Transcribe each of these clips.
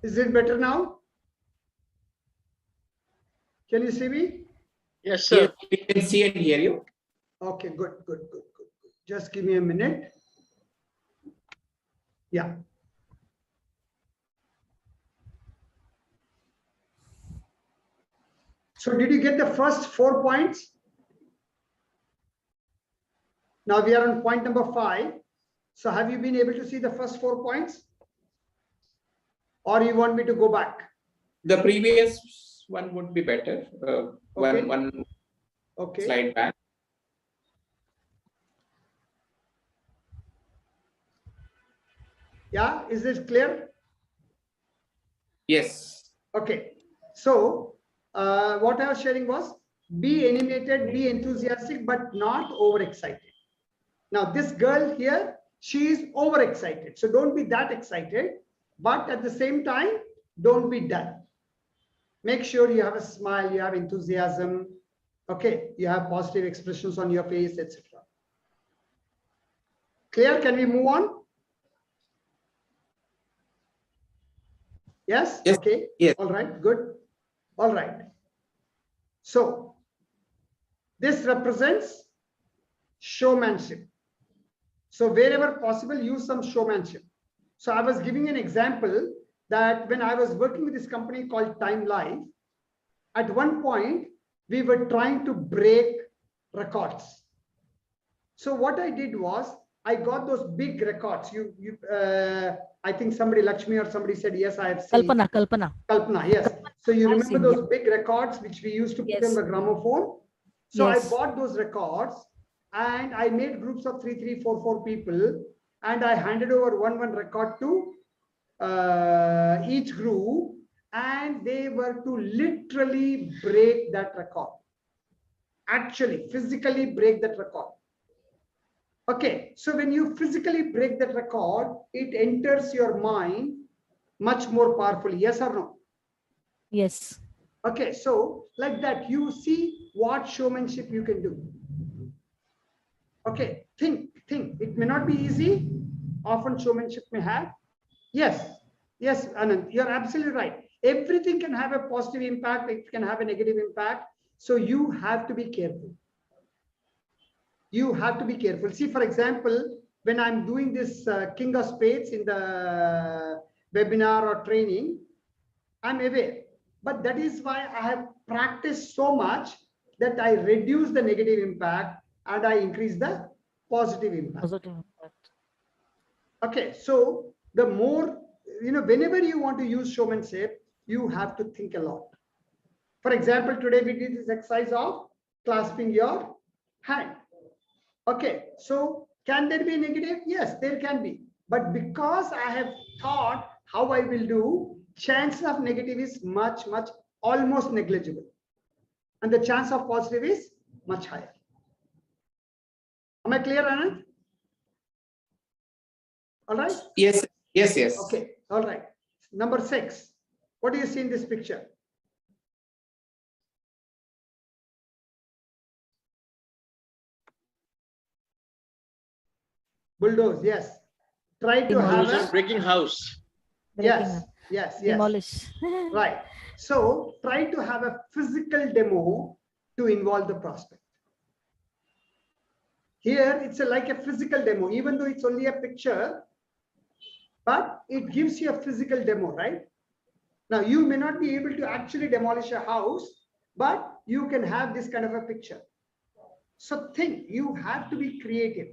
Is it better now? Can you see me? Yes, sir. Yes, we can see and hear you. Okay, good. Just give me a minute. Yeah. So did you get the first 4 points? Now we are on point number 5. So have you been able to see the first 4 points? Or you want me to go back? The previous one would be better. Okay. One Okay. slide back. Yeah, is this clear? Yes. Okay. So what I was sharing was be animated, be enthusiastic, but not overexcited. Now this girl here, she is overexcited. So don't be that excited, but at the same time, don't be dull. Make sure you have a smile, you have enthusiasm. Okay, you have positive expressions on your face, etc. Clear? Can we move on? Yes? Yes. Okay. Yes. All right. Good. All right. So this represents showmanship. So wherever possible, use some showmanship. So I was giving an example that when I was working with this company called Time Life, at one point, we were trying to break records. So what I did was, I got those big records. I think somebody, Lakshmi or somebody said, yes, I have seen. Kalpana, yes. So you remember those big records which we used to put on the gramophone? So I bought those records and I made groups of 3, 3, 4, 4 people, and I handed over one record to each group, and they were to literally break that record. Actually, physically break that record. Okay, so when you physically break that record, it enters your mind much more powerfully. Yes or no? Yes. Okay, so like that, you see what showmanship you can do. Okay, think. It may not be easy. Often showmanship may have. Yes, Anand, you're absolutely right. Everything can have a positive impact. It can have a negative impact. So you have to be careful. You have to be careful. See, for example, when I'm doing this King of Spades in the webinar or training, I'm aware. But that is why I have practiced so much that I reduce the negative impact and I increase the positive impact. Okay, so the more, whenever you want to use showmanship, you have to think a lot. For example, today we did this exercise of clasping your hand. Okay, so can there be negative? Yes, there can be. But because I have thought how I will do, chance of negative is much, almost negligible. And the chance of positive is much higher. Am I clear, Anand? All right? Yes. Okay, all right. Number 6. What do you see in this picture? Bulldoze, yes. Try to have a breaking house. Yes. Demolish. Right. So try to have a physical demo to involve the prospect. Here it's like a physical demo, even though it's only a picture, but it gives you a physical demo, right? Now you may not be able to actually demolish a house, but you can have this kind of a picture. So think, you have to be creative.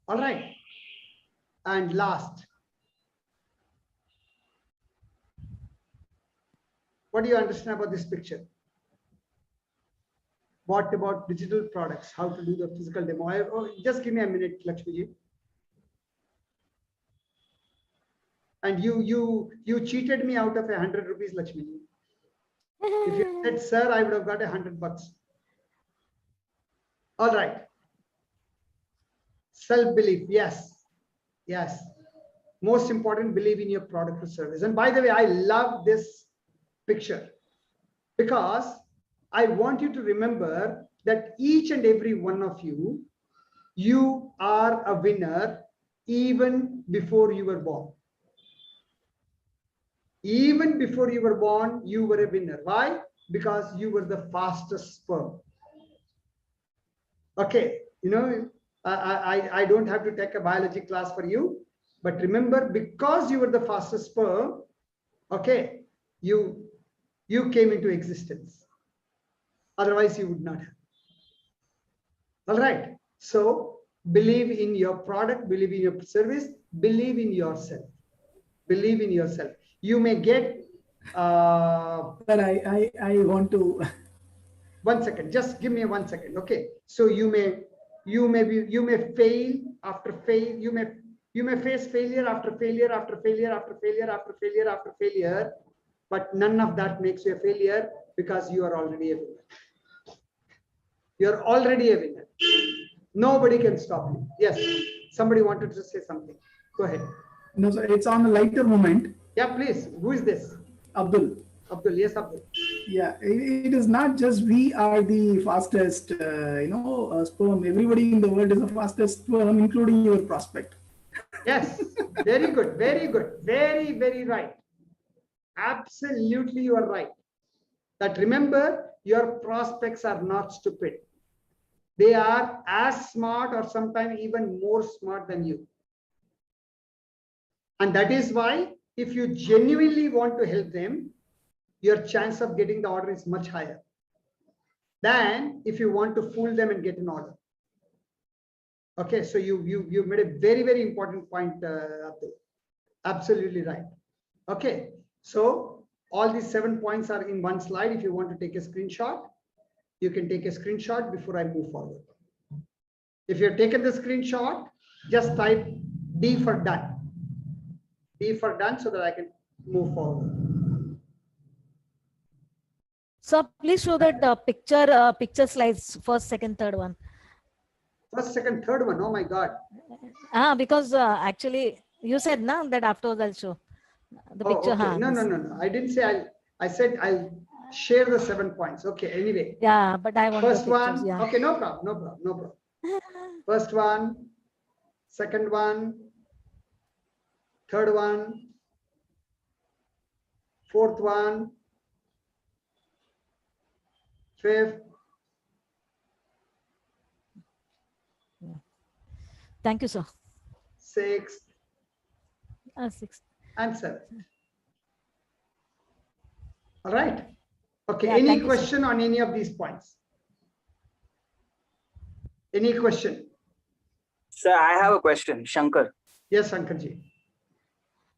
All right. And last, what do you understand about this picture? What about digital products? How to do the physical demo? Just give me a minute, Lakshmi. And you cheated me out of 100 rupees, Lakshmi. If you said, sir, I would have got $100. All right. Self-belief. Yes. Most important, believe in your product or service. And by the way, I love this picture because I want you to remember that each and every one of you, you are a winner even before you were born. Even before you were born, you were a winner. Why? Because you were the fastest sperm. Okay, you know, I don't have to take a biology class for you, but remember, because you were the fastest sperm, okay, you came into existence. Otherwise, you would not have. All right. So believe in your product, believe in your service, believe in yourself. Believe in yourself. You may get. But I want to. 1 second. Just give me 1 second. Okay. So you may fail after fail. You may face failure after failure after failure after failure after failure after failure, but none of that makes you a failure because you are already a winner. You're already a winner. Nobody can stop you. Yes. Somebody wanted to say something. Go ahead. No, sir, it's on a lighter moment. Yeah, please. Who is this? Abdul. Abdul. Yes, Abdul. Yeah, it is not just we are the fastest, sperm. Everybody in the world is the fastest sperm, including your prospect. Yes. Very good. Very good. Very, very right. Absolutely, you are right. That remember, your prospects are not stupid. They are as smart or sometimes even more smart than you. And that is why if you genuinely want to help them, your chance of getting the order is much higher than if you want to fool them and get an order. Okay, so you made a very, very important point, Abdul. Absolutely right. Okay, so all these 7 points are in one slide. If you want to take a screenshot, you can take a screenshot before I move forward. If you've taken the screenshot, just type D for done. D for done so that I can move forward. So please show that picture slides, first, second, third one. First, second, third one. Oh my God. Because actually you said now that afterwards I'll show the picture. Okay. No. I didn't say I said I'll share the 7 points. Okay. Anyway. Yeah, but I want First the pictures, one. yeah. Okay. No problem. First one, second one, third one, fourth one, fifth. Thank you, sir. Sixth, Sixth. and seventh. All right. Okay. Yeah, Any thank you, sir. question on any of these points? Any question? Sir, I have a question, Shankar. Yes, Shankarji.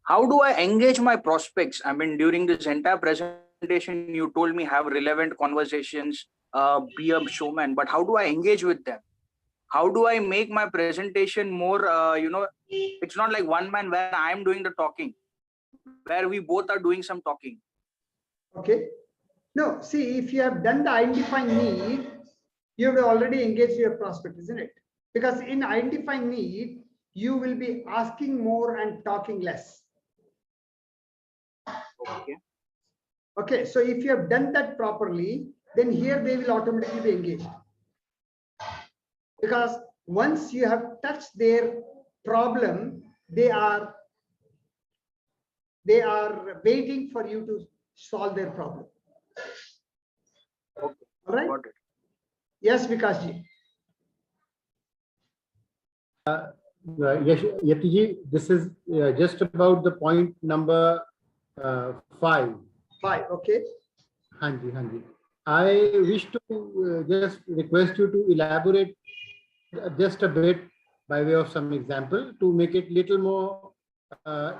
How do I engage my prospects? I mean, during this entire presentation, you told me have relevant conversations, be a showman, but how do I engage with them? How do I make my presentation more, it's not like one man where I'm doing the talking, where we both are doing some talking. Okay. No, see, if you have done the identifying need, you have already engaged your prospect, isn't it? Because in identifying need, you will be asking more and talking less. Okay. Okay, so if you have done that properly, then here they will automatically be engaged. Because once you have touched their problem, they are waiting for you to solve their problem. Okay. All right. Got it. Yes, Vikasji. Yes, Yatiji, this is just about the point number 5. 5. Okay. Hanji. I wish to just request you to elaborate just a bit by way of some example to make it little more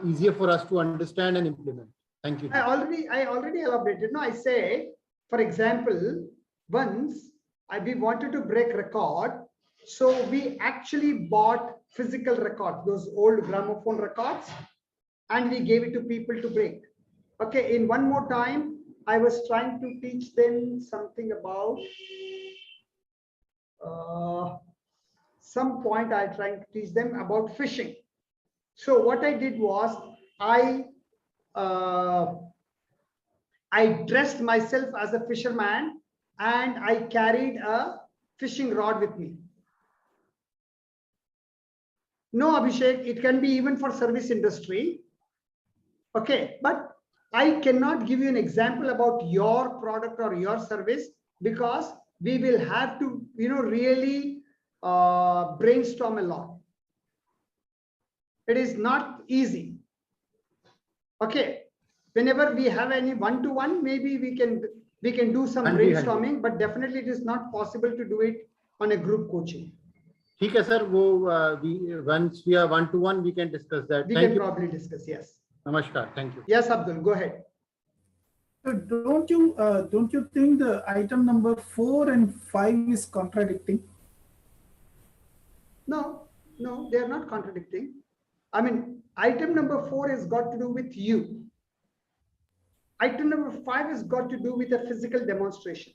easier for us to understand and implement. Thank you. I already elaborated. No, I say, for example, once we wanted to break record, so we actually bought physical records, those old gramophone records, and we gave it to people to break. Okay, in one more time, I was trying to teach them something about some point. I trying to teach them about fishing. So what I did was I dressed myself as a fisherman and I carried a fishing rod with me. No, Abhishek, it can be even for service industry. Okay, but I cannot give you an example about your product or your service because we will have to, really brainstorm a lot. It is not easy. Okay. Whenever we have any one-to-one, maybe we can do some brainstorming, but definitely it is not possible to do it on a group coaching. ठीक है sir, once we are one-to-one, we can discuss that. We Thank can you. probably discuss. Yes. Namaskar. Thank you. Yes, Abdul, go ahead. So don't you think the item number 4 and 5 is contradicting? No, they are not contradicting. I mean, item number 4 has got to do with you. Item number 5 has got to do with a physical demonstration.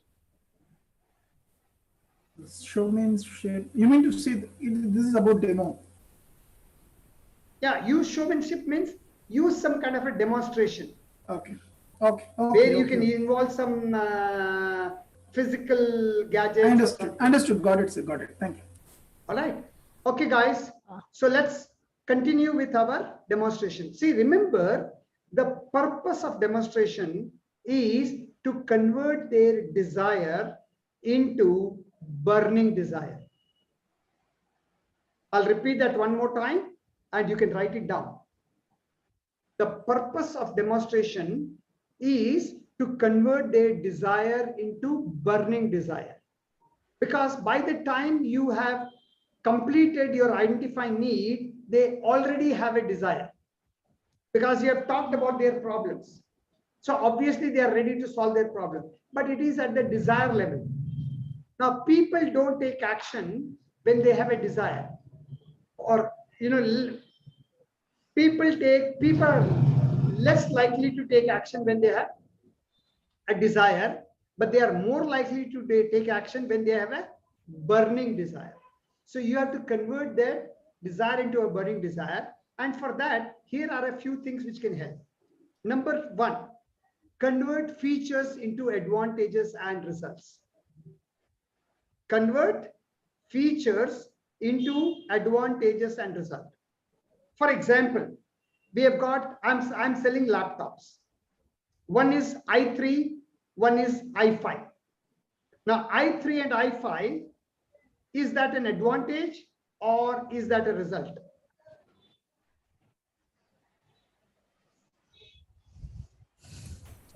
Showmanship. You mean to say this is about demo? Yeah, use showmanship means use some kind of a demonstration Okay. where you can involve some physical gadgets. Understood. Got it, sir. Got it. Thank you. All right. Okay, guys. So let's continue with our demonstration. See, remember, the purpose of demonstration is to convert their desire into burning desire. I'll repeat that one more time and you can write it down. The purpose of demonstration is to convert their desire into burning desire. Because by the time you have completed your identifying need, they already have a desire. Because you have talked about their problems. So obviously they are ready to solve their problem, but it is at the desire level. Now, people don't take action when they have a desire, or, people are less likely to take action when they have a desire, but they are more likely to take action when they have a burning desire. So you have to convert their desire into a burning desire. And for that, here are a few things which can help. Number 1, convert features into advantages and results. Convert features into advantages and result. For example, we have got, I'm selling laptops. One is i3, one is i5. Now, i3 and i5, is that an advantage or is that a result?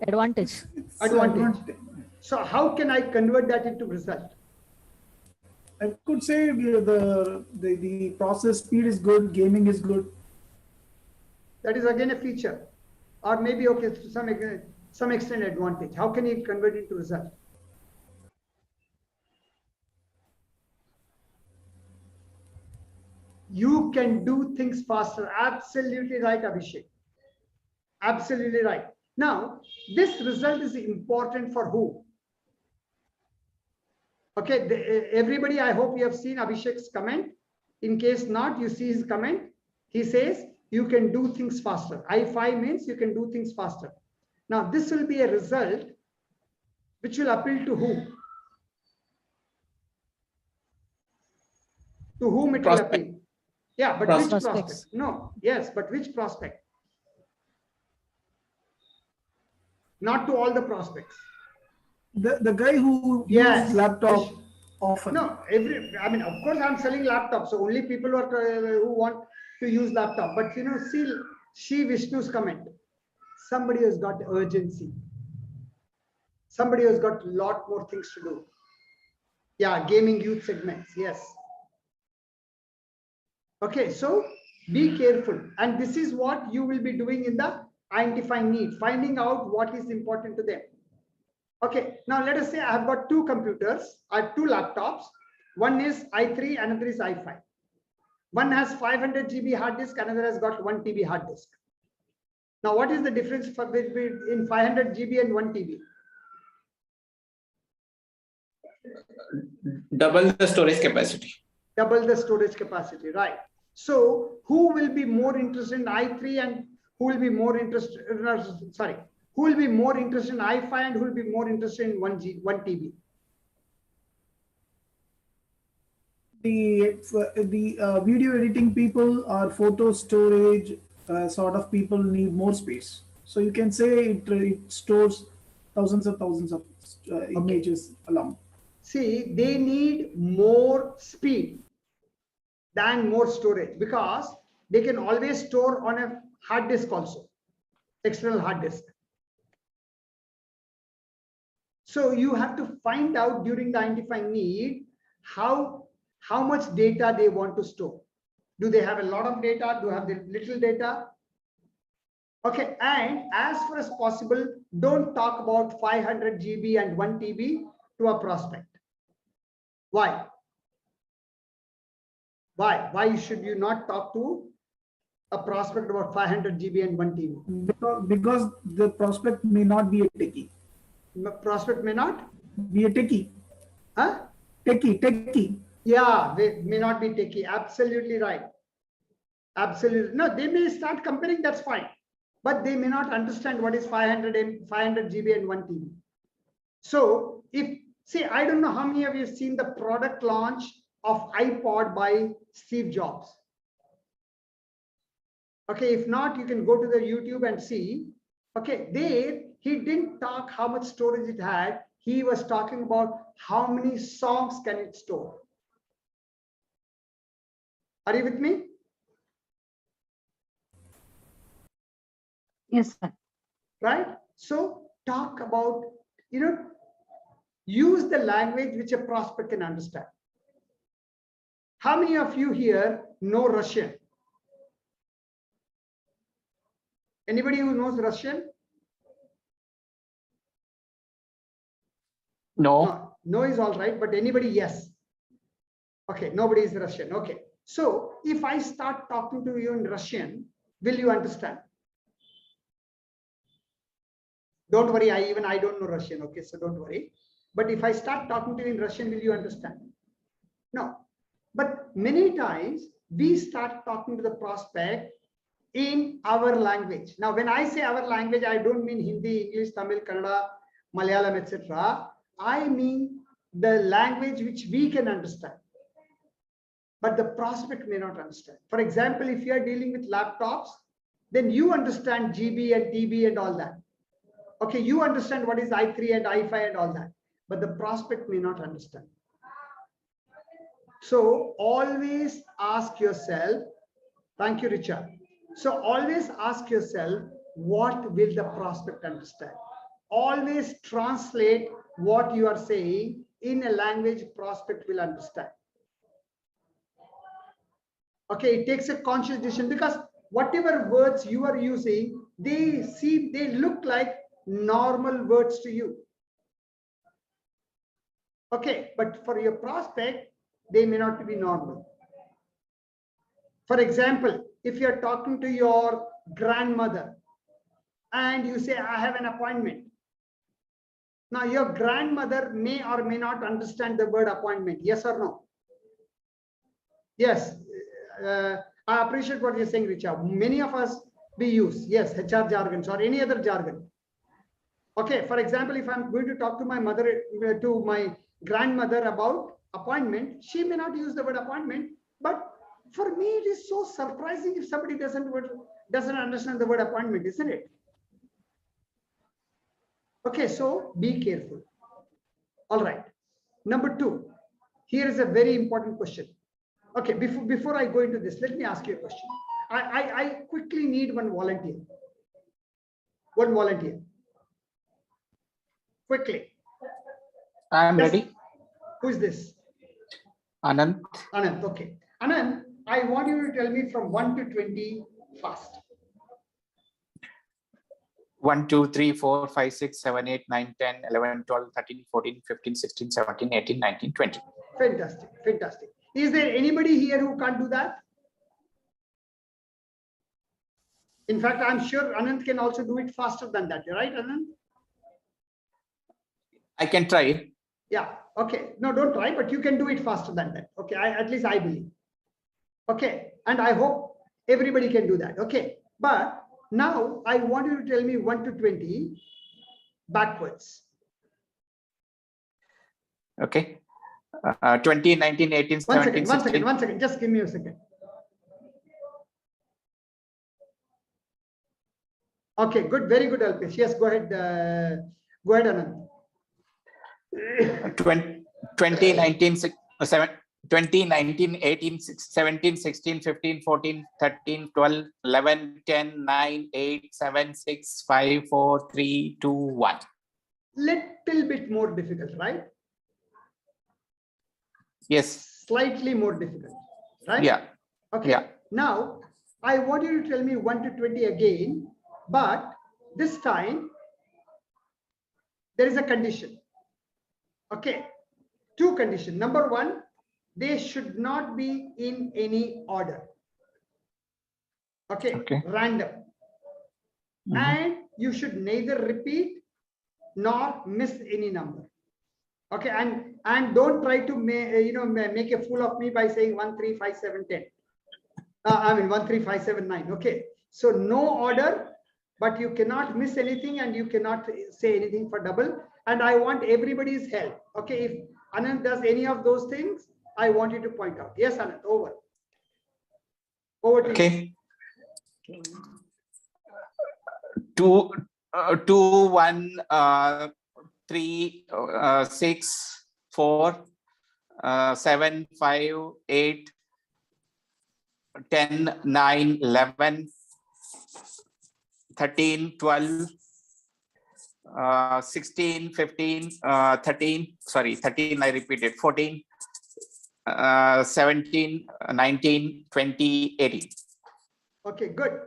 Advantage. Advantage. So how can I convert that into result? I could say the process speed is good, gaming is good. That is again a feature, or maybe okay to some extent advantage. How can you convert it into result? You can do things faster. Absolutely right, Abhishek. Absolutely right. Now, this result is important for who? Okay, everybody, I hope you have seen Abhishek's comment. In case not, you see his comment. He says, you can do things faster. I5 means you can do things faster. Now, this will be a result which will appeal to who? To whom it will appeal? Yeah, but which prospect? No, yes, but which prospect? Not to all the prospects. The guy who uses laptop often. No, of course I'm selling laptops, so only people who want to use laptop. But see Vishnu's comment. Somebody has got urgency. Somebody has got a lot more things to do. Yeah, gaming youth segments, yes. Okay, so be careful. And this is what you will be doing in the identifying need, finding out what is important to them. Okay, now let us say I have got 2 computers, I have 2 laptops. One is i3, another is i5. One has 500 GB hard disk, another has got 1 TB hard disk. Now, what is the difference between 500 GB and 1 TB? Double the storage capacity. Double the storage capacity, right? So, who will be more interested in i3 and who will be more interested? Who will be more interested in i5 and who will be more interested in 1 TB? The video editing people or photo storage sort of people need more space. So you can say it stores thousands of images along. See, they need more speed than more storage, because they can always store on a hard disk also, external hard disk. So you have to find out during the identifying need how much data they want to store. Do they have a lot of data? Do they have little data? Okay, and as far as possible, don't talk about 500 GB and 1 TB to a prospect. Why? Why should you not talk to a prospect about 500 GB and 1 TB? Because the prospect may not be a techie. Prospect may not be a techie. Huh? Techie. Yeah, they may not be techie. Absolutely right. Absolutely. No, they may start comparing, that's fine. But they may not understand what is 500 GB and 1 TB. So I don't know how many of you have seen the product launch of iPod by Steve Jobs. Okay, if not, you can go to the YouTube and see. Okay, there he didn't talk how much storage it had. He was talking about how many songs can it store. Are you with me? Yes, sir. Right? So talk about, use the language which a prospect can understand. How many of you here know Russian? Anybody who knows Russian? No. No is all right, but anybody, yes. Okay, nobody is Russian. Okay. So if I start talking to you in Russian, will you understand? Don't worry, I don't know Russian. Okay, so don't worry. But if I start talking to you in Russian, will you understand? No. But many times we start talking to the prospect in our language. Now, when I say our language, I don't mean Hindi, English, Tamil, Kannada, Malayalam, etc. I mean the language which we can understand, but the prospect may not understand. For example, if you are dealing with laptops, then you understand GB and TB and all that. Okay, you understand what is i3 and i5 and all that, but the prospect may not understand. So always ask yourself, thank you, Richard. So always ask yourself, what will the prospect understand? Always translate what you are saying in a language prospect will understand. Okay, it takes a conscious decision, because whatever words you are using, they look like normal words to you. Okay, but for your prospect, they may not be normal. For example, if you're talking to your grandmother and you say, I have an appointment. Now, your grandmother may or may not understand the word appointment. Yes or no? Yes. I appreciate what you're saying, Richard. Many of us, we use, yes, HR jargons or any other jargon. Okay, for example, if I'm going to talk to my grandmother about appointment, she may not use the word appointment, but for me, it is so surprising if somebody doesn't understand the word appointment, isn't it? Okay, so be careful. All right. Number 2, here is a very important question. Okay, before I go into this, let me ask you a question. I quickly need one volunteer. One volunteer. Quickly. I'm ready. Who is this? Anand. Anand, okay. Anand, I want you to tell me from 1 to 20 fast. 1, 2, 3, 4, 5, 6, 7, 8, 9, 10, 11, 12, 13, 14, 15, 16, 17, 18, 19, 20. Fantastic, fantastic. Is there anybody here who can't do that? In fact, I'm sure Anand can also do it faster than that, right, Anand? I can try. Yeah, okay. No, don't try, but you can do it faster than that. Okay, at least I believe. Okay, and I hope everybody can do that. Okay, but now I want you to tell me 1 to 20 backwards. Okay. 20, 19, 18, 17, 16. One second. Just give me a second. Okay, good, very good, Alpesh. Yes, go ahead, Anand. 2019, 2019, 18, 17, 16, 15, 14, 13, 12, 11, 10, 9, 8, 7, 6, 5, 4, 3, 2, 1. Little bit more difficult, right? Yes. Slightly more difficult, right? Yeah. Okay. Yeah. Now, I want you to tell me 1 to 20 again, but this time there is a condition. Okay. 2 conditions. Number 1, they should not be in any order. Okay. Okay. Random. Mhm. And you should neither repeat nor miss any number. Okay, and don't try to make a fool of me by saying 1, 3, 5, 7, 10. I mean 1, 3, 5, 7, 9. Okay, so no order, but you cannot miss anything and you cannot say anything for double. And I want everybody's help. Okay, if Anand does any of those things, I want you to point out. Yes, Anand, over to you. Okay. 2, 1, 3, 6, 4, 7, 5, 8, 10, 9, 11, 13, 12, 16, 15, 13, sorry, 13, I repeated, 14, 17, 19, 20, 18. Okay, good.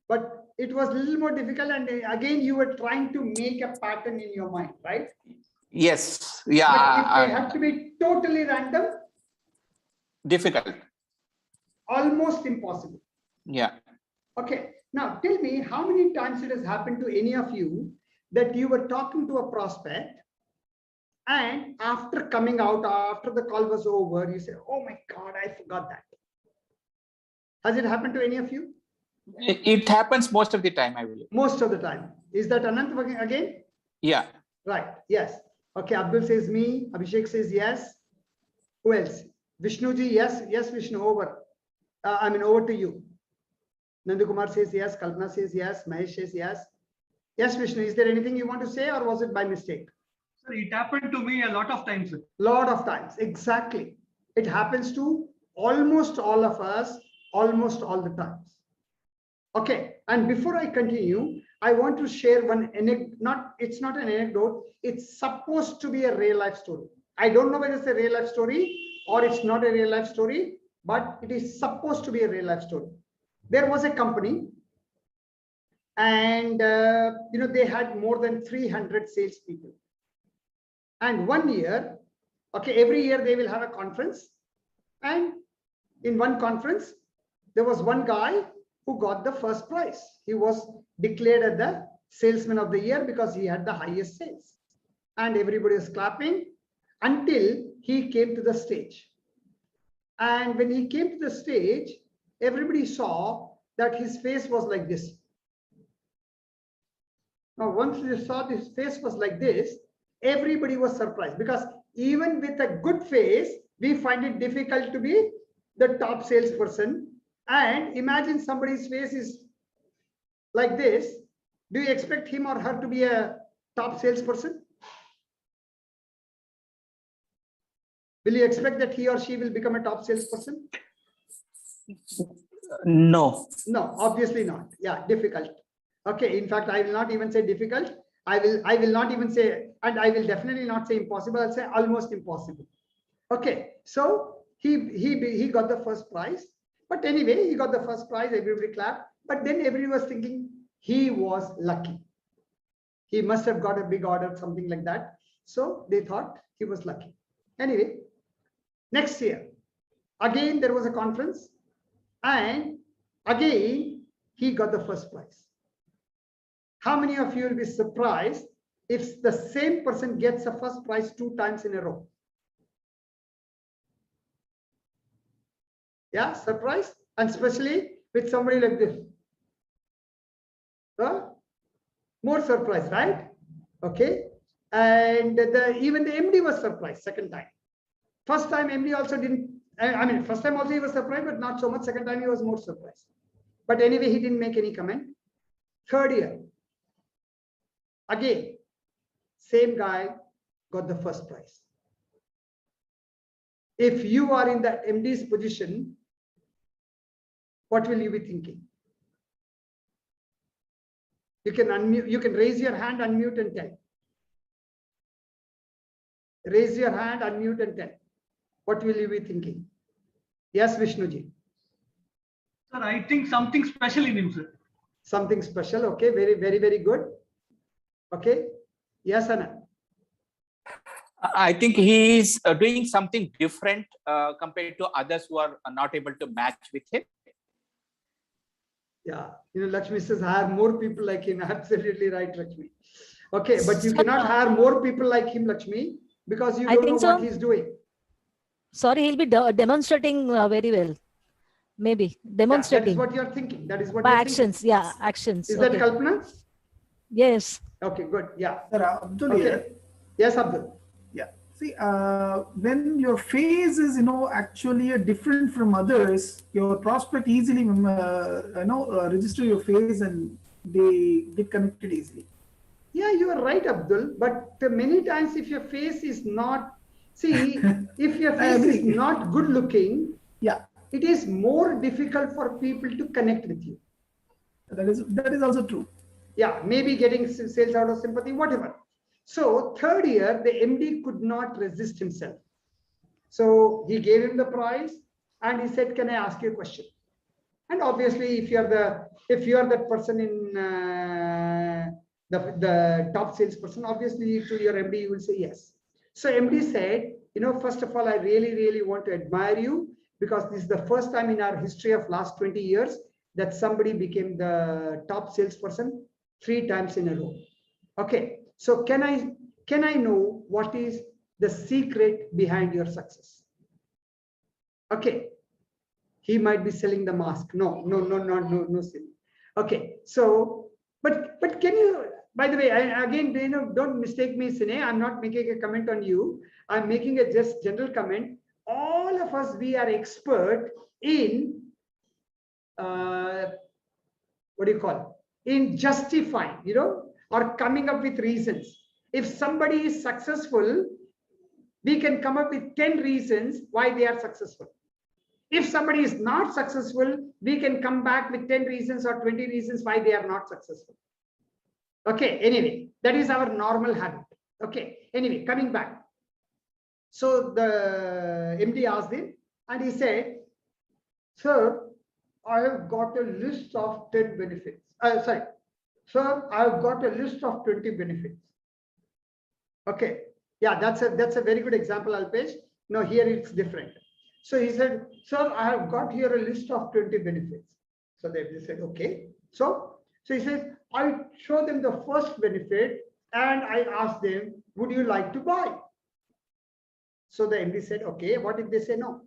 But it was a little more difficult, and again, you were trying to make a pattern in your mind, right? Yes. But Yeah. if they have to be totally random, Difficult. almost impossible. Yeah. Okay, now tell me how many times it has happened to any of you that you were talking to a prospect, and after coming out, after the call was over, you say, oh my God, I forgot that. Has it happened to any of you? It happens most of the time, I believe. Most of the time. Is that Anant again? Yeah. Right, yes. Okay, Abdul says me, Abhishek says yes. Who else? Vishnuji, yes, yes, Vishnu, over. Over to you. Nandakumar says yes, Kalpana says yes, Mahesh says yes. Yes, Vishnu, is there anything you want to say or was it by mistake? Sir, it happened to me a lot of times. Sir. Lot of times, exactly. It happens to almost all of us, almost all the times. Okay, and before I continue, I want to share one anecdote. It's not an anecdote, it's supposed to be a real life story. I don't know whether it's a real life story or it's not a real life story, but it is supposed to be a real life story. There was a company, and they had more than 300 salespeople. And 1 year, okay, every year they will have a conference, and in one conference, there was one guy who got the first prize. He was declared as the salesman of the year because he had the highest sales. And everybody was clapping until he came to the stage. And when he came to the stage, everybody saw that his face was like this. Now, once you saw his face was like this, everybody was surprised, because even with a good face, we find it difficult to be the top salesperson. And imagine somebody's face is like this. Do you expect him or her to be a top salesperson? Will you expect that he or she will become a top salesperson? No. No, obviously not. Yeah, difficult. Okay, in fact, I will not even say difficult. I will not even say, and I will definitely not say impossible. I'll say almost impossible. Okay, so he got the first prize. But anyway, he got the first prize, everybody clapped. But then everybody was thinking he was lucky. He must have got a big order, something like that. So they thought he was lucky. Anyway, next year, again, there was a conference, and again, he got the first prize. How many of you will be surprised if the same person gets a first prize 2 times in a row? Yeah, surprise, and especially with somebody like this. More surprise, right? Okay, and even the MD was surprised second time. First time MD also didn't. First time also he was surprised, but not so much. Second time he was more surprised. But anyway, he didn't make any comment. Third year, again, same guy got the first prize. If you are in that MD's position, what will you be thinking? You can unmute, you can raise your hand, unmute and tell. Raise your hand, unmute and tell. What will you be thinking? Yes, Vishnuji. Sir, I think something special in him, sir. Something special. Okay, very, very, very good. Okay. Yes, Anna. I think he is doing something different compared to others who are not able to match with him. Yeah, Lakshmi says hire more people like him. Absolutely right, Lakshmi. Okay, but you cannot hire more people like him, Lakshmi, because you I don't know think so. what he's doing. Sorry, he'll be demonstrating very well. Maybe Yeah, that demonstrating is what you're thinking. That is what by you're actions. thinking. Yeah, actions. Is that Okay. Kalpana? Yes. Okay, good. Yeah. Sir, Abdul Okay. here. Yes, Abdul. Yeah. See, when your phase is, actually different from others, your prospect easily, register your phase and they get connected easily. Yeah, you are right, Abdul. But many times, if your face is not, see, if your I face is agree. not good looking, Yeah, it is more difficult for people to connect with you. that is also true. Yeah, maybe getting sales out of sympathy, whatever. So third year, the MD could not resist himself. So he gave him the prize and he said, can I ask you a question? And obviously, if you are that person in the top salesperson, obviously to your MD, you will say yes. So MD said, first of all, I really, really want to admire you because this is the first time in our history of last 20 years that somebody became the top salesperson 3 times in a row. Okay, so can I know what is the secret behind your success? Okay, he might be selling the mask. No. Okay, so but can you? By the way, again, don't mistake me, Sine. I'm not making a comment on you. I'm making a just general comment. All of us, we are expert in what do you call it? In justifying, or coming up with reasons. If somebody is successful, we can come up with 10 reasons why they are successful. If somebody is not successful, we can come back with 10 reasons or 20 reasons why they are not successful. Okay, anyway, that is our normal habit. Okay, anyway, coming back. So the MD asked him and he said, sir, I have got a list of 10 benefits. Sir, I have got a list of 20 benefits. Okay, yeah, that's a very good example, Alpesh. No, here it's different. So he said, sir, I have got here a list of 20 benefits. So they said, okay. So he says, I show them the first benefit and I ask them, would you like to buy? So the MD said, okay, what if they say no?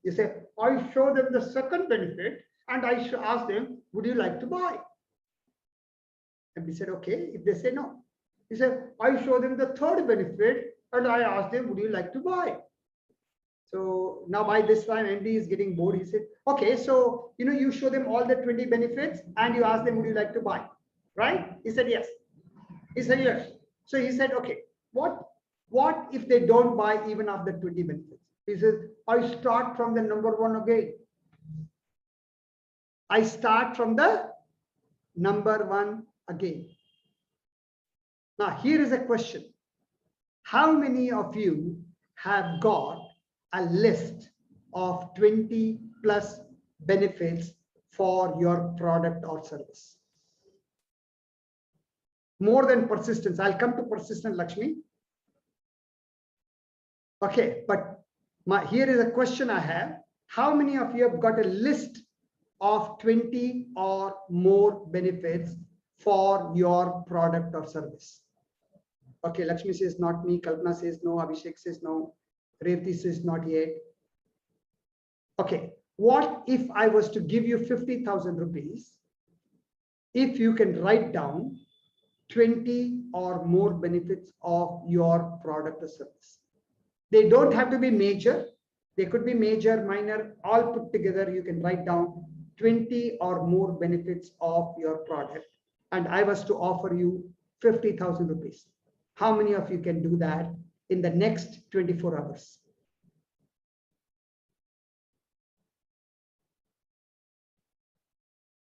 He said, I show them the second benefit and I ask them, would you like to buy? MD said, okay, if they say no. He said, I show them the third benefit and I ask them, would you like to buy? So now by this time, MD is getting bored. He said, okay, so, you show them all the 20 benefits and you ask them, would you like to buy? Right? He said, yes. He said, yes. So he said, okay, what if they don't buy even of the 20 benefits? He says, I start from the number 1 again. I start from the number 1 again. Now, here is a question. How many of you have got a list of 20 plus benefits for your product or service? More than persistence. I'll come to persistent, Lakshmi. Okay, but here is a question I have. How many of you have got a list of 20 or more benefits for your product or service? Okay, Lakshmi says not me, Kalpana says no, Abhishek says no, Revati says not yet. Okay, what if I was to give you 50,000 rupees if you can write down 20 or more benefits of your product or service? They don't have to be major. They could be major, minor, all put together. You can write down 20 or more benefits of your product and I was to offer you 50,000 rupees. How many of you can do that in the next 24 hours?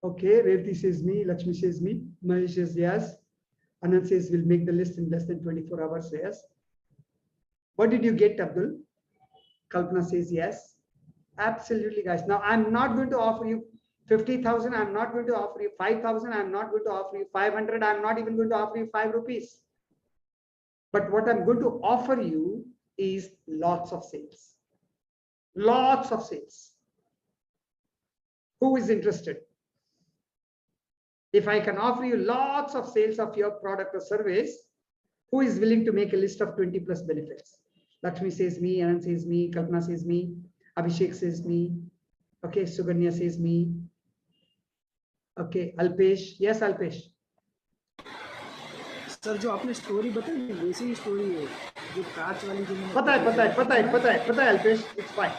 Okay, Revati says me, Lakshmi says me, Mahesh says yes. Anand says we'll make the list in less than 24 hours, yes. What did you get, Abdul? Kalpana says yes. Absolutely, guys. Now, I'm not going to offer you 50,000. I'm not going to offer you 5,000. I'm not going to offer you 500. I'm not even going to offer you 5 rupees. But what I'm going to offer you is lots of sales. Lots of sales. Who is interested? If I can offer you lots of sales of your product or service, who is willing to make a list of 20 plus benefits? Lakshmi says me, Anand says me, Kalpana says me, Abhishek says me, okay, Suganya says me, okay, Alpesh, yes, Alpesh. Sir जो आपने story बताई वैसी ही story है जो कांच वाली जो मैंने पता है Alpesh, it's fine.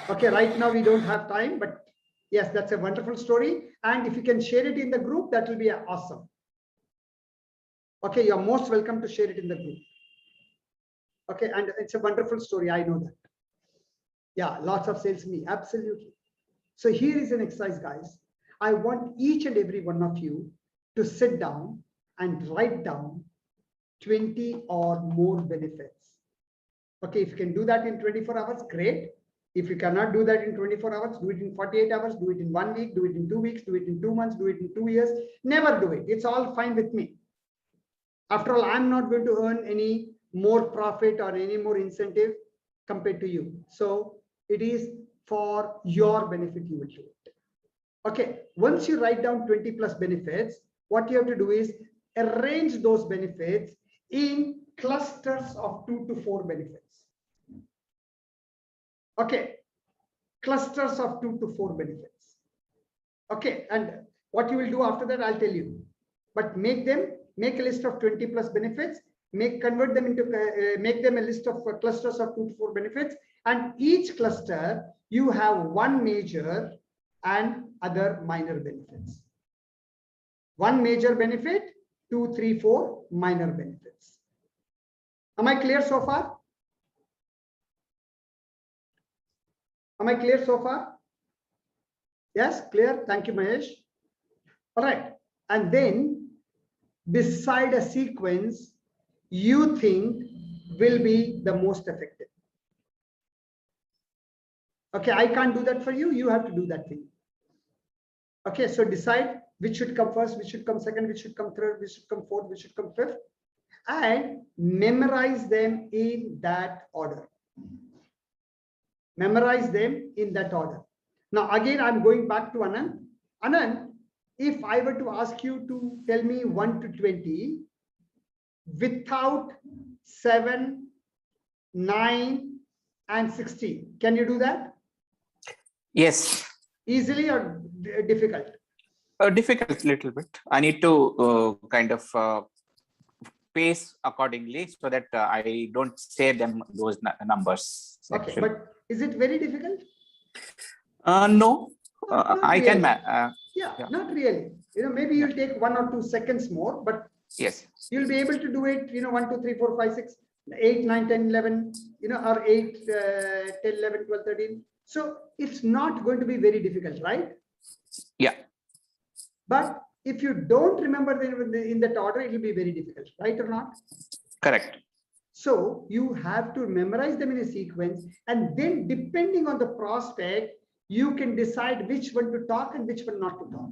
Okay, right now we don't have time, but yes, that's a wonderful story. And if you can share it in the group, that will be awesome. Okay, you're most welcome to share it in the group. Okay, and it's a wonderful story. I know that. Yeah, lots of sales me. Absolutely. So here is an exercise, guys. I want each and every one of you to sit down and write down 20 or more benefits. Okay, if you can do that in 24 hours, great. If you cannot do that in 24 hours, do it in 48 hours, do it in 1 week, do it in 2 weeks, do it in 2 months, do it in 2 years. Never do it. It's all fine with me. After all, I'm not going to earn any more profit or any more incentive compared to you. So it is for your benefit you will do it. Okay, once you write down 20 plus benefits, what you have to do is arrange those benefits in clusters of 2 to 4 benefits. Okay, clusters of 2 to 4 benefits. Okay, and what you will do after that, I'll tell you. But make a list of 20 plus benefits, convert them into, make them a list of clusters of 2 to 4 benefits, and each cluster you have one major and other minor benefits. One major benefit, 2, 3, 4 minor benefits. Am I clear so far? Am I clear so far? Yes, clear. Thank you, Mahesh. All right. And then decide a sequence you think will be the most effective. Okay, I can't do that for you. You have to do that thing. Okay, so decide which should come first, which should come second, which should come third, which should come fourth, which should come fifth, and memorize them in that order. Memorize them in that order. Now, again, I'm going back to Anand. Anand, if I were to ask you to tell me 1 to 20 without 7, 9, and 16, can you do that? Yes. Easily or difficult? Difficult little bit. I need to kind of pace accordingly so that I don't say them those numbers. Okay, actually. but is it very difficult? No, Not I really. can. Yeah, yeah. not really. Maybe you'll take 1 or 2 seconds more, but Yes. you'll be able to do it, 1, 2, 3, 4, 5, 6, 8, 9, 10, 11, or 8, 10, 11, 12, 13. So it's not going to be very difficult, right? Yeah. But if you don't remember them in that order, it will be very difficult, right or not? Correct. So you have to memorize them in a sequence, and then depending on the prospect, you can decide which one to talk and which one not to talk.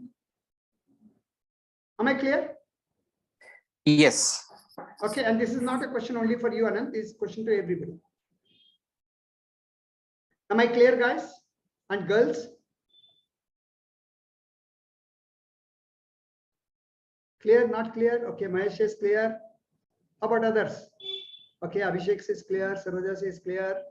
Am I clear? Yes. Okay, and this is not a question only for you, Anand. This is a question to everybody. Am I clear, guys and girls? Clear, not clear? Okay, Mahesh is clear. How about others? Okay, Abhishek says clear, Saroja says clear,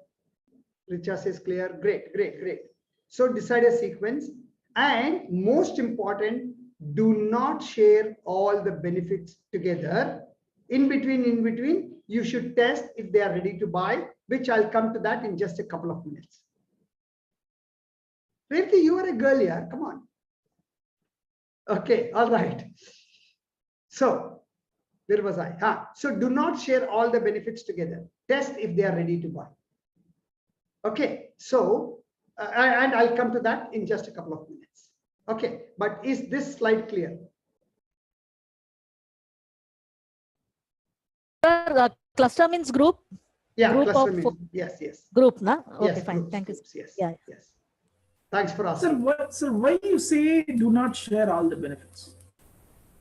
Richa says clear. Great, great, great. So decide a sequence, and most important, do not share all the benefits together. In between, you should test if they are ready to buy, which I'll come to that in just a couple of minutes. Revati, you are a girl here. Come on. Okay, all right. So where was I? So do not share all the benefits together. Test if they are ready to buy. Okay, so and I'll come to that in just a couple of minutes. Okay, but is this slide clear? Cluster means group. Yeah, Group cluster of means, yes. Group, na? Okay, Yes, fine. groups, Thank you. groups, yes. Yeah. Yes. Thanks for asking. Sir, why you say do not share all the benefits?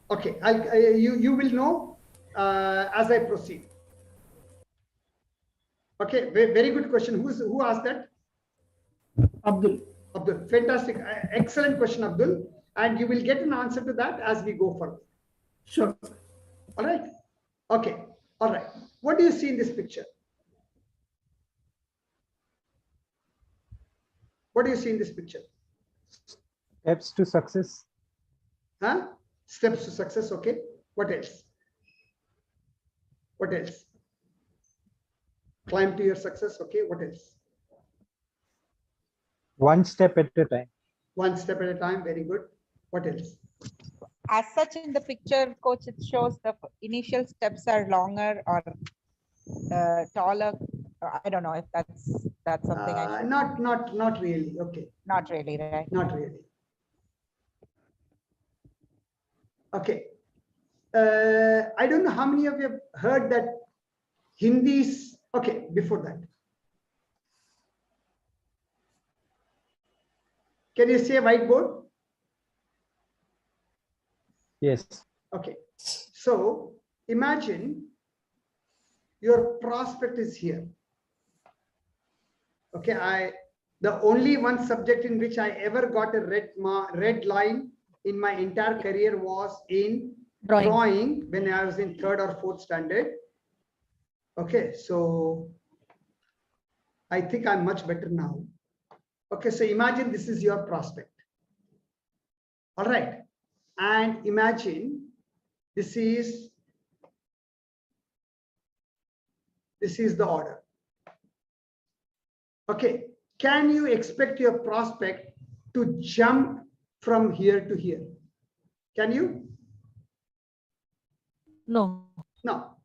Okay, you will know as I proceed. Okay, very good question. Who asked that? Abdul. Abdul, fantastic, excellent question, Abdul, and you will get an answer to that as we go further. Sure. All right. Okay. All right. What do you see in this picture? What do you see in this picture? Steps to success. Steps to success. Okay. What else? What else? Climb to your success. Okay. What else? One step at a time. One step at a time. Very good. What else? As such, in the picture, coach, it shows the initial steps are longer or taller. I don't know if that's something I should. Not really. Okay. Not really, right? Not really. Okay. I don't know how many of you have heard that Hindi's. Okay, before that. Can you say whiteboard? Yes. Okay. So imagine your prospect is here. Okay, the only one subject in which I ever got a red line in my entire career was in drawing when I was in 3rd or 4th standard. Okay, so I think I'm much better now. Okay, so imagine this is your prospect. All right, and imagine this is the order. Okay, can you expect your prospect to jump from here to here? Can you? No. No.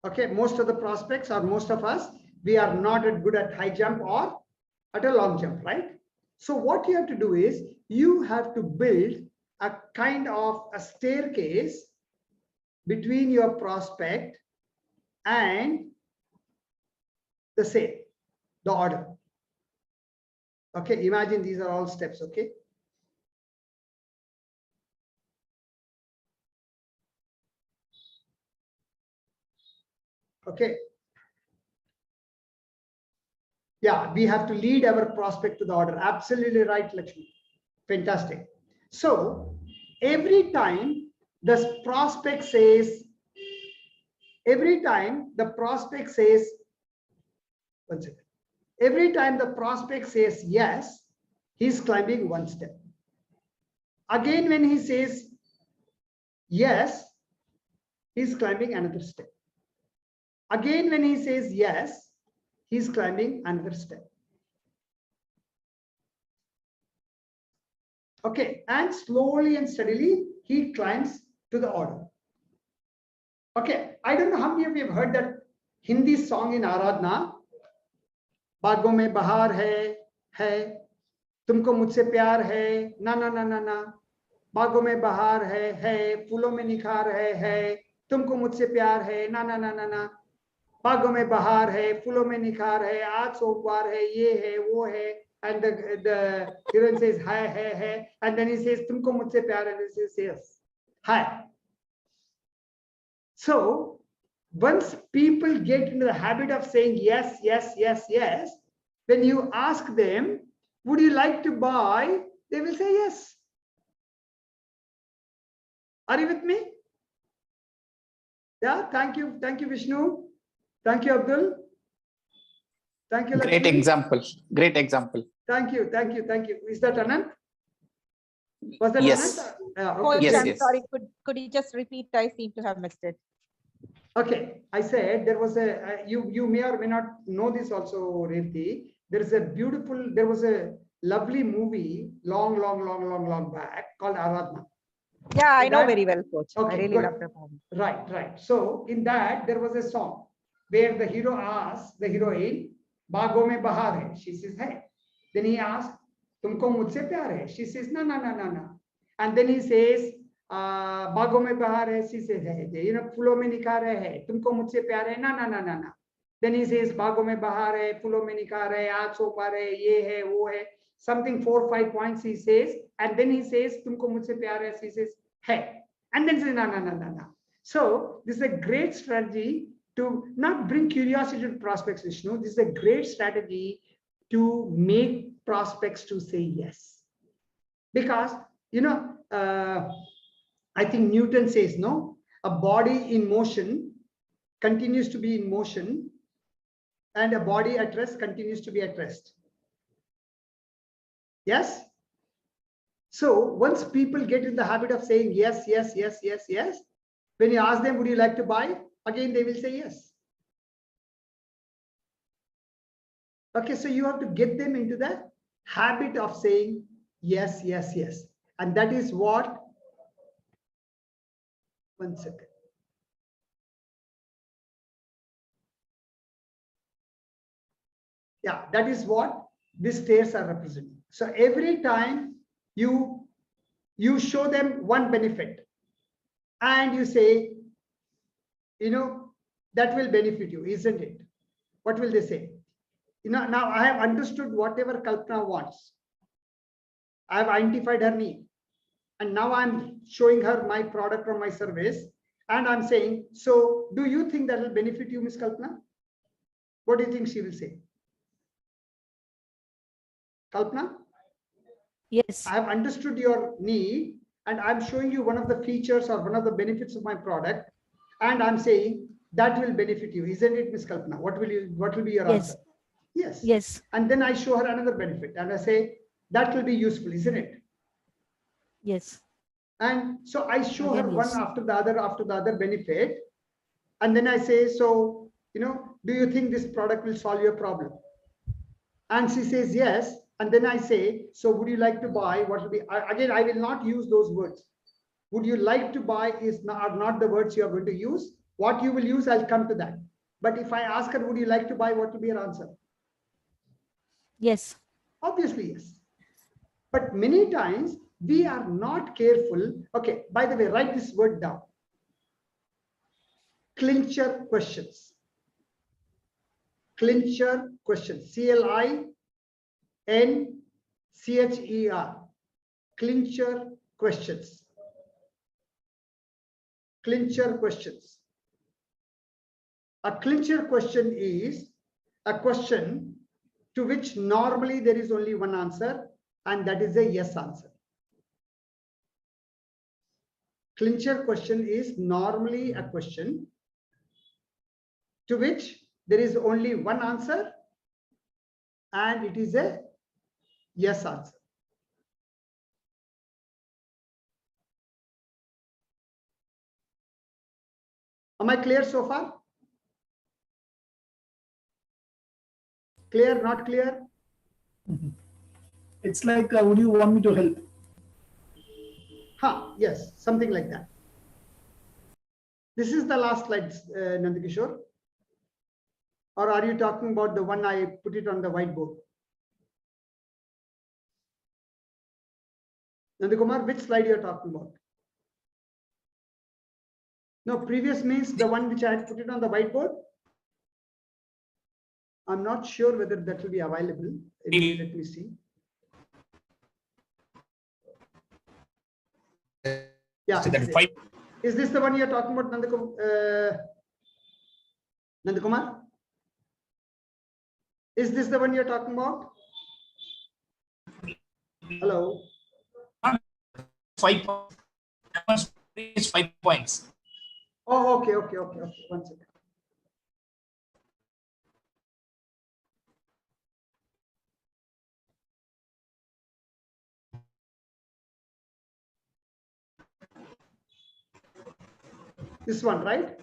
Okay, most of the prospects or most of us, we are not good at high jump or at a long jump, right? So what you have to do is you have to build a kind of a staircase between your prospect and the order. Okay, imagine these are all steps. Okay. Okay. Yeah, we have to lead our prospect to the order. Absolutely right, Lakshmi. Fantastic. So every time the prospect says, one second. Every time the prospect says yes, he's climbing one step. Again, when he says yes, he's climbing another step. Again, when he says yes, he's climbing another step. Okay, and slowly and steadily, he climbs to the order. Okay, I don't know how many of you have heard that Hindi song in Aradhna. बागों में बहार है, तुमको मुझसे प्यार है, ना ना ना ना ना, बागों में बहार है, फूलों में निखार है, तुमको मुझसे प्यार है, ना ना ना ना ना, बागों में बहार है, फूलों में निखार है, आज सोमवार है, ये है, वो है, and the hero says hai, and then he says तुमको मुझसे प्यार है, and he says yes, hi. So once people get into the habit of saying yes, yes, yes, yes, when you ask them, would you like to buy? They will say yes. Are you with me? Yeah, thank you, Vishnu. Thank you, Abdul. Thank you, Lakshmi. Great example. Great example. Thank you. Is that Anand? Was that Yes. Anand? Coach, Yes, I'm yes. sorry. Could you just repeat? I seem to have missed it. Okay, I said there was a you may or may not know this also, Revti. There was a lovely movie long back called Aradhna. Yeah, I know That- very well, coach. I Okay, really good. love the movie. Right. So in that there was a song where the hero asks the heroine, "Baagon mein bahar hai." She says, "Hai." Then he asks, "Tumko mujhse pyar hai?" She says, "Na, na, na, na, na." And then he says, "Baagon mein bahar hai." She says, "Hai." You know, "Phoolon mein nikhar hai." "Tumko mujhse pyar hai?" "Na, na, na, na, na." Then he says, "Baagon mein bahar hai, phoolon mein nikhar hai, aaj so par hai, ye hai, wo hai." Something 4-5 points he says, and then he says, "Tumko mujhse pyar hai." She says, "Hai." And then say, "No, no, no, no, no." So this is a great strategy to not bring curiosity to prospects, Vishnu. This is a great strategy to make prospects to say yes. Because, I think Newton says, no, a body in motion continues to be in motion, and a body at rest continues to be at rest. Yes? So once people get in the habit of saying yes, yes, yes, yes, yes, when you ask them, "Would you like to buy?" Again, they will say yes. Okay, so you have to get them into the habit of saying yes, yes, yes. And that is what, one second. Yeah, that is what these stairs are representing. So every time you show them one benefit and you say, that will benefit you, isn't it? What will they say? Now I have understood whatever Kalpana wants. I have identified her need. And now I'm showing her my product or my service. And I'm saying, "So do you think that will benefit you, Miss Kalpana?" What do you think she will say? Kalpana? Yes. I have understood your need and I'm showing you one of the features or one of the benefits of my product. And I'm saying that will benefit you, isn't it, Miss Kalpana? What will be your Yes. answer? Yes. Yes. And then I show her another benefit and I say, that will be useful, isn't it? Yes. And so I show her Again, one yes. after the other benefit. And then I say, "So, do you think this product will solve your problem?" And she says yes. And then I say, "So would you like to buy?" What will be, again, I will not use those words. "Would you like to buy" are not the words you are going to use. What you will use, I'll come to that. But if I ask her, "Would you like to buy?" what will be her answer? Yes. Obviously, yes. But many times we are not careful. Okay, by the way, write this word down. Clincher questions. Clincher questions. CLINCHER. Clincher questions. Clincher questions. A clincher question is a question to which normally there is only one answer, and that is a yes answer. Clincher question is normally a question to which there is only one answer, and it is a yes answer. Am I clear so far? Clear, not clear? It's like, would you want me to help? Yes, something like that. This is the last slide, Nandakishore. Or are you talking about the one I put it on the whiteboard? Nandakumar, which slide you are talking about? No, previous means the one which I had put it on the whiteboard. I'm not sure whether that will be available. Anyway, let me see. Yeah, is this the one you are talking about, Nandakumar? Is this the one you are talking about? Hello. 5 points. 5 points. Oh, okay. 1 second. This one, right?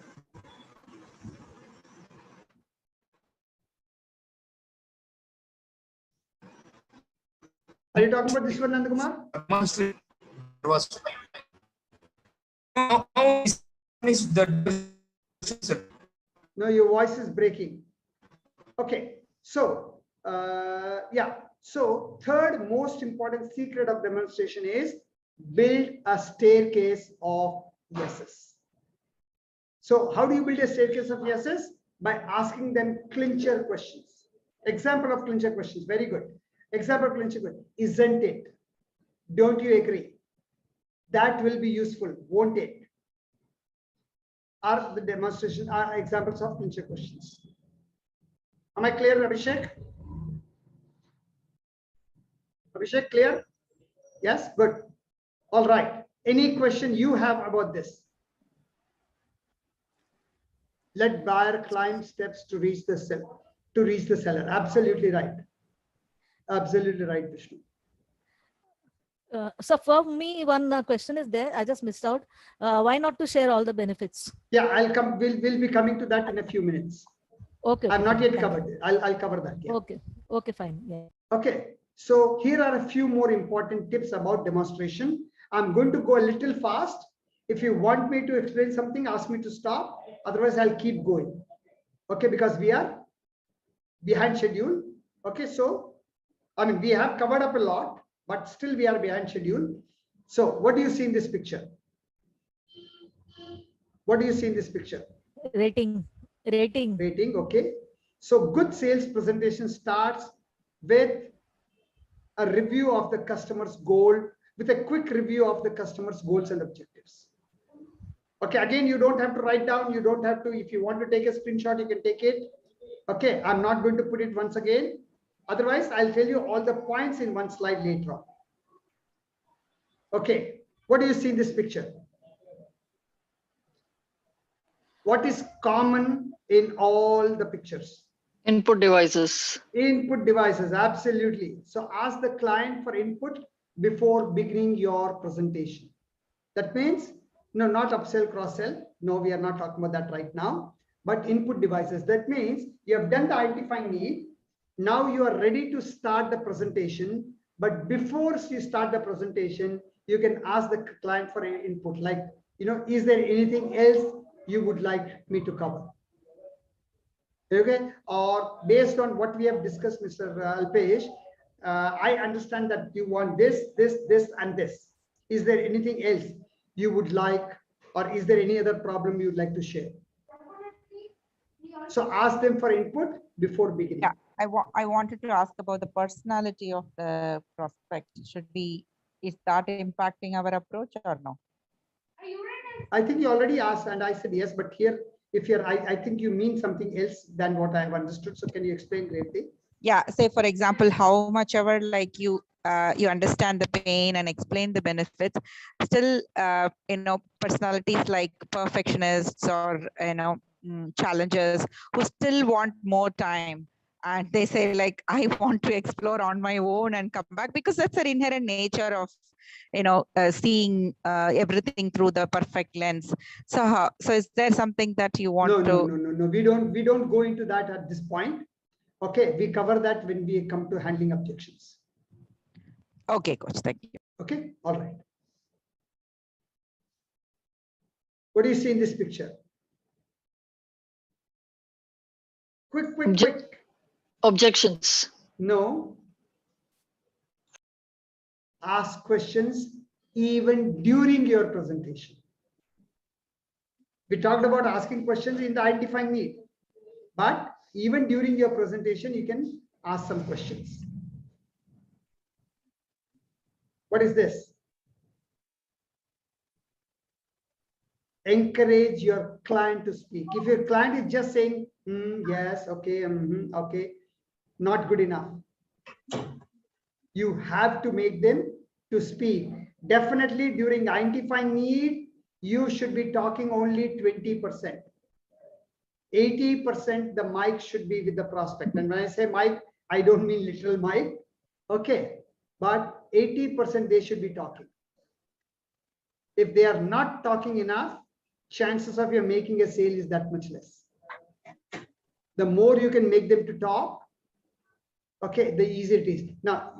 Are you talking about this one, Nandakumar? Was No, your voice is breaking. Okay, so yeah. So third most important secret of demonstration is build a staircase of yeses. So how do you build a staircase of yeses? By asking them clincher questions. Example of clincher questions. Very good. Example of clincher question. Isn't it? Don't you agree? That will be useful, won't it? Are the demonstration are examples of clincher questions. Am I clear, Abhishek? Abhishek, clear? Yes, good. All right. Any question you have about this? Let buyer climb steps to reach the seller. Absolutely right. Absolutely right, Vishnu. So for me, one question is there. I just missed out. Why not to share all the benefits? Yeah, I'll come. We'll be coming to that in a few minutes. Okay. I'm not yet fine. covered it. I'll cover that. Yeah. Okay. Okay, fine. Yeah. Okay. So here are a few more important tips about demonstration. I'm going to go a little fast. If you want me to explain something, ask me to stop. Otherwise, I'll keep going. Okay, because we are behind schedule. Okay, so I mean, we have covered up a lot, but still we are behind schedule. So what do you see in this picture? What do you see in this picture? Rating. Okay. So good sales presentation starts with a review of the customer's goal, with a quick review of the customer's goals and objectives. Okay, again, you don't have to write down. You don't have to, if you want to take a screenshot, you can take it. Okay, I'm not going to put it once again. Otherwise, I'll tell you all the points in one slide later on. Okay, what do you see in this picture? What is common in all the pictures? Input devices. Input devices, absolutely. So ask the client for input before beginning your presentation. That means, no, not upsell, cross-sell. No, we are not talking about that right now. But input devices, that means you have done the identifying need. Now you are ready to start the presentation. But before you start the presentation, you can ask the client for an input. Like, is there anything else you would like me to cover? Okay, or based on what we have discussed, Mr. Alpesh, I understand that you want this, and this. Is there anything else you would like, or is there any other problem you'd like to share? So ask them for input before beginning. Yeah, I wanted to ask about the personality of the prospect. Is that impacting our approach or no? I think you already asked and I said yes, but here, I think you mean something else than what I have understood. So can you explain greatly? Yeah, say for example, how much ever like you understand the pain and explain the benefits, still personalities like perfectionists or challengers who still want more time, and they say like, I want to explore on my own and come back, because that's an inherent nature of seeing everything through the perfect lens. So is there something that you want to? No, we don't go into that at this point. Okay, we cover that when we come to handling objections. Okay, coach, thank you. Okay, all right. What do you see in this picture? Quick. Objections. No. Ask questions even during your presentation. We talked about asking questions in the identifying need, but even during your presentation, you can ask some questions. What is this? Encourage your client to speak. If your client is just saying, yes, okay, okay, not good enough. You have to make them to speak. Definitely during identifying need, you should be talking only 20%. 80% the mic should be with the prospect. And when I say mic, I don't mean literal mic. Okay. But 80% they should be talking. If they are not talking enough, chances of you making a sale is that much less. The more you can make them to talk, okay, the easier it is. Now,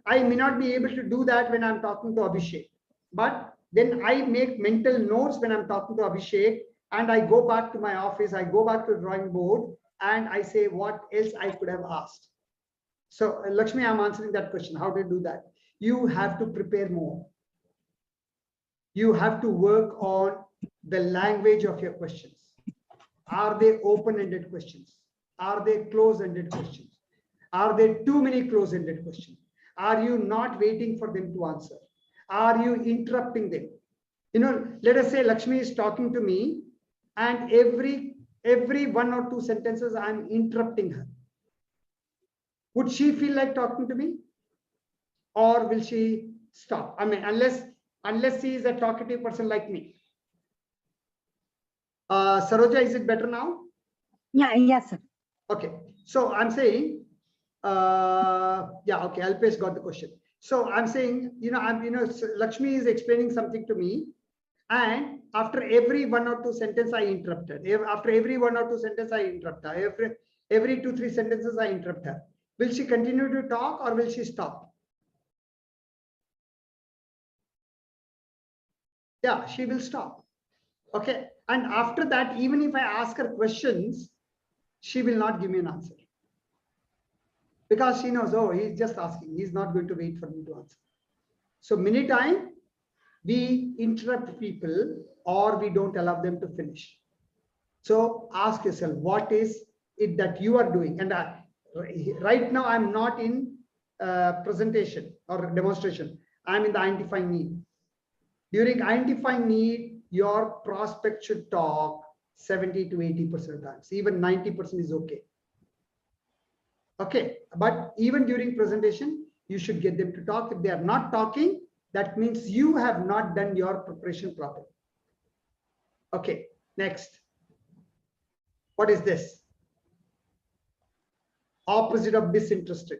I may not be able to do that when I'm talking to Abhishek, but then I make mental notes when I'm talking to Abhishek, and I go back to my office, I go back to the drawing board, and I say what else I could have asked. So Lakshmi, I'm answering that question. How do you do that? You have to prepare more. You have to work on the language of your questions. Are they open-ended questions? Are they close-ended questions? Are there too many close-ended questions? Are you not waiting for them to answer? Are you interrupting them? Let us say Lakshmi is talking to me, and every 1 or 2 sentences I'm interrupting her. Would she feel like talking to me? Or will she stop? I mean, unless she is a talkative person like me. Saroja, is it better now? Yeah, yes, sir. Okay. So I'm saying, yeah, okay, Alpesh got the question. So I'm saying, Lakshmi is explaining something to me, and after every 1 or 2 sentences, I interrupted. After every 1 or 2 sentences, I interrupt her. Every 2-3 sentences, I interrupt her. Will she continue to talk or will she stop? Yeah, she will stop. Okay. And after that, even if I ask her questions, she will not give me an answer. Because she knows, oh, he's just asking. He's not going to wait for me to answer. So many times we interrupt people or we don't allow them to finish. So ask yourself, what is it that you are doing? And right now, I'm not in presentation or demonstration. I'm in the identifying need. During identifying need, your prospect should talk 70 to 80% of the times. Even 90% is okay. Okay, but even during presentation, you should get them to talk. If they are not talking, that means you have not done your preparation properly. Okay, next. What is this? Opposite of disinterested.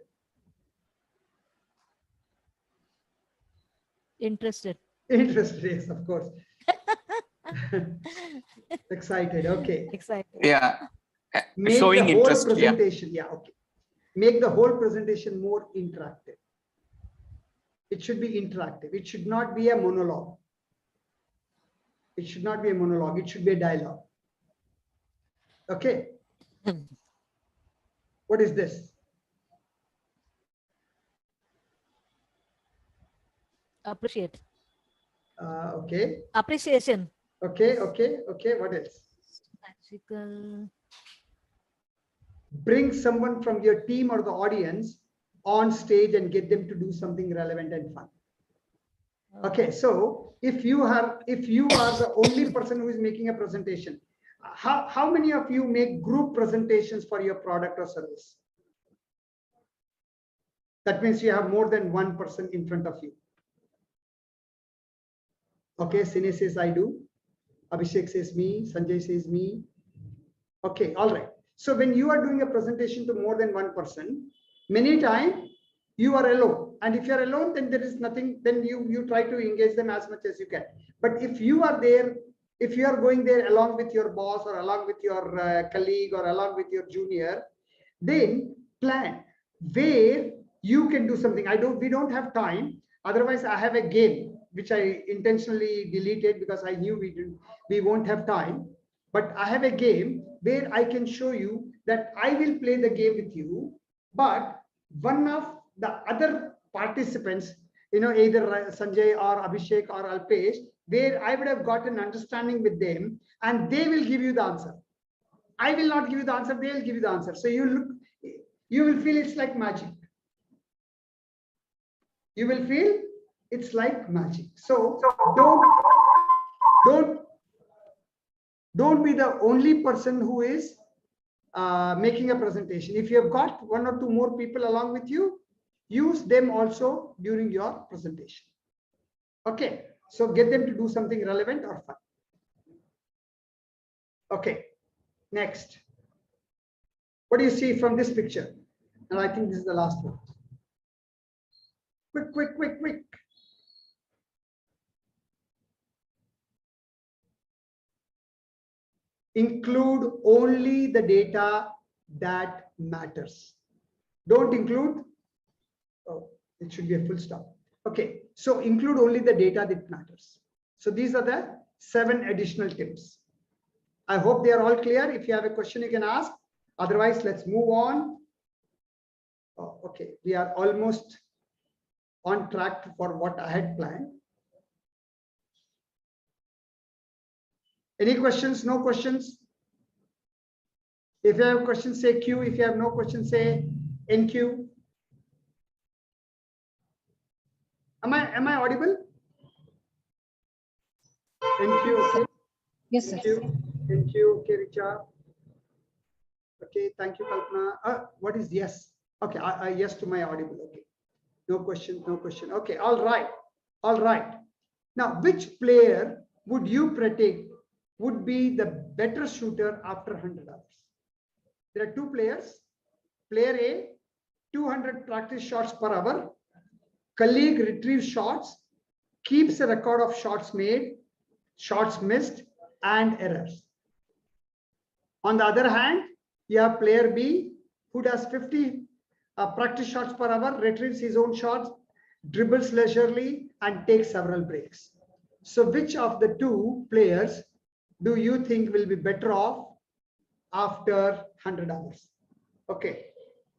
Interested. Interested, yes, of course. Excited, okay. Excited. Yeah. Make Showing the whole interest. presentation, yeah, okay. Make the whole presentation more interactive. It should be interactive. It should not be a monologue. It should not be a monologue. It should be a dialogue. Okay. What is this? Appreciate. Okay. Appreciation. Okay, okay, okay. What else? Magical. Bring someone from your team or the audience on stage and get them to do something relevant and fun. Okay, so if you are the only person who is making a presentation, how many of you make group presentations for your product or service? That means you have more than one person in front of you. Okay, Sine says I do. Abhishek says me. Sanjay says me. Okay, all right. So when you are doing a presentation to more than one person, many times you are alone. And if you're alone, then there is nothing, then you try to engage them as much as you can. But if you are there, if you are going there along with your boss or along with your colleague or along with your junior, then plan where you can do something. We don't have time. Otherwise, I have a game which I intentionally deleted because I knew we won't have time. But I have a game where I can show you that I will play the game with you, but one of the other participants, either Sanjay or Abhishek or Alpesh, where I would have got an understanding with them and they will give you the answer. I will not give you the answer, they will give you the answer. So you will feel it's like magic. You will feel it's like magic. So don't be the only person who is making a presentation. If you have got 1 or 2 more people along with you, use them also during your presentation. Okay, so get them to do something relevant or fun. Okay, next. What do you see from this picture? And I think this is the last one. Quick. Include only the data that matters. Don't include, oh, it should be a full stop. Okay, so include only the data that matters. So these are the 7 additional tips. I hope they are all clear. If you have a question, you can ask. Otherwise, let's move on. Oh, okay, we are almost on track for what I had planned. Any questions? No questions? If you have questions, say Q. If you have no questions, say NQ. Am I audible? NQ, okay. Yes, sir. Thank you. Okay, Richa. Okay, thank you, Kalpana. What is yes? Okay, I yes to my audible. Okay, no question, no question. Okay, all right, all right. Now, which player would you predict would be the better shooter after 100 hours? There are 2 players. Player A, 200 practice shots per hour. Colleague retrieves shots, keeps a record of shots made, shots missed, and errors. On the other hand, you have player B, who does 50 practice shots per hour, retrieves his own shots, dribbles leisurely, and takes several breaks. So which of the 2 players do you think will be better off after 100 hours? Okay,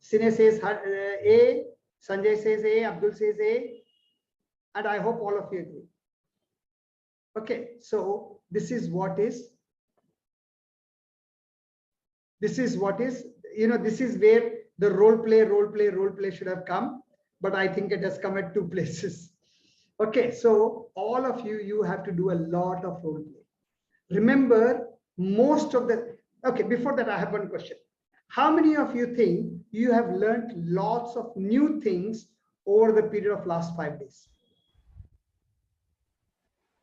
Sine says A, Sanjay says A, Abdul says A, and I hope all of you agree. Okay, so this is what is, this is where the role play should have come, but I think it has come at 2 places. Okay, so all of you, you have to do a lot of role play. Remember, most of the, okay, before that I have one question. How many of you think you have learned lots of new things over the period of last 5 days?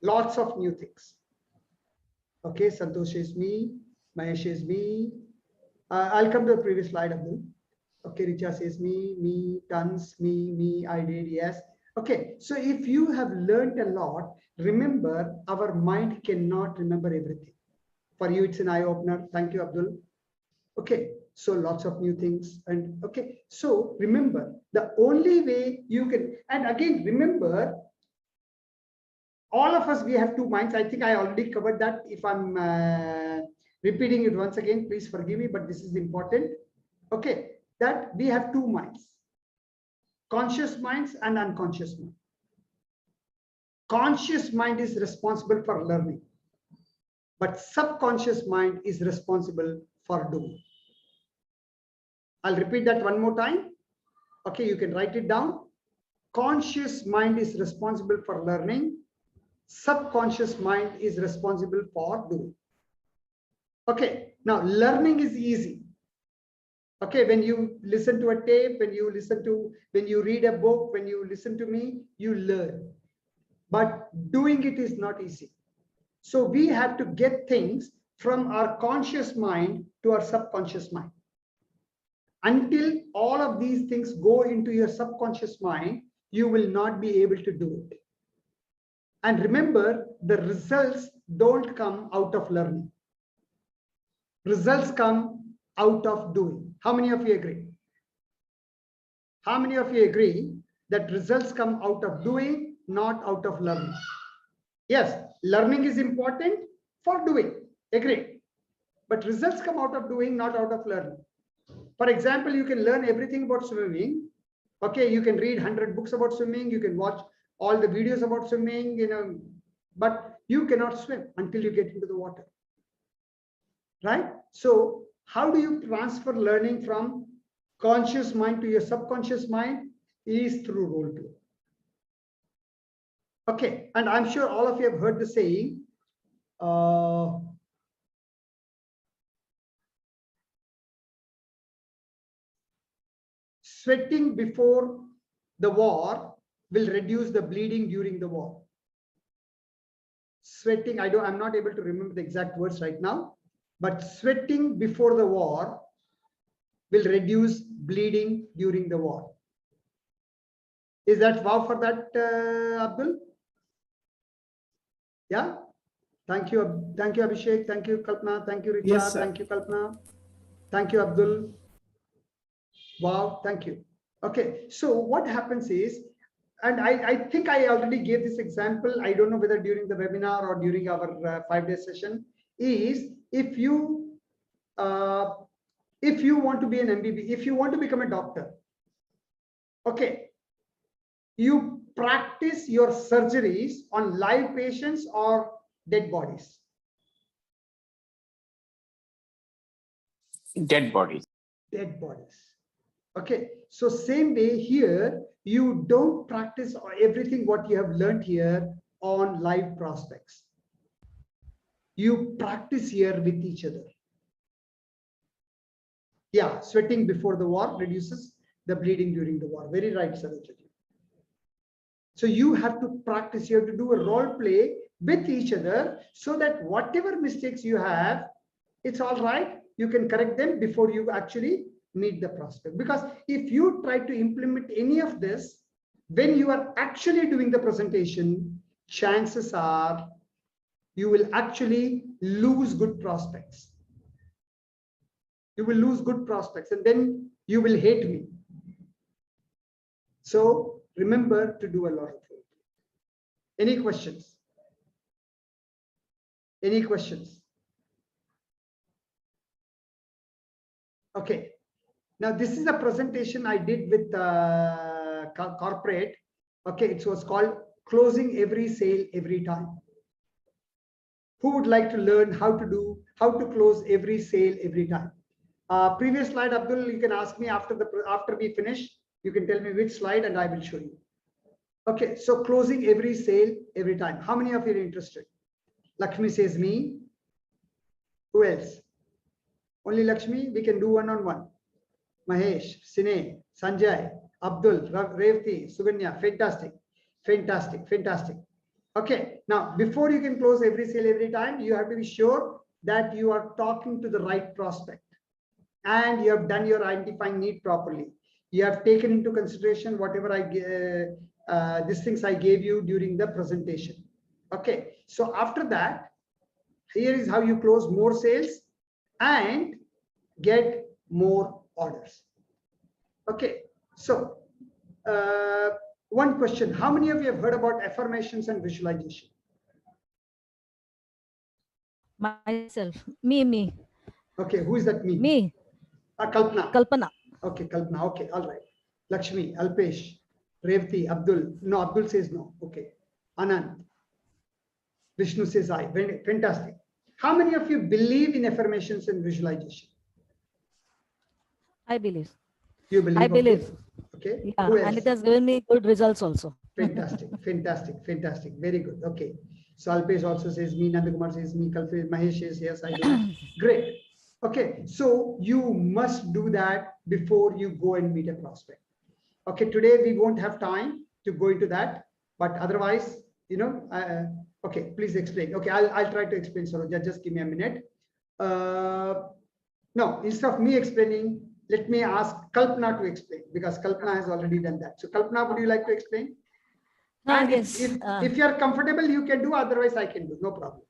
Lots of new things. Okay, Santosh is me, Mahesh is me. I'll come to the previous slide, Abdul. Okay, Richa says me, tons, me, I did, yes. Okay, so if you have learned a lot, remember, our mind cannot remember everything. For you, it's an eye-opener. Thank you, Abdul. Okay, so lots of new things. And okay, so remember, the only way you can, and again, remember, all of us, we have 2 minds. I think I already covered that. If I'm repeating it once again, please forgive me, but this is important. Okay, that we have 2 minds, conscious minds and unconscious mind. Conscious mind is responsible for learning, but subconscious mind is responsible for doing. I'll repeat that one more time. Okay, you can write it down. Conscious mind is responsible for learning. Subconscious mind is responsible for doing. Okay, now learning is easy. Okay, when you listen to a tape, when you read a book, when you listen to me, you learn. But doing it is not easy. So we have to get things from our conscious mind to our subconscious mind. Until all of these things go into your subconscious mind, you will not be able to do it. And remember, the results don't come out of learning. Results come out of doing. How many of you agree? How many of you agree that results come out of doing, not out of learning? Yes, learning is important for doing. Agree. But results come out of doing, not out of learning. For example, you can learn everything about swimming. Okay, you can read 100 books about swimming. You can watch all the videos about swimming, but you cannot swim until you get into the water. Right? So how do you transfer learning from conscious mind to your subconscious mind? Is through role play. Okay, and I'm sure all of you have heard the saying, sweating before the war will reduce the bleeding during the war. Sweating, I'm not able to remember the exact words right now, but sweating before the war will reduce bleeding during the war. Is that wow for that, Abdul? Yeah. Thank you, Abhishek. Thank you, Kalpana. Thank you, Richa. Yes, sir. Thank you, Kalpana. Thank you, Abdul. Wow. Thank you. Okay. So what happens is, and I think I already gave this example. I don't know whether during the webinar or during our 5-day session, is if you want to be an MBB, if you want to become a doctor, okay, you practice your surgeries on live patients or dead bodies? Dead bodies. Dead bodies. Okay, so same way here, you don't practice everything what you have learned here on live prospects. You practice here with each other. Yeah, sweating before the war reduces the bleeding during the war. Very right, Sarojini. So you have to practice, you have to do a role play with each other so that whatever mistakes you have, it's all right. You can correct them before you actually meet the prospect. Because if you try to implement any of this, when you are actually doing the presentation, chances are you will actually lose good prospects. You will lose good prospects and then you will hate me. So remember to do a lot of work. Any questions? Any questions? Okay. Now this is a presentation I did with corporate. Okay, it was called Closing Every Sale Every Time. Who would like to learn how to close every sale every time? Previous slide, Abdul, you can ask me after we finish. You can tell me which slide and I will show you. Okay, so closing every sale every time. How many of you are interested? Lakshmi says me. Who else? Only Lakshmi? We can do one-on-one. Mahesh, Sine, Sanjay, Abdul, Revati, Suganya. Fantastic. Fantastic. Fantastic. Okay, now before you can close every sale every time, you have to be sure that you are talking to the right prospect and you have done your identifying need properly. You have taken into consideration whatever these things I gave you during the presentation. Okay, so after that, here is how you close more sales and get more orders. Okay, so one question, how many of you have heard about affirmations and visualization? Myself, me. Okay, who is that me? Me. Kalpana. Kalpana. Okay, Kalpana. Okay, all right. Lakshmi, Alpesh, Revati, Abdul. No, Abdul says no. Okay. Anand. Vishnu says I. Fantastic. How many of you believe in affirmations and visualization? I believe. You believe? I believe. Okay. Yeah, and it has given me good results also. Fantastic. Fantastic. Fantastic. Very good. Okay. So Alpesh also says me, Nandakumar says me, Kalpesh, Mahesh says yes, I do. Great. Okay, so you must do that before you go and meet a prospect. Okay, today we won't have time to go into that, but otherwise, you know, okay, please explain. Okay, I'll try to explain, Saroja, just give me a minute. No, instead of me explaining, let me ask Kalpana to explain, because Kalpana has already done that. So Kalpana, would you like to explain? And Yes. if you are comfortable, you can do, otherwise I can do, no problem.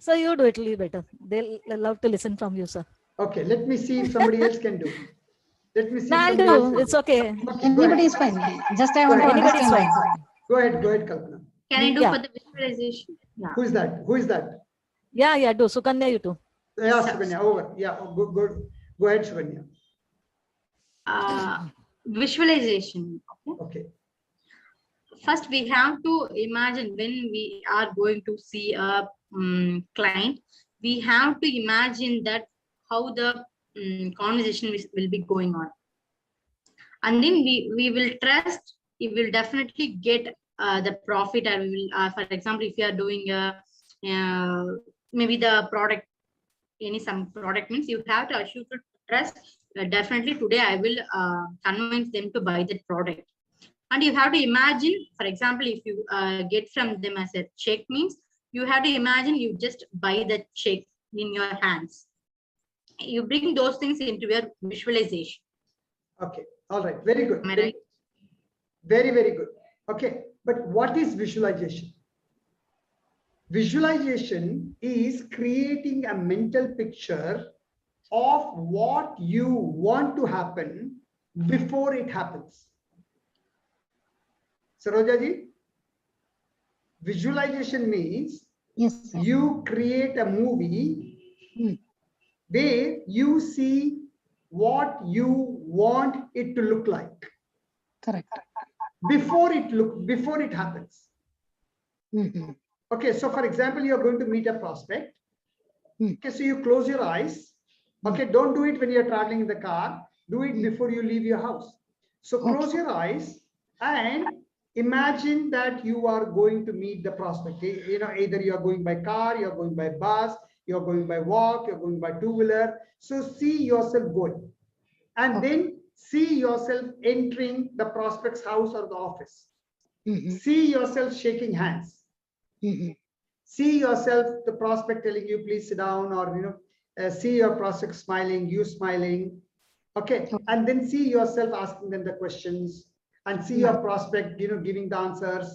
So you do it a little better. They'll love to listen from you, sir. Okay, let me see if somebody else can do. Let me see. No, I'll do. It's okay. Anybody is fine. Just I want to Anybody is understand. fine. Go ahead, Kalpana. Can I do Yeah. for the visualization? Yeah. Who is that? Who is that? Yeah, do. Sukanya, you too. Yeah, Suganya, over. Yeah, go ahead, Suganya. Visualization. Okay. First, we have to imagine when we are going to see a client, we have to imagine that how the conversation will be going on. And then we will trust, we will definitely get the profit. And we will, for example, if you are doing maybe the product, some product means you have to assure to trust. Definitely today I will convince them to buy that product. And you have to imagine, for example, if you get from them as a check means, you have to imagine you just buy the check in your hands. You bring those things into your visualization. Okay, all right, very good. Am I right? Very, very good. Okay, but what is visualization? Visualization is creating a mental picture of what you want to happen before it happens. Sarojaji, visualization means Yes, sir. you create a movie where you see what you want it to look like Correct. before it happens. Okay, so for example, you're going to meet a prospect. Okay, so you close your eyes. Okay, don't do it when you're traveling in the car. Do it before you leave your house. So close your eyes and imagine that you are going to meet the prospect. You know, either you are going by car, you're going by bus, you're going by walk, you're going by two-wheeler. So see yourself going. And then see yourself entering the prospect's house or the office. See yourself shaking hands. See yourself, the prospect telling you, please sit down, or, you know, see your prospect smiling, you smiling. Okay. And then see yourself asking them the questions and see your prospect, you know, giving the answers.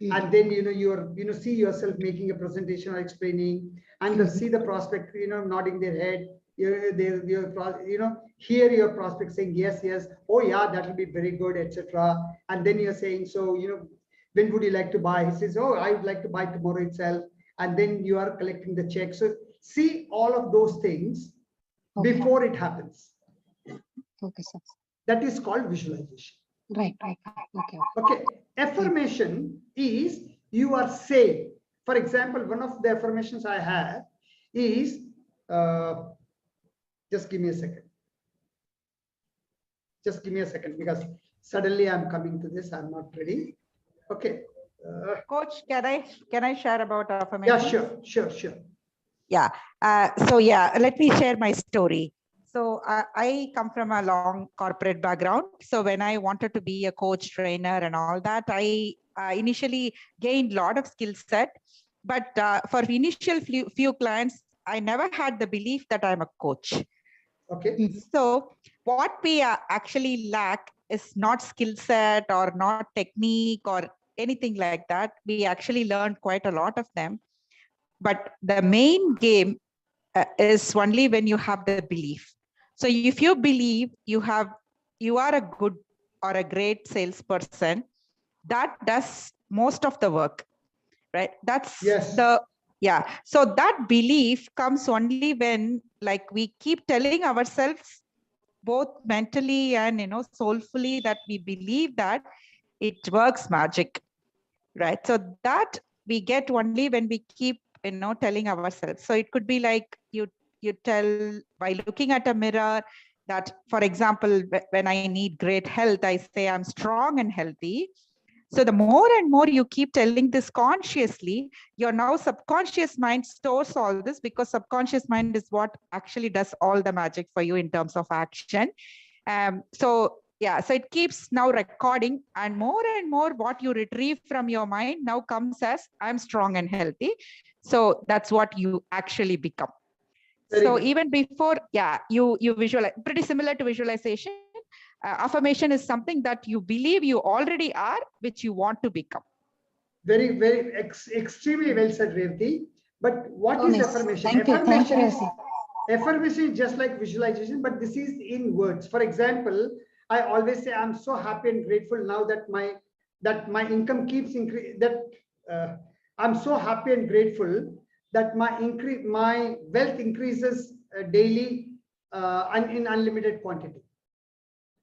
And then, you know, see yourself making a presentation or explaining, and see the prospect, you know, nodding their head. You know, hear your prospect saying, yes, yes, oh yeah, that will be very good, etc. And then you're saying, so, you know, when would you like to buy? He says, oh, I would like to buy tomorrow itself. And then you are collecting the check. So see all of those things before it happens. Okay, sir. That is called visualization. Right. Okay. Okay. Affirmation is you are saying. For example, one of the affirmations I have is, just give me a second. Just give me a second, because suddenly I'm coming to this. I'm not ready. Okay. Coach, can I share about affirmation? Yeah, sure. Yeah. So yeah, let me share my story. So I come from a long corporate background. So when I wanted to be a coach, trainer, and all that, I initially gained a lot of skill set. But for initial few clients, I never had the belief that I'm a coach. Okay. So what we actually lack is not skill set or not technique or anything like that. We actually learned quite a lot of them. But the main game is only when you have the belief. So if you believe you are a good or a great salesperson, that does most of the work, right? That's So that belief comes only when, like, we keep telling ourselves both mentally and, you know, soulfully that we believe that it works magic, right? So that we get only when we keep, you know, telling ourselves. So it could be like you tell by looking at a mirror that, for example, when I need great health, I say I'm strong and healthy. So the more and more you keep telling this consciously, your now subconscious mind stores all this, because subconscious mind is what actually does all the magic for you in terms of action. So it keeps now recording, and more what you retrieve from your mind now comes as I'm strong and healthy. So that's what you actually become. So even before, you visualize, pretty similar to visualization. Affirmation is something that you believe you already are, which you want to become. Very, very extremely well said, Revati. But what is affirmation? Affirmation is just like visualization, but this is in words. For example, I always say I'm so happy and grateful now that my income keeps increasing. I'm so happy and grateful that my wealth increases daily and in unlimited quantity.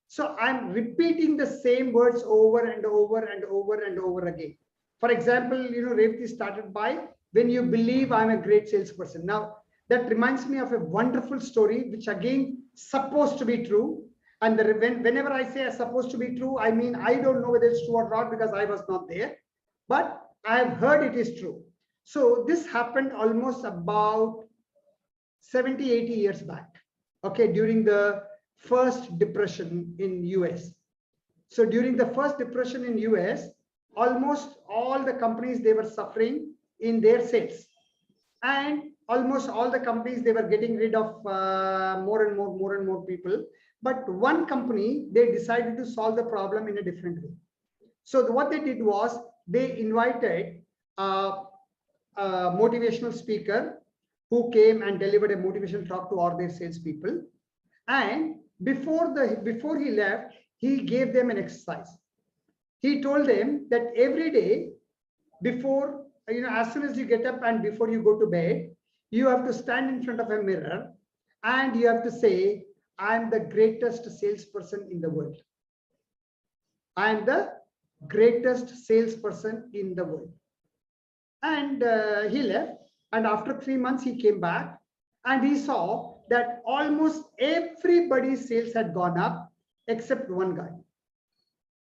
So I'm repeating the same words over and over and over and over again. For example, Revati started by, when you believe I'm a great salesperson. Now, that reminds me of a wonderful story, which again, supposed to be true. And whenever I say supposed to be true, I mean, I don't know whether it's true or not because I was not there, but I have heard it is true. So this happened almost about 70, 80 years back, okay, during the first depression in US. So during the first depression in US, almost all the companies, they were suffering in their sales. And almost all the companies, they were getting rid of more and more people. But one company, they decided to solve the problem in a different way. So what they did was they invited a motivational speaker who came and delivered a motivational talk to all their salespeople. And before he left, he gave them an exercise. he told them that every day before, as soon as you get up and before you go to bed, you have to stand in front of a mirror and you have to say, I am the greatest salesperson in the world. I am the greatest salesperson in the world. And he left. And after 3 months, he came back and he saw that almost everybody's sales had gone up except one guy.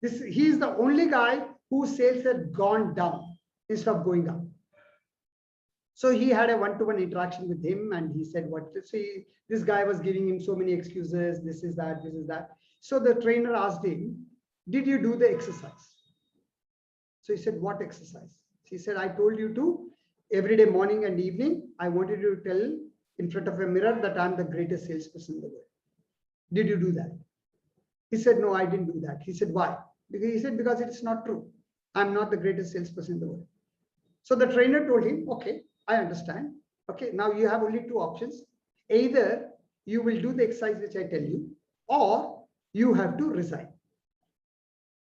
He is the only guy whose sales had gone down instead of going up. So he had a one-to-one interaction with him and he said, this guy was giving him so many excuses, this is that, this is that. So the trainer asked him, did you do the exercise? So he said, what exercise? He said, I told you to, every day morning and evening, I wanted you to tell in front of a mirror that I'm the greatest salesperson in the world. Did you do that? He said, no, I didn't do that. He said, why? He said, because it's not true. I'm not the greatest salesperson in the world. So the trainer told him, okay, I understand. Okay, now you have only two options. Either you will do the exercise which I tell you, or you have to resign.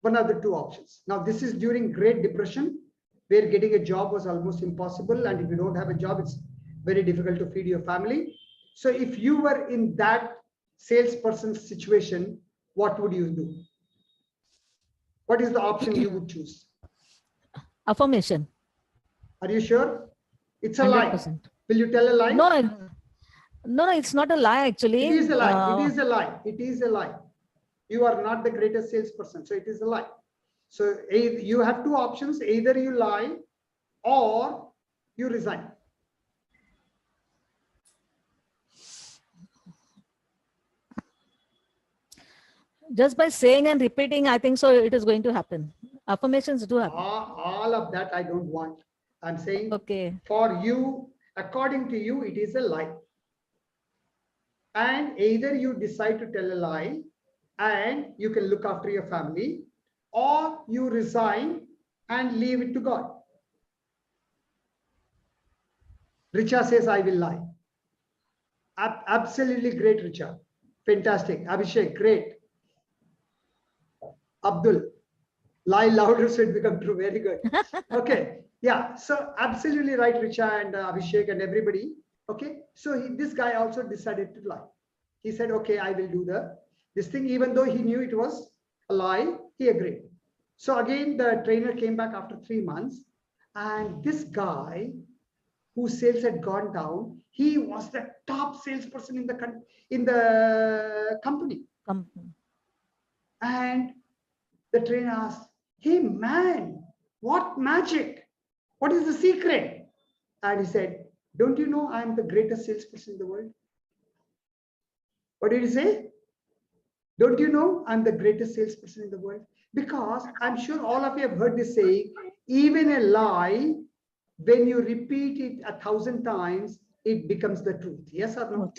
One of the two options. Now, this is during Great Depression, where getting a job was almost impossible. And if you don't have a job, it's very difficult to feed your family. So if you were in that salesperson's situation, what would you do? What is the option you would choose? Affirmation. Are you sure? It's a 100%. lie. Will you tell a lie? No, it's not a lie actually. It is a lie. It is a lie. It is a lie. You are not the greatest salesperson, so it is a lie. So you have two options. Either you lie or you resign. Just by saying and repeating, I think so it is going to happen. Affirmations do happen. All of that I don't want. I'm saying, okay, for you, according to you, it is a lie. And either you decide to tell a lie and you can look after your family, or you resign and leave it to God. Richa says, I will lie. Absolutely great, Richa. Fantastic. Abhishek, great. Abdul, lie louder so it becomes true. Very good. Okay. Yeah. So absolutely right, Richa and Abhishek and everybody. Okay. So this guy also decided to lie. He said, okay, I will do this thing, even though he knew it was a lie, he agreed. So again, the trainer came back after 3 months, and this guy whose sales had gone down, he was the top salesperson in the company. And the trainer asked, hey man, what magic? What is the secret? And he said, don't you know I'm the greatest salesperson in the world? What did he say? Don't you know I'm the greatest salesperson in the world? Because I'm sure all of you have heard this saying, even a lie, when you repeat it 1,000 times, it becomes the truth. Yes or no?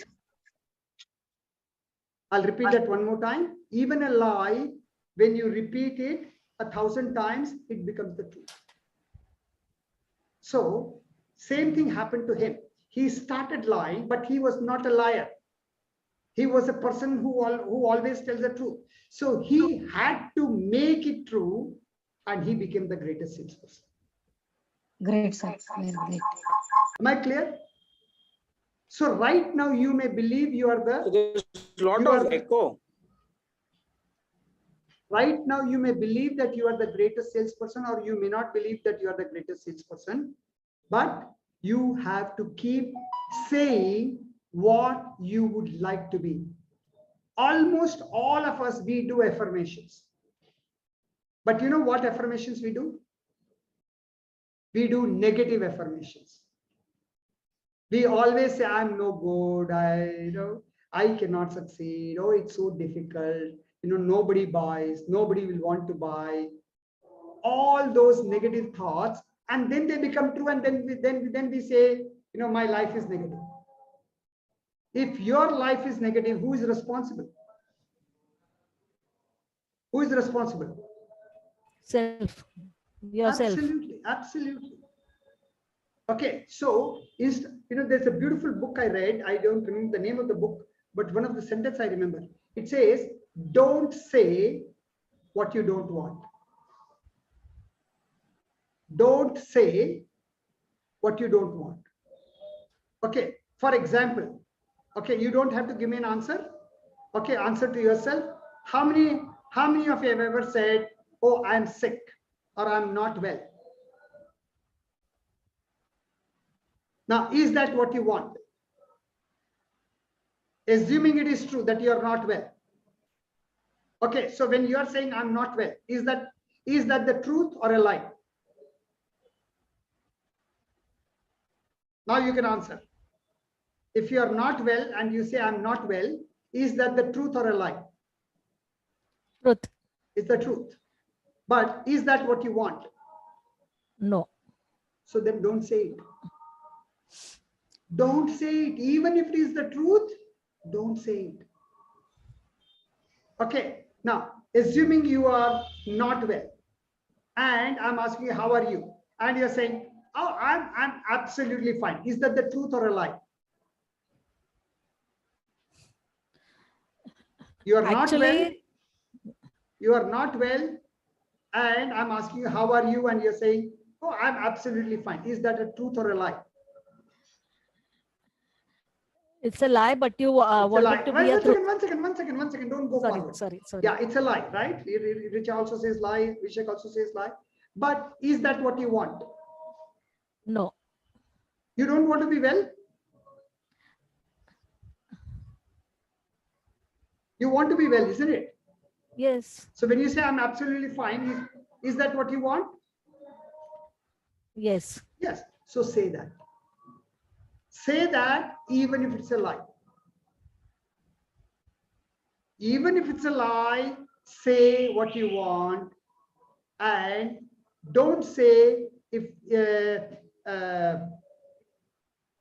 I'll repeat that one more time. Even a lie, when you repeat it 1,000 times, it becomes the truth. So, same thing happened to him. He started lying, but he was not a liar. He was a person who always tells the truth. So he had to make it true, and he became the greatest salesperson. Great, sir. Very great. Am I clear? So right now you may believe you are the. There's a lot of echo. Right now you may believe that you are the greatest salesperson, or you may not believe that you are the greatest salesperson, but you have to keep saying what you would like to be. Almost all of us, we do affirmations. But you know what affirmations we do? We do negative affirmations. We always say, I'm no good, I cannot succeed, oh, it's so difficult, nobody buys, nobody will want to buy. All those negative thoughts, and then they become true, and then we say, my life is negative. If your life is negative, who is responsible? Who is responsible? Self. Yourself. Absolutely, absolutely. Okay, so there's a beautiful book I read. I don't remember the name of the book, but one of the sentences I remember. It says, don't say what you don't want. don't say what you don't want. Okay, for example, okay, you don't have to give me an answer. Okay, answer to yourself. How many of you have ever said, oh, I'm sick or I'm not well? Now, is that what you want? Assuming it is true that you are not well. Okay, so when you are saying I'm not well, is that the truth or a lie? Now you can answer. If you are not well and you say I'm not well, is that the truth or a lie? Truth. It's the truth. But is that what you want? No. So then don't say it. Don't say it. Even if it is the truth, don't say it. Okay. Now, assuming you are not well and I'm asking you, how are you? And you're saying, oh, I'm absolutely fine. Is that the truth or a lie? You are not well. You are not well. And I'm asking you, how are you? And you're saying, oh, I'm absolutely fine. Is that a truth or a lie? It's a lie, but you want it to be a truth. One second. Don't go forward. Sorry. Yeah, it's a lie, right? Richa also says lie. Vishek also says lie. But is that what you want? No. You don't want to be well? You want to be well, isn't it? Yes. So when you say I'm absolutely fine, is that what you want? Yes. Yes. So say that. Say that even if it's a lie. Even if it's a lie, say what you want and don't say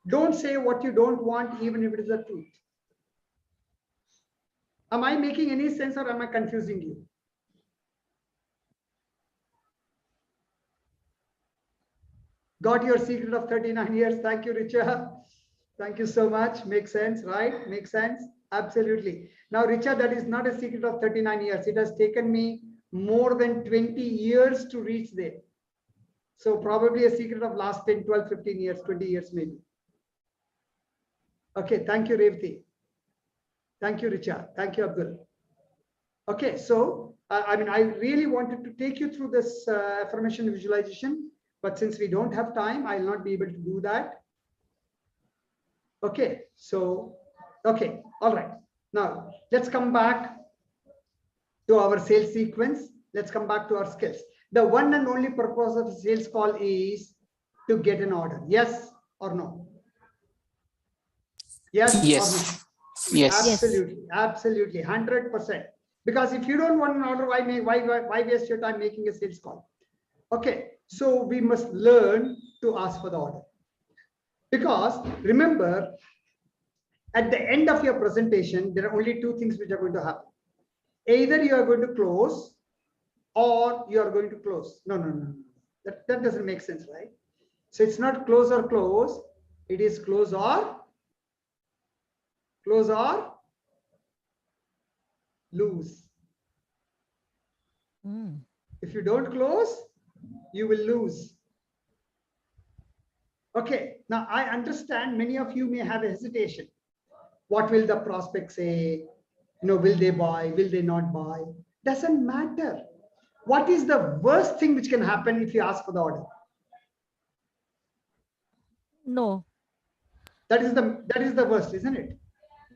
don't say what you don't want, even if it is the truth. Am I making any sense or am I confusing you? Got your secret of 39 years. Thank you, Richa. Thank you so much. Makes sense, right? Makes sense. Absolutely. Now, Richa, that is not a secret of 39 years. It has taken me more than 20 years to reach there. So probably a secret of last 10, 12, 15 years, 20 years maybe. Okay. Thank you, Revati. Thank you, Richa. Thank you, Abdul. Okay. So, I really wanted to take you through this affirmation visualization, but since we don't have time, I'll not be able to do that. Okay. So, okay. All right. Now, let's come back to our sales sequence. Let's come back to our skills. The one and only purpose of a sales call is to get an order. Yes or no? Yes. Yes. Or no? Yes. Absolutely. Absolutely. 100%. Because if you don't want an order, why waste your time making a sales call? Okay. So we must learn to ask for the order. Because remember, at the end of your presentation, there are only two things which are going to happen. Either you are going to close or you are going to close. No. That doesn't make sense, right? So it's not close or close. It is close or lose. If you don't close, you will lose. Okay. Now I understand many of you may have a hesitation. What will the prospect say? Will they buy? Will they not buy? Doesn't matter. What is the worst thing which can happen if you ask for the order? No. That is the worst, isn't it?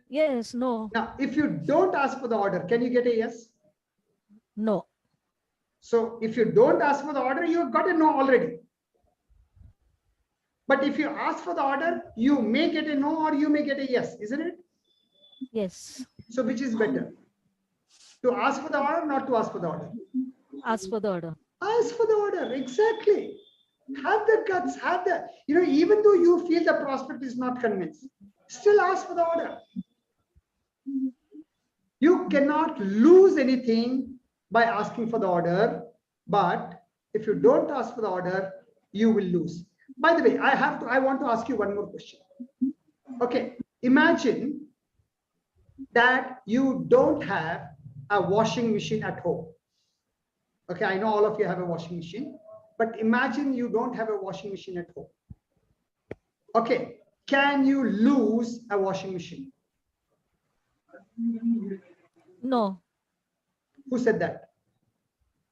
Yes, no. Now, if you don't ask for the order, can you get a yes? No. So if you don't ask for the order, you've got a no already. But if you ask for the order, you may get a no or you may get a yes, isn't it? Yes. So which is better? To ask for the order or not to ask for the order? Ask for the order. Ask for the order, exactly. Have the guts, have the, even though you feel the prospect is not convinced, still ask for the order. You cannot lose anything by asking for the order, but if you don't ask for the order, you will lose. By the way, I want to ask you one more question. Okay, imagine that you don't have a washing machine at home. Okay, I know all of you have a washing machine. but imagine you don't have a washing machine at home. Okay, can you lose a washing machine? No. Who said that?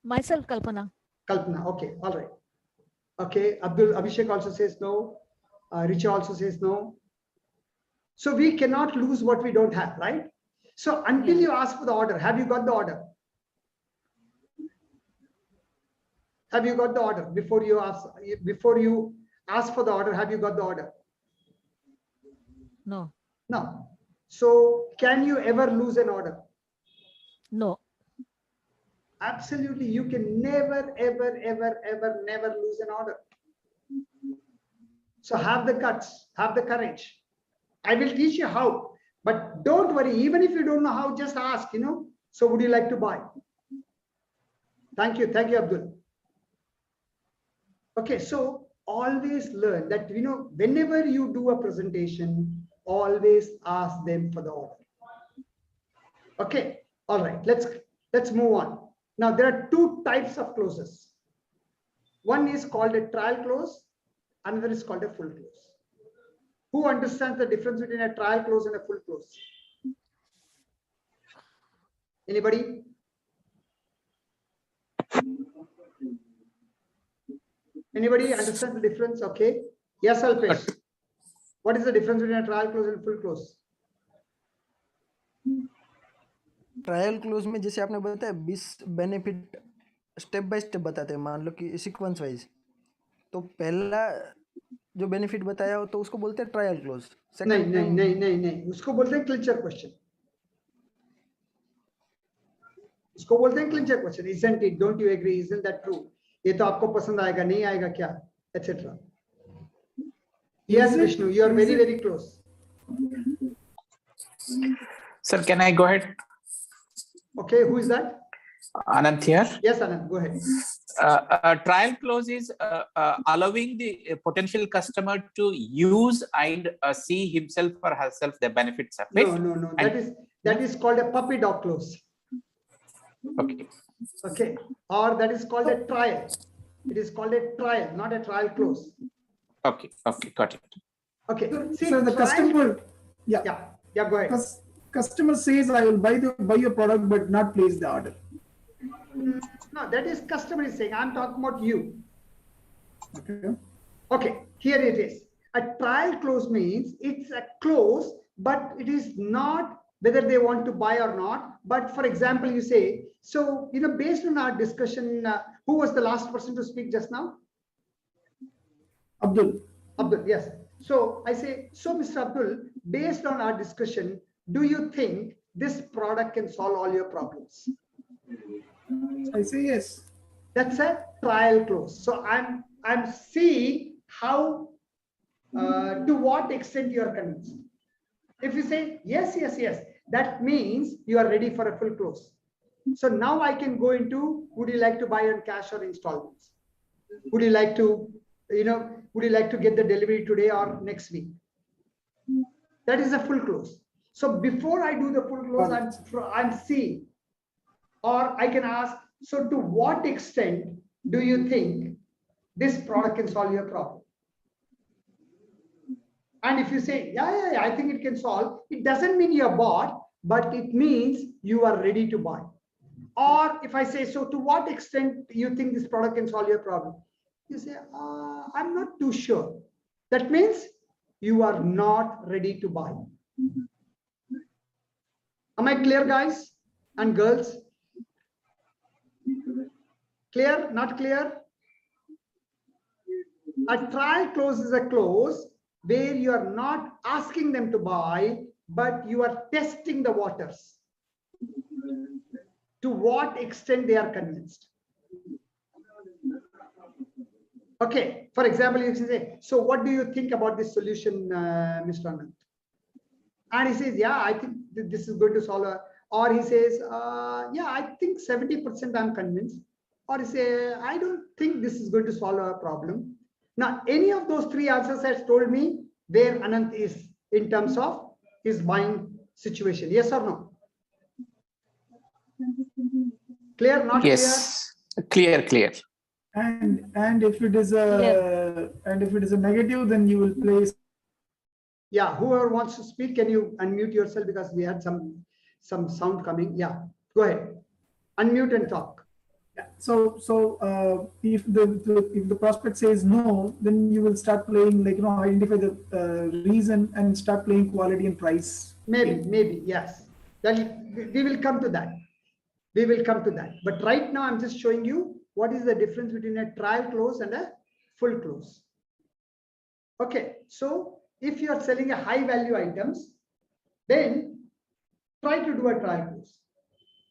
Myself, Kalpana. Kalpana, okay, all right. Okay, Abhishek also says no. Richa also says no. So we cannot lose what we don't have, right? So until you ask for the order, have you got the order? Have you got the order? Before you ask for the order, have you got the order? No. No. So can you ever lose an order? No. Absolutely, you can never, ever, ever, ever, never lose an order. So have the guts, have the courage. I will teach you how, but don't worry, even if you don't know how, just ask, so would you like to buy? Thank you, Abdul. Okay, so always learn that, whenever you do a presentation, always ask them for the order. Okay, all right, let's move on. Now, there are two types of closes. One is called a trial close, another is called a full close. Who understands the difference between a trial close and a full close? Anybody? Anybody understand the difference? Okay. Yes, Alpesh. What is the difference between a trial close and full close? Trial close में जैसे आपने बताया 20 benefit step by step बताते हैं, मान लो कि sequence wise, तो पहला जो बेनिफिट बताया हो तो उसको बोलते हैं ट्रायल क्लोज। नहीं, उसको बोलते हैं क्लिंचर क्वेश्चन। उसको बोलते हैं क्लिंचर question. Isn't it? Don't you agree? Isn't that true? ये तो आपको पसंद आएगा, नहीं आएगा क्या, etc. Yes, Vishnu, you are very, very close. Sir, can I go ahead? Okay, who is that? Anant here. Yes, Anant, go ahead. Trial close is allowing the potential customer to use and see himself or herself the benefits of it. No. That is called a puppy dog close. Okay. Okay, or that is called a trial. It is called a trial, not a trial close. Okay, got it. Okay. See, so the customer, yeah, go ahead. Customer says, I will buy your product, but not place the order. No, that is customer is saying. I'm talking about you. Okay, here it is. A trial close means it's a close, but it is not whether they want to buy or not. But for example, you say, so, based on our discussion, who was the last person to speak just now? Abdul, yes. So I say, so Mr. Abdul, based on our discussion, do you think this product can solve all your problems? I say yes. That's a trial close. So I'm seeing how, to what extent you are convinced. If you say yes, that means you are ready for a full close. So now I can go into, would you like to buy on cash or installments? Would you like to, would you like to get the delivery today or next week? That is a full close. So before I do the full close, I'm seeing, or I can ask, so to what extent do you think this product can solve your problem? And if you say, yeah, I think it can solve, it doesn't mean you're bought, but it means you are ready to buy. Or if I say, so to what extent do you think this product can solve your problem? You say, I'm not too sure. That means you are not ready to buy. Am I clear, guys and girls? Clear? Not clear? A trial close is a close where you are not asking them to buy, but you are testing the waters. To what extent they are convinced. Okay, for example, you can say, so what do you think about this solution, Mr. Anand? And he says, yeah, I think this is going to solve or he says, yeah, I think 70% I'm convinced. Or he says, I don't think this is going to solve our problem. Now, any of those three answers has told me where Anant is in terms of his buying situation. Yes or no? Clear, not yes. Clear? Clear. And if it is a negative, then you will place. Yeah, whoever wants to speak, can you unmute yourself because we had some sound coming. Yeah, go ahead. Unmute and talk. So if the prospect says no, then you will start playing, like, identify the reason and start playing quality and price. Maybe yes. Then we will come to that. We will come to that. But right now, I'm just showing you what is the difference between a trial close and a full close. Okay, so if you are selling a high value items, then try to do a trial close.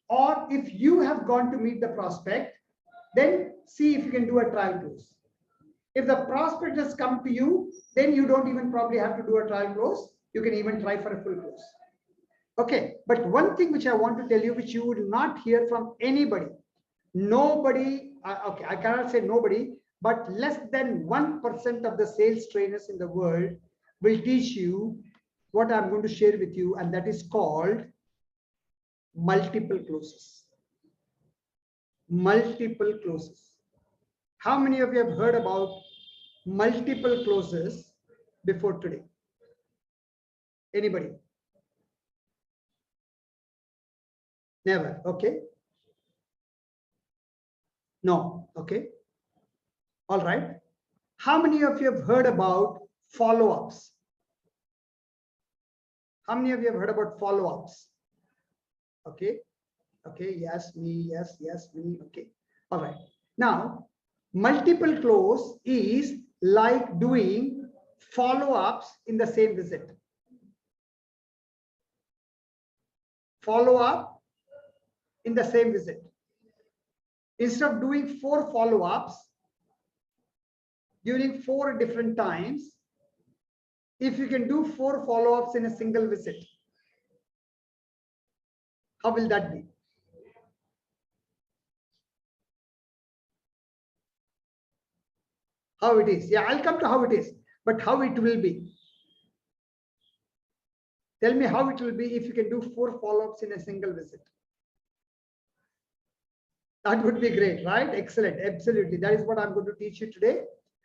Or if you have gone to meet the prospect, then see if you can do a trial close. If the prospect has come to you, then you don't even probably have to do a trial close. You can even try for a full close. Okay, but one thing which I want to tell you, which you would not hear from anybody, nobody, okay, I cannot say nobody, but less than 1% of the sales trainers in the world will teach you what I'm going to share with you, and that is called multiple closes. Multiple closes. How many of you have heard about multiple closes before today? Anybody? Never. Okay. No. Okay. All right. How many of you have heard about follow-ups? How many of you have heard about follow-ups? Okay. Okay. Yes, me. Yes, yes, me. Okay. All right. Now, multiple close is like doing follow-ups in the same visit. Follow-up in the same visit. Instead of doing 4 follow-ups during 4 different times, if you can do 4 follow-ups in a single visit, how will that be? How it is? Yeah, I'll come to how it is, but how it will be. Tell me how it will be if you can do 4 follow-ups in a single visit. That would be great, right? Excellent. Absolutely. That is what I'm going to teach you today.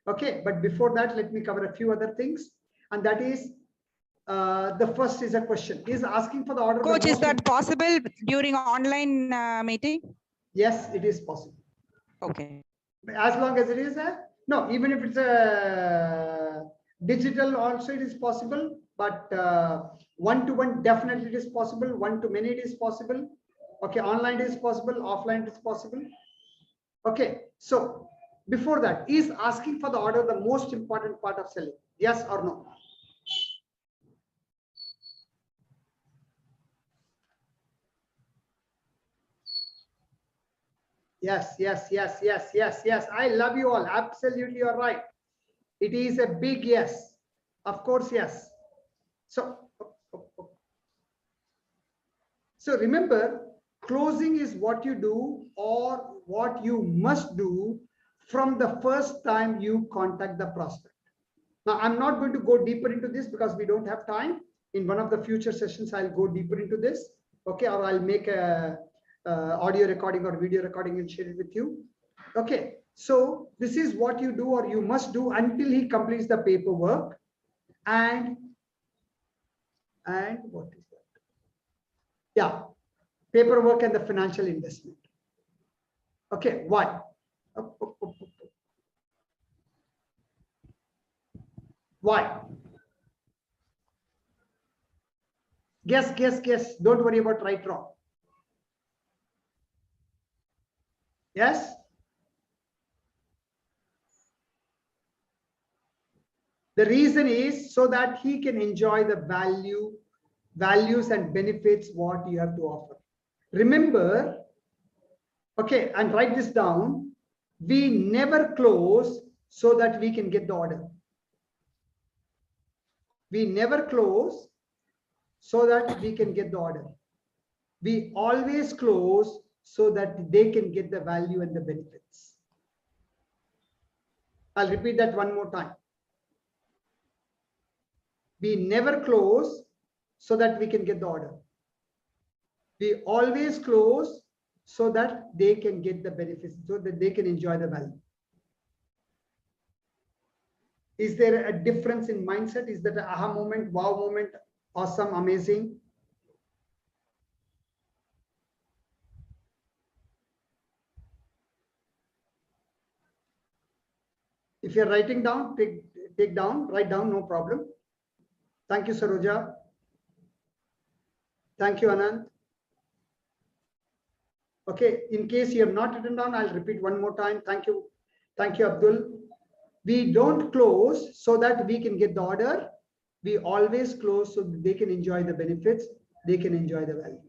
Okay. But before that, let me cover a few other things. And that is, the first is a question. Is asking for the order. Coach, is that possible during online meeting? Yes, it is possible. Okay. As long as it is no, even if it's a digital also it is possible, but one-to-one definitely it is possible. One-to-many it is possible. Okay, online is possible, offline is possible. Okay, so before that, is asking for the order the most important part of selling? Yes or no? Yes, yes, yes, yes, yes, yes. I love you all. Absolutely, you're right. It is a big yes. Of course, yes. So remember, closing is what you do or what you must do from the first time you contact the prospect. Now, I'm not going to go deeper into this because we don't have time. In one of the future sessions, I'll go deeper into this. Okay, or I'll make a audio recording or video recording and share it with you. Okay, so this is what you do or you must do until he completes the paperwork. And what is that? Yeah, paperwork and the financial investment. Okay, why? Why? Guess, guess, guess. Don't worry about right, wrong. Yes? The reason is so that he can enjoy the values and benefits what you have to offer. Remember, okay, and write this down. We never close so that we can get the order. We never close so that we can get the order. We always close so that they can get the value and the benefits. I'll repeat that one more time. We never close so that we can get the order. We always close so that they can get the benefits, so that they can enjoy the value. Is there a difference in mindset? Is that an aha moment, wow moment, awesome, amazing? If you're writing down, take down, write down, no problem. Thank you, Saroja. Thank you, Anand. Okay, in case you have not written down, I'll repeat one more time. Thank you. Thank you, Abdul. We don't close so that we can get the order. We always close so that they can enjoy the benefits, they can enjoy the value.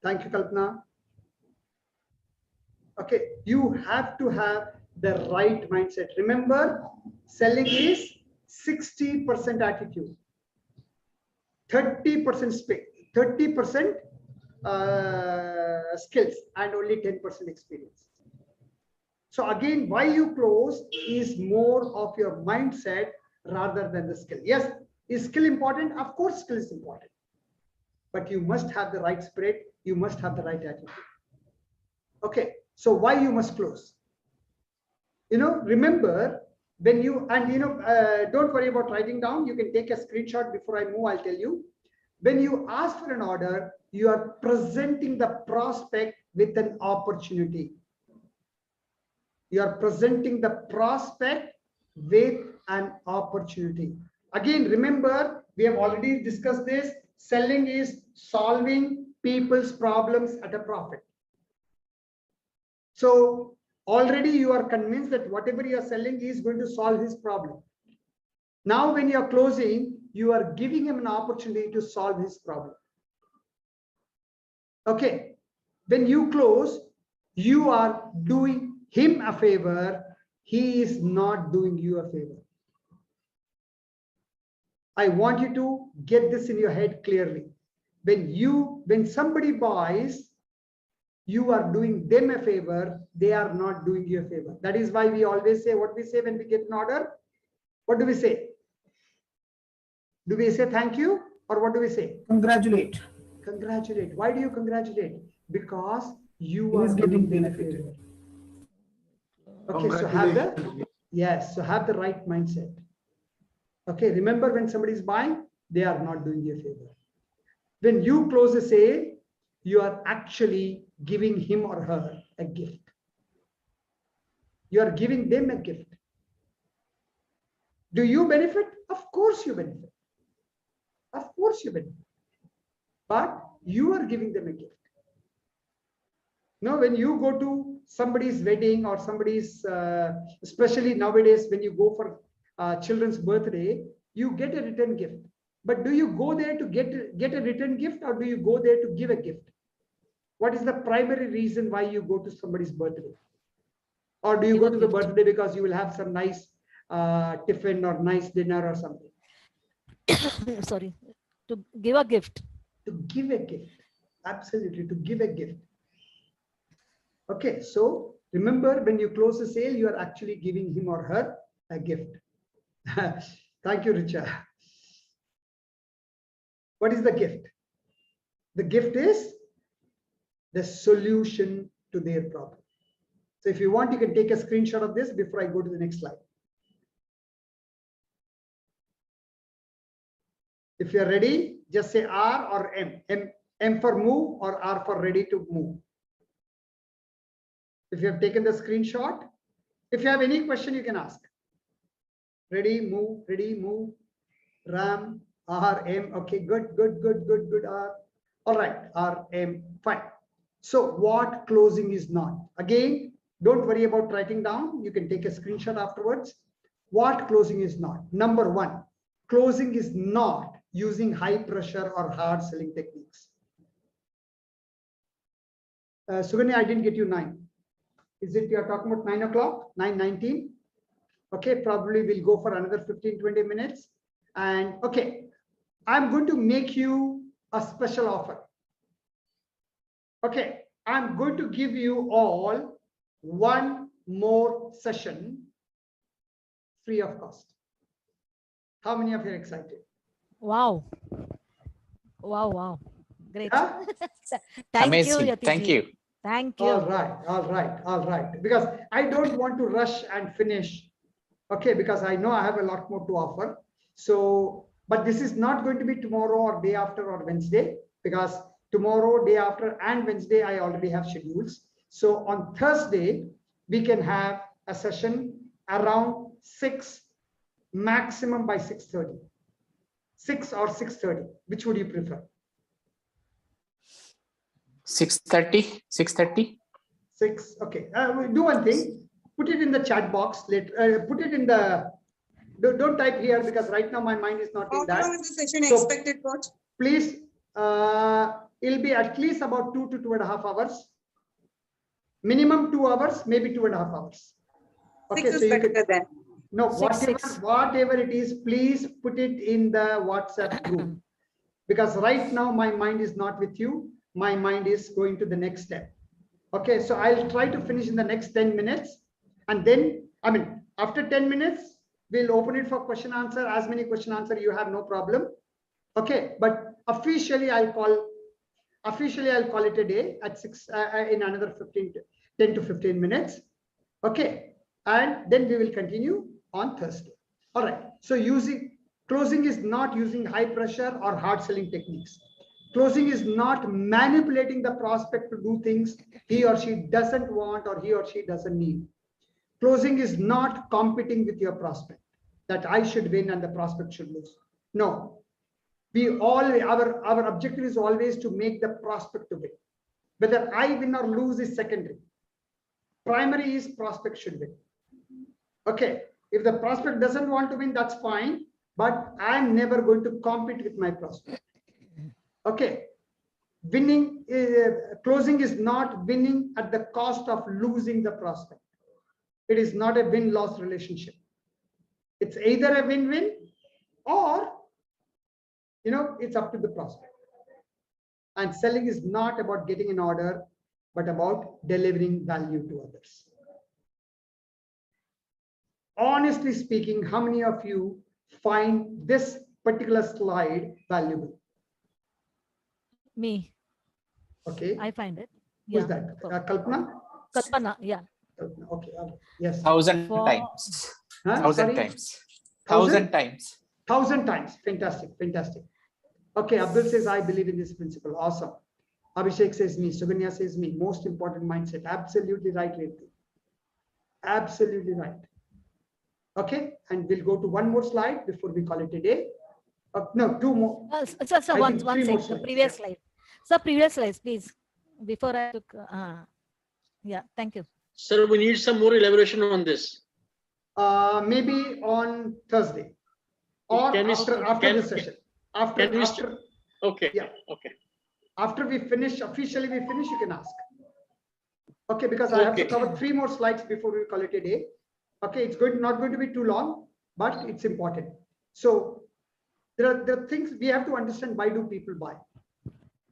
Thank you, Kalpana. Okay, you have to have the right mindset. Remember, selling is 60% attitude, 30% space, 30% skills, and only 10% experience. So again, why you close is more of your mindset rather than the skill. Yes, is skill important? Of course, skill is important. But you must have the right spirit. You must have the right attitude. Okay, so why you must close? Remember when you, and don't worry about writing down. You can take a screenshot before I move. I'll tell you. When you ask for an order, you are presenting the prospect with an opportunity. You are presenting the prospect with an opportunity. Again, remember, we have already discussed this. Selling is solving people's problems at a profit. So already you are convinced that whatever you are selling is going to solve his problem. Now, when you are closing, you are giving him an opportunity to solve his problem. Okay. When you close, you are doing him a favor. He is not doing you a favor. I want you to get this in your head clearly. When somebody buys, you are doing them a favor. They are not doing you a favor. That is why we always say what we say when we get an order. What do we say? Do we say thank you, or what do we say? Congratulate. Congratulate. Why do you congratulate? Because you He are is getting getting benefited. Okay, so have the right mindset. Okay, remember, when somebody is buying, they are not doing you a favor. When you close a sale, you are actually giving him or her a gift. You are giving them a gift. Do you benefit? Of course you benefit. Of course you benefit. But you are giving them a gift. Now, when you go to somebody's wedding or somebody's, especially nowadays, when you go for children's birthday, you get a return gift. But do you go there to get a return gift, or do you go there to give a gift? What is the primary reason why you go to somebody's birthday? Or do you go to the birthday because you will have some nice tiffin or nice dinner or something? Sorry, to give a gift. To give a gift. Absolutely, to give a gift. Okay, so remember, when you close a sale, you are actually giving him or her a gift. Thank you, Richa. What is the gift? The gift is the solution to their problem. So if you want, you can take a screenshot of this before I go to the next slide. If you're ready, just say R or M. M for move, or R for ready to move. If you have taken the screenshot, if you have any question, you can ask. Ready, move, RAM, R, M. Okay, good, R. All right, R, M, fine. So what closing is not? Again, don't worry about writing down. You can take a screenshot afterwards. What closing is not? Number one, closing is not using high pressure or hard selling techniques. Suganya, I didn't get you 9. Is it you're talking about 9 o'clock, 9:19? Okay, probably we'll go for another 15-20 minutes. And okay, I'm going to make you a special offer. Okay, I'm going to give you all one more session free of cost. How many of you are excited? Wow. Great. Yeah? Thank Amazing. you, Yati Thank ji. you. Thank you. All right. Because I don't want to rush and finish. Okay, because I know I have a lot more to offer. So, but this is not going to be tomorrow or day after or Wednesday, because tomorrow, day after, and Wednesday, I already have schedules. So on Thursday, we can have a session around 6, maximum by 6:30. 6 or 6:30, which would you prefer? 6:30, 6:30. 6, okay. We'll do one thing. Put it in the chat box. Put it in the. Don't type here because right now my mind is not in that. How long is the session So expected, coach? please, it'll be at least about 2 to 2.5 hours. Minimum 2 hours, maybe 2.5 hours. Okay, 6 is so you better can. then. No, Six. whatever it is, please put it in the WhatsApp group. Because right now my mind is not with you. My mind is going to the next step. Okay, so I'll try to finish in the next 10 minutes. And then, I mean, after 10 minutes, we'll open it for question answer. As many question answer you have, no problem. Okay, but officially I'll call it a day at 6 in another 10 to 15 minutes. Okay, and then we will continue on Thursday. All right, so closing is not using high pressure or hard selling techniques. Closing is not manipulating the prospect to do things he or she doesn't want or he or she doesn't need. Closing is not competing with your prospect that I should win and the prospect should lose. No, our objective is always to make the prospect to win. Whether I win or lose is secondary. Primary is prospect should win. Okay, if the prospect doesn't want to win, that's fine, but I'm never going to compete with my prospect. Okay, closing is not winning at the cost of losing the prospect. It is not a win-loss relationship. It's either a win-win or, it's up to the prospect. And selling is not about getting an order, but about delivering value to others. Honestly speaking, how many of you find this particular slide valuable? Me. Okay. I find it. Who's Yeah. that? Kalpana? Kalpana, yeah. Kalpana. Okay. Yes. 1,000 For- times. Huh? 1,000 Sorry? times. 1,000? 1,000 times. 1,000 times. Fantastic. Fantastic. Okay. Abdul says, I believe in this principle. Awesome. Abhishek says me. Suganya says me. Most important mindset. Absolutely right, Reddy. Absolutely right. Okay. And we'll go to one more slide before we call it a day. No, 2 more. Sir, I one think 3 second. more The slides. previous slide. Sir, previous slides, please. Before I took. Yeah, thank you. Sir, we need some more elaboration on this. Maybe on Thursday or Can we- after the session. Okay. Yeah. Okay. After we finish, officially we finish, you can ask. Okay, because I have to Okay. cover 3 more slides before we call it a day. Okay, it's not going to be too long, but it's important. So there are things we have to understand. Why do people buy?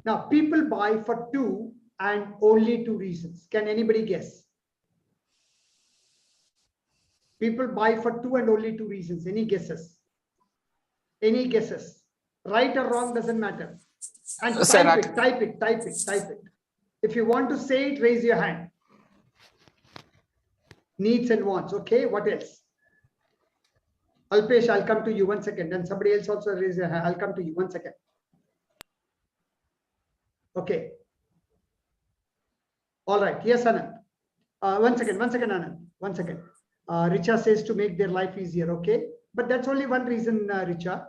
Now, people buy for 2 and only 2 reasons. Can anybody guess? People buy for 2 and only 2 reasons. Any guesses? Any guesses? Right or wrong doesn't matter. And Sir, type it. If you want to say it, raise your hand. Needs and wants. Okay, what else? Alpesh, I'll come to you 1 second. And somebody else also raise your hand. I'll come to you 1 second. Okay. All right. Yes, Anand. 1 second, Anand. 1 second. Richa says to make their life easier. Okay. But that's only one reason, Richa.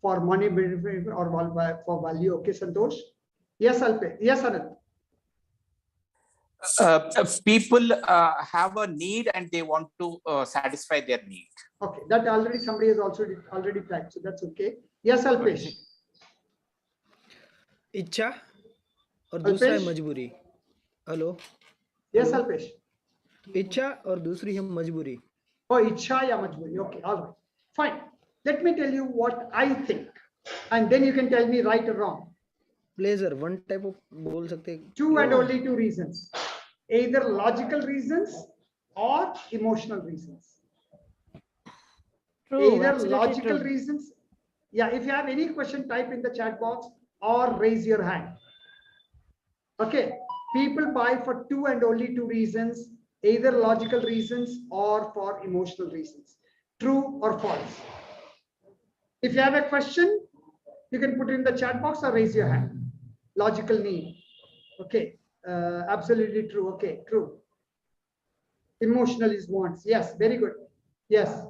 For money or for value. Okay, Santosh. Yes, Alpesh. Yes, Anand. People have a need and they want to satisfy their need. Okay, that already somebody has also already typed, so that's okay. Yes, Alpesh. इच्छा और दूसरा है अल्पेश? मजबूरी. Hello. Yes, Alpesh. इच्छा और दूसरी है मजबूरी. Oh, ichha ya majburi. Okay, all right. Fine. Let me tell you what I think. And then you can tell me right or wrong. Pleasure one type of बोल सकते हैं. 2 and only 2 reasons. Either logical reasons or emotional reasons. True. Either Absolutely logical true. reasons. Yeah, if you have any question, type in the chat box or raise your hand. Okay. People buy for 2 and only 2 reasons. either logical reasons or for emotional reasons. True or false? If you have a question, you can put it in the chat box or raise your hand. Logical need. Okay. Absolutely true. Okay. True. Emotional is wants. Yes. Very good. Yes.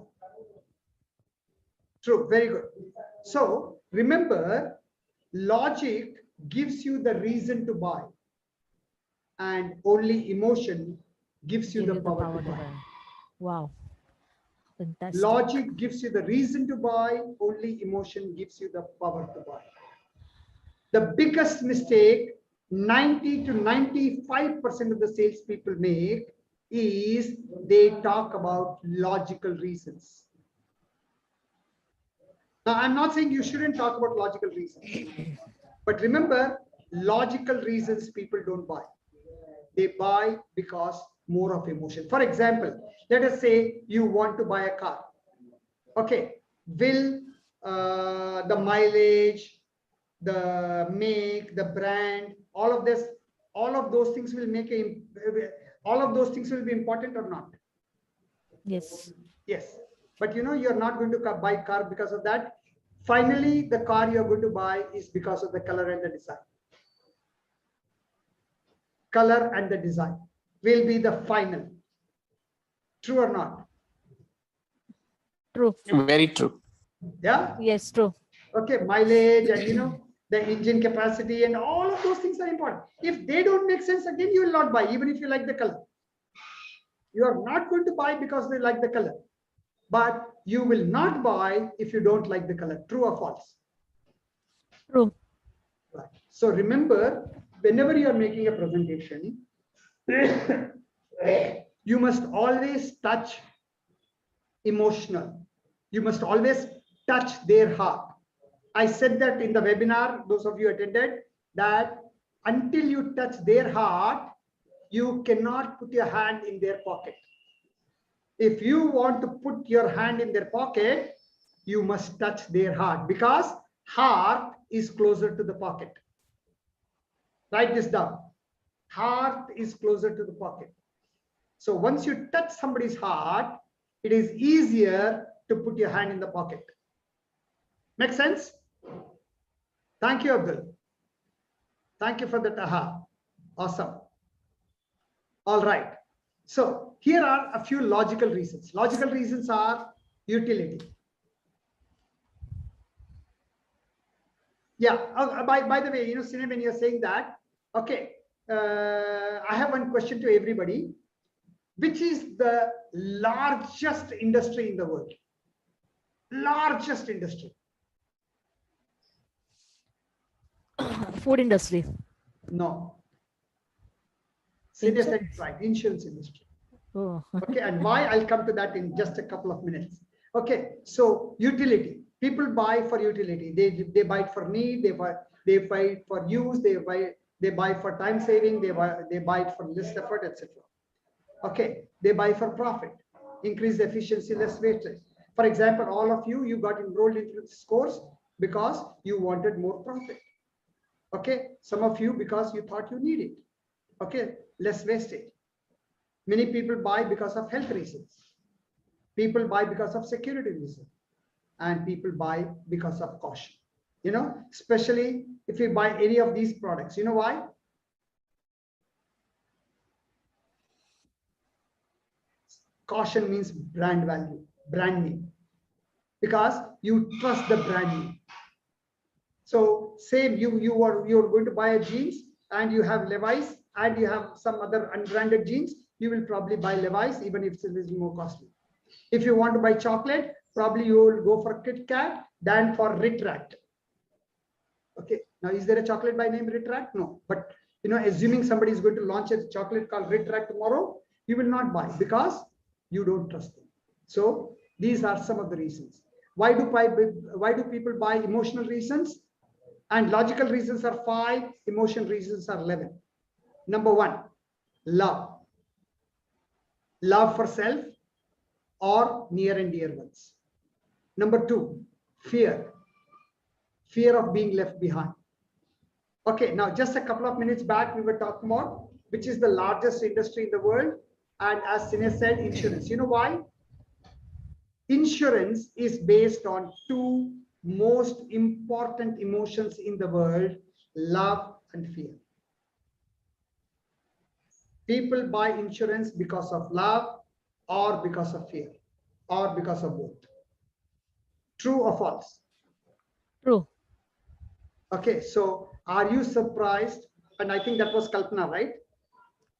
True. Very good. So remember, logic gives you the reason to buy, and only emotion gives you the power to buy. Wow. Fantastic. Logic gives you the reason to buy, only emotion gives you the power to buy. The biggest mistake 90 to 95% of the salespeople make is they talk about logical reasons. Now, I'm not saying you shouldn't talk about logical reasons, but remember, logical reasons people don't buy. They buy because more of emotion. For example, let us say you want to buy a car. Okay, will the mileage, the make, the brand, all of those things will make all of those things will be important or not? Yes. Yes. But you know, you're not going to buy car because of that. Finally, the car you're going to buy is because of the color and the design. Color and the design will be the final. True or not? True. Very true. Yeah. Yes, true. Okay, mileage and you know the engine capacity and all of those things are important. If they don't make sense, again you will not buy, even if you like the color. You are not going to buy because they like the color, but you will not buy if you don't like the color. True or false? True. Right. So remember, whenever you are making a presentation, you must always touch emotional. You must always touch their heart. I said that in the webinar, those of you attended, that until you touch their heart, you cannot put your hand in their pocket. If you want to put your hand in their pocket, you must touch their heart, because heart is closer to the pocket. Write this down. Heart is closer to the pocket. So once you touch somebody's heart, it is easier to put your hand in the pocket. Make sense? Thank you, Abdul. Thank you for that. Aha. Awesome. All right. So here are a few logical reasons. Logical reasons are utility. Yeah. By the way, you know, Sine, when you're saying that, okay, I have one question to everybody. Which is the largest industry in the world? Largest industry. Food industry. No. Senior said right, insurance industry. Oh. Okay, and why? I'll come to that in just a couple of minutes. Okay, so utility. People buy for utility. They buy it for need. They buy it for use. They buy for time saving. They buy it for less effort, etc. Okay, they buy for profit, increase efficiency, less wastage. For example, all of you got enrolled into this course because you wanted more profit. Okay, some of you because you thought you need it. Okay, less wastage. Many people buy because of health reasons. People buy because of security reasons. And people buy because of caution. You know, especially if you buy any of these products. You know why? Caution means brand value, brand name, because you trust the brand name. So same, you're going to buy a jeans and you have Levi's and you have some other unbranded jeans, you will probably buy Levi's even if it's a little more costly. If you want to buy chocolate, probably you will go for Kit Kat than for Retract. Okay, now is there a chocolate by name Retract? No, but you know, assuming somebody is going to launch a chocolate called Retract tomorrow, you will not buy because you don't trust them. So these are some of the reasons. Why do people buy? Emotional reasons, and logical reasons are 5, emotion reasons are 11. Number 1, love. Love for self or near and dear ones. Number 2, fear. Fear of being left behind. Okay, now just a couple of minutes back, we were talking about which is the largest industry in the world. and as Sinesh said, insurance. You know why? Insurance is based on two most important emotions in the world, love and fear. People buy insurance because of love or because of fear or because of both. True or false? True. Okay, so are you surprised? And I think that was Kalpana, right?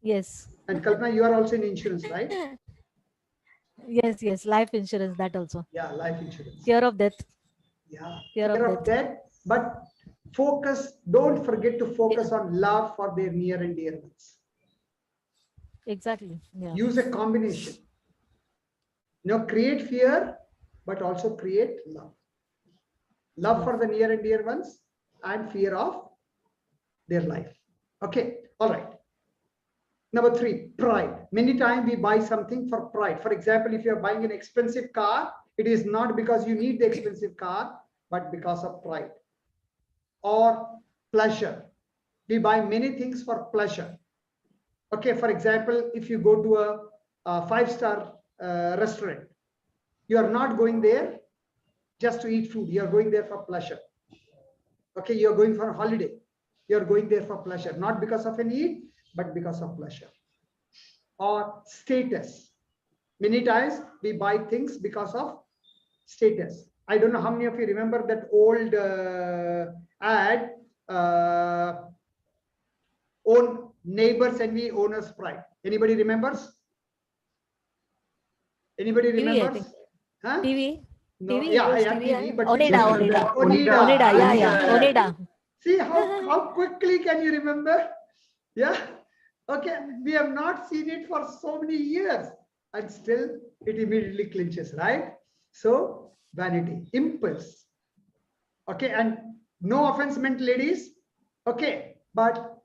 Yes. And Kalpana, you are also in insurance, right? Yes, life insurance, that also. Yeah, life insurance. Fear of death. Yeah, Fear of death. But focus, don't forget to focus on love for their near and dear ones. Exactly. Yeah. Use a combination. Create fear, but also create love. Love for the near and dear ones and fear of their life. Okay, all right. Number 3, pride. Many times we buy something for pride. For example, if you're buying an expensive car, it is not because you need the expensive car, but because of pride. Or pleasure. We buy many things for pleasure. Okay, for example, if you go to a 5-star restaurant, you are not going there just to eat food. You are going there for pleasure. Okay, you are going for a holiday. You are going there for pleasure, not because of a need, but because of pleasure. Or status. Many times we buy things because of status. I don't know how many of you remember that old ad, own neighbors envy, owner's pride. Anybody remembers? Anybody remembers? Huh? TV. No, TV. yeah, Yes, TV, but Onida. Yeah. Onida. See how quickly can you remember? Yeah. Okay. We have not seen it for so many years, and still it immediately clinches, right? So vanity, impulse. Okay, and no offense meant, ladies. Okay, but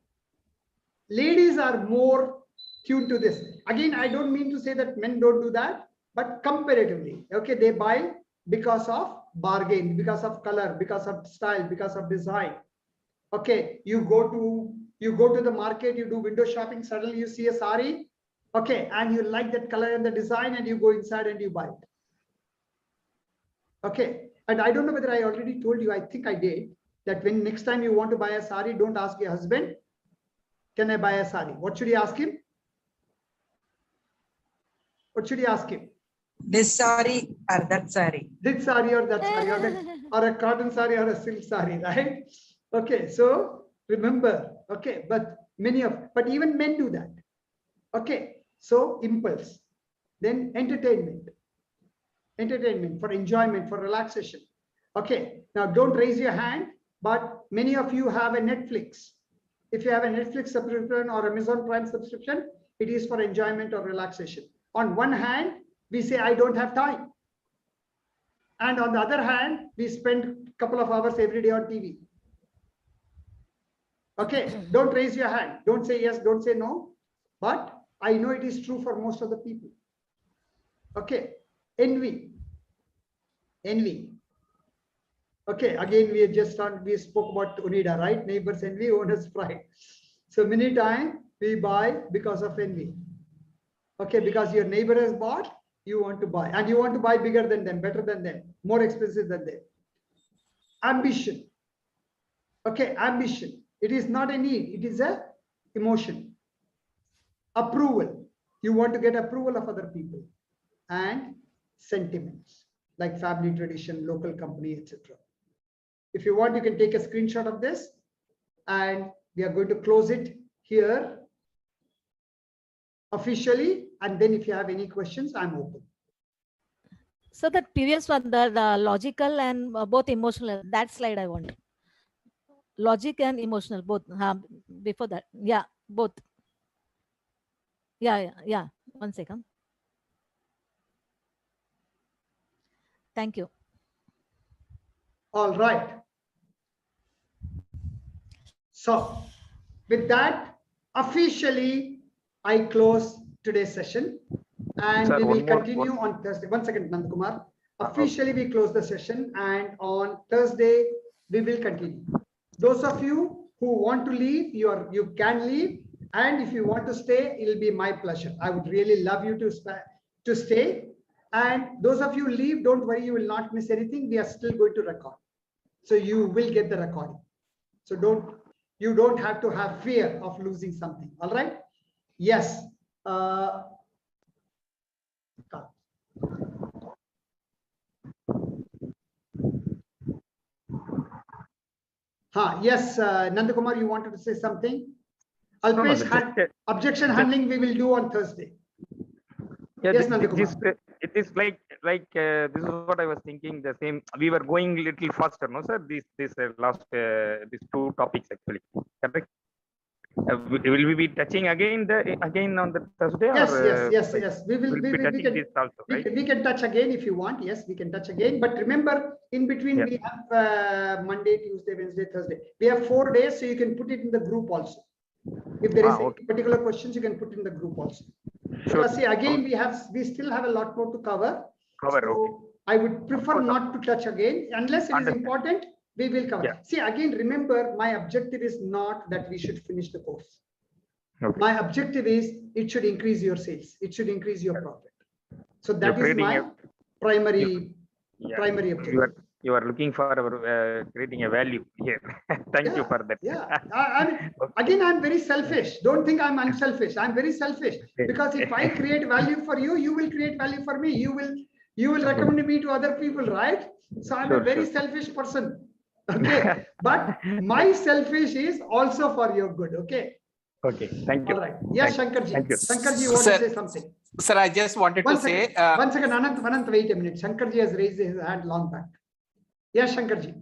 ladies are more tuned to this. Again, I don't mean to say that men don't do that, but comparatively, okay, they buy because of bargain, because of color, because of style, because of design. Okay, you go to the market, you do window shopping, suddenly you see a sari, okay, and you like that color and the design, and you go inside and you buy it. Okay, and I don't know whether I already told you, I think I did, that when next time you want to buy a sari, don't ask your husband, can I buy a sari? What should you ask him? What should you ask him? This sari or that sari? This sari or that sari, or a cotton sari or a silk sari, right? Okay, so remember, okay, but even men do that. Okay, so impulse, then entertainment for enjoyment, for relaxation. Okay, now don't raise your hand, but many of you have a Netflix. If you have a Netflix subscription or Amazon Prime subscription, it is for enjoyment or relaxation. On one hand, we say, I don't have time. And on the other hand, we spend a couple of hours every day on TV. Okay, don't raise your hand. Don't say yes, don't say no. But I know it is true for most of the people. Okay, envy. Okay, again, we spoke about Onida, right? Neighbors envy, owner's pride. So many times we buy because of envy. Okay, because your neighbor has bought, you want to buy, and you want to buy bigger than them, better than them, more expensive than them. Ambition. Okay, ambition. It is not a need, it is a emotion. Approval. You want to get approval of other people. And sentiments like family tradition, local company, etc. If you want, you can take a screenshot of this, and we are going to close it here officially. And then if you have any questions, I'm open. So that previous one, the logical and both emotional, that slide I want. Logic and emotional, both. Before that, yeah, both. Yeah. 1 second. Thank you. All right. So with that, officially, I close today's session, and we will continue on Thursday. 1 second, Nandakumar. Officially, we close the session, and on Thursday, we will continue. Those of you who want to leave, you can leave, And if you want to stay, it'll be my pleasure. I would really love you to stay. And those of you leave, don't worry, you will not miss anything. We are still going to record. So you will get the recording. So you don't have to have fear of losing something. All right? Yes. Yes, Nandakumar, you wanted to say something? Alpesh, objection handling we will do on Thursday. Yeah, Yes, Nandakumar. It is like this is what I was thinking. The same. We were going little faster, no, sir. These two topics actually. Correct. Will we be touching again on the Thursday? Yes. We can touch again if you want. Yes, we can touch again. But remember, in between we have Monday, Tuesday, Wednesday, Thursday. We have 4 days, so you can put it in the group also. If there is any particular questions, you can put in the group also. Sure. See, again, we still have a lot more to cover. I would prefer not to touch again unless it is important. We will cover. See, again, remember, my objective is not that we should finish the course. My objective is it should increase your sales. It should increase your profit. So that is my primary objective. You are looking for creating a value here. Thank you for that. Again, I'm very selfish. Don't think I'm unselfish. I'm very selfish because if I create value for you, you will create value for me. You will recommend me to other people, right? So I'm a very selfish person. Okay, but my selfish is also for your good. Okay. Okay. Thank you. All right. Yes, Shankarji. Thank you. Shankarji, you want to say something? Sir, I just wanted to say. One second, Anant, wait a minute. Shankarji has raised his hand long back. Yes, Shankarji.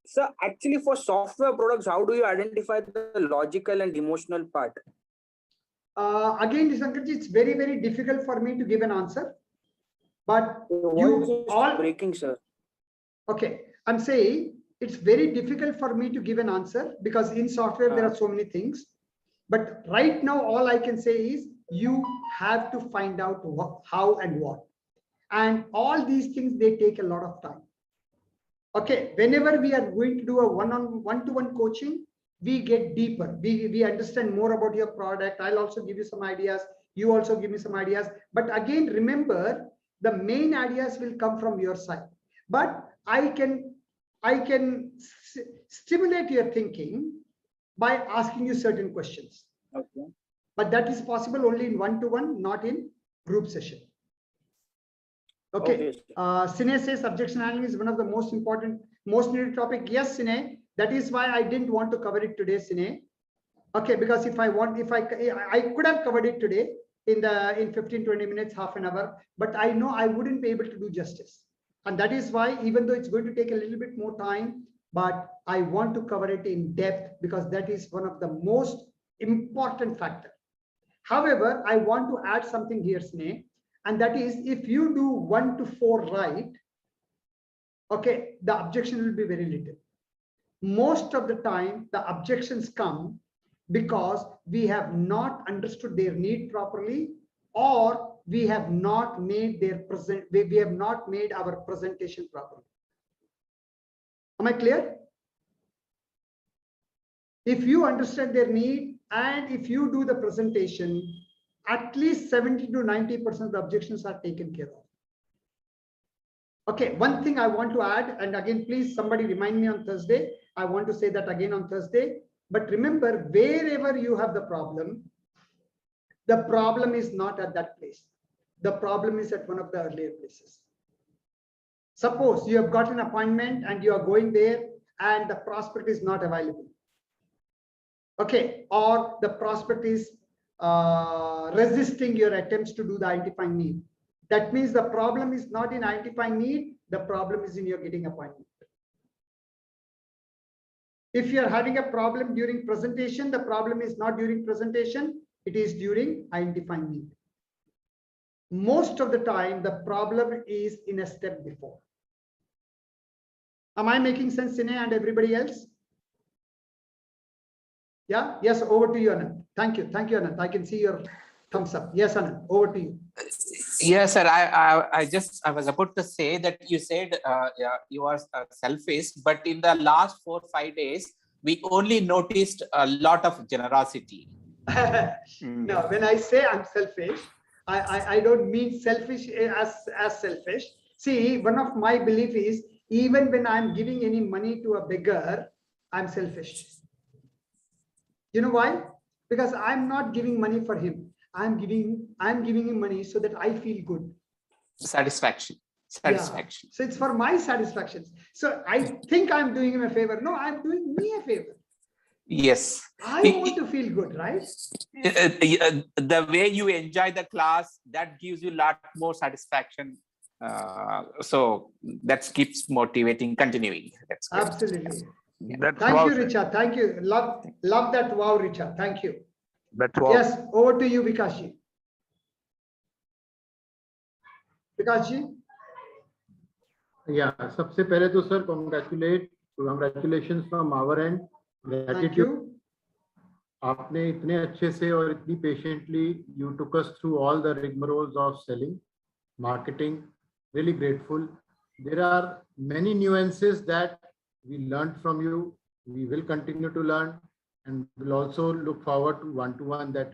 Sir, actually for software products, how do you identify the logical and emotional part? Again, Shankarji, it's very, very difficult for me to give an answer. But you all breaking, sir. Okay, I'm saying it's very difficult for me to give an answer because in software there are so many things. But right now, all I can say is you have to find out how and what. And all these things, they take a lot of time. Okay, whenever we are going to do a one-to-one coaching, we get deeper. We understand more about your product. I'll also give you some ideas. You also give me some ideas. But again, remember, the main ideas will come from your side. But I can stimulate your thinking by asking you certain questions. Okay. But that is possible only in one-to-one, not in group session. Okay. Sine says objection handling is one of the most important, most needed topic. Yes, Sine. That is why I didn't want to cover it today, Sine. Okay, because I could have covered it today in 15-20 minutes, half an hour, but I know I wouldn't be able to do justice. And that is why, even though it's going to take a little bit more time, but I want to cover it in depth because that is one of the most important factors. However, I want to add something here, Sneh, and that is if you do 1 to 4 right, okay, the objection will be very little. Most of the time, the objections come because we have not understood their need properly, or we have not made we have not made our presentation properly. Am I clear? If you understand their need and if you do the presentation, at least 70 to 90% of the objections are taken care of. Okay, one thing I want to add, and again, please somebody remind me on Thursday. I want to say that again on Thursday. But remember, wherever you have the problem is not at that place. The problem is at one of the earlier places. Suppose you have got an appointment and you are going there and the prospect is not available. Okay, or the prospect is resisting your attempts to do the identifying need. That means the problem is not in identifying need, the problem is in your getting appointment. If you are having a problem during presentation, the problem is not during presentation, it is during identifying need. Most of the time, the problem is in a step before. Am I making sense, Sine and everybody else? Yeah, yes, over to you, Anand. Thank you, Anand. I can see your thumbs up. Yes, Anand, over to you. Yes, sir. I was about to say that you said you are selfish, but in the last 4 or 5 days, we only noticed a lot of generosity. No, when I say I'm selfish, I don't mean selfish as selfish. See, one of my belief is even when I'm giving any money to a beggar, I'm selfish. You know why? Because I'm not giving money for him. I'm giving him money so that I feel good. Satisfaction. Satisfaction. Yeah. So it's for my satisfaction. So I think I'm doing him a favor. No, I'm doing me a favor. Yes. I want to feel good, right? The way you enjoy the class, that gives you a lot more satisfaction. So that keeps motivating, continuing. That's good. Absolutely. That's Thank wow, you, sir. Richa. Thank you. Love that wow, Richa. Thank you. That's wow. Yes, over to you, Vikashji. Vikashji? Yeah, सबसे पहले तो sir, congratulations from our end. Thank you. आपने इतने अच्छे से और इतनी patiently you took us through all the rigmaroles of selling, marketing. Really grateful. There are many nuances that we learned from you. We will continue to learn, and we'll also look forward to one-to-one that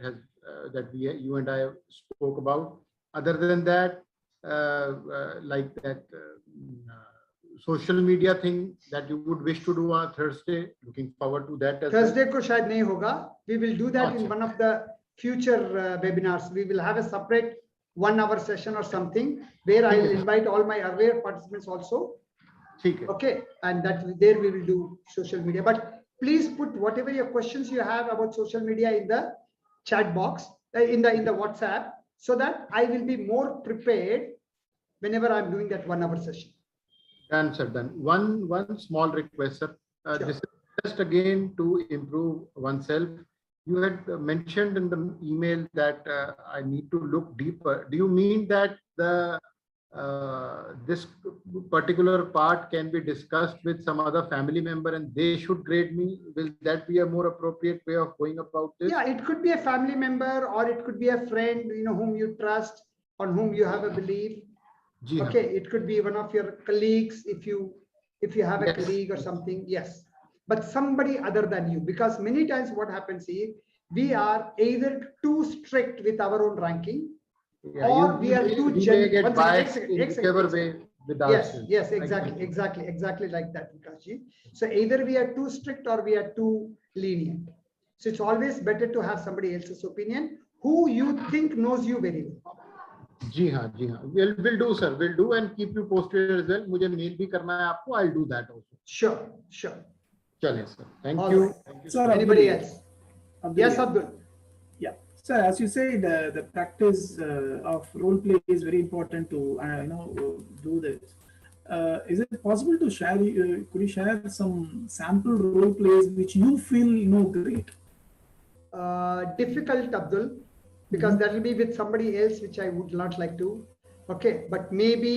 you and I spoke about. Other than that, like that social media thing that you would wish to do on Thursday, looking forward to that as Thursday well. ko shayad nahi hoga. We will do that in one of the future webinars. We will have a separate 1 hour session or something where I will invite all my earlier participants also. Okay, and there we will do social media. But please put whatever your questions you have about social media in the chat box, in the WhatsApp, so that I will be more prepared whenever I'm doing that 1 hour session. Done, sir. Done. One small request, sir. This is just again to improve oneself. You had mentioned in the email that I need to look deeper. Do you mean that this particular part can be discussed with some other family member and they should grade me? Will that be a more appropriate way of going about this? Yeah, it could be a family member or it could be a friend, whom you trust, on whom you have a belief. Okay, it could be one of your colleagues if you have a colleague or something. Yes, but somebody other than you, because many times what happens is we are either too strict with our own ranking, or we are too generous. Yes, exactly like that, Vikashji. So either we are too strict or we are too lenient. So it's always better to have somebody else's opinion who you think knows you very well. जी हाँ. We'll do, sir. We'll do and keep you posted as well. मुझे mail भी करना है आपको. I'll do that also. Sure. चलें, sir. Thank you. Sir, anybody else? Yes, Abdul. Yeah, sir. As you say, the practice of role play is very important to do this. Is it possible to share? Could you share some sample role plays which you feel great? Difficult, Abdul, because that will be with somebody else, which I would not like to. Okay, but maybe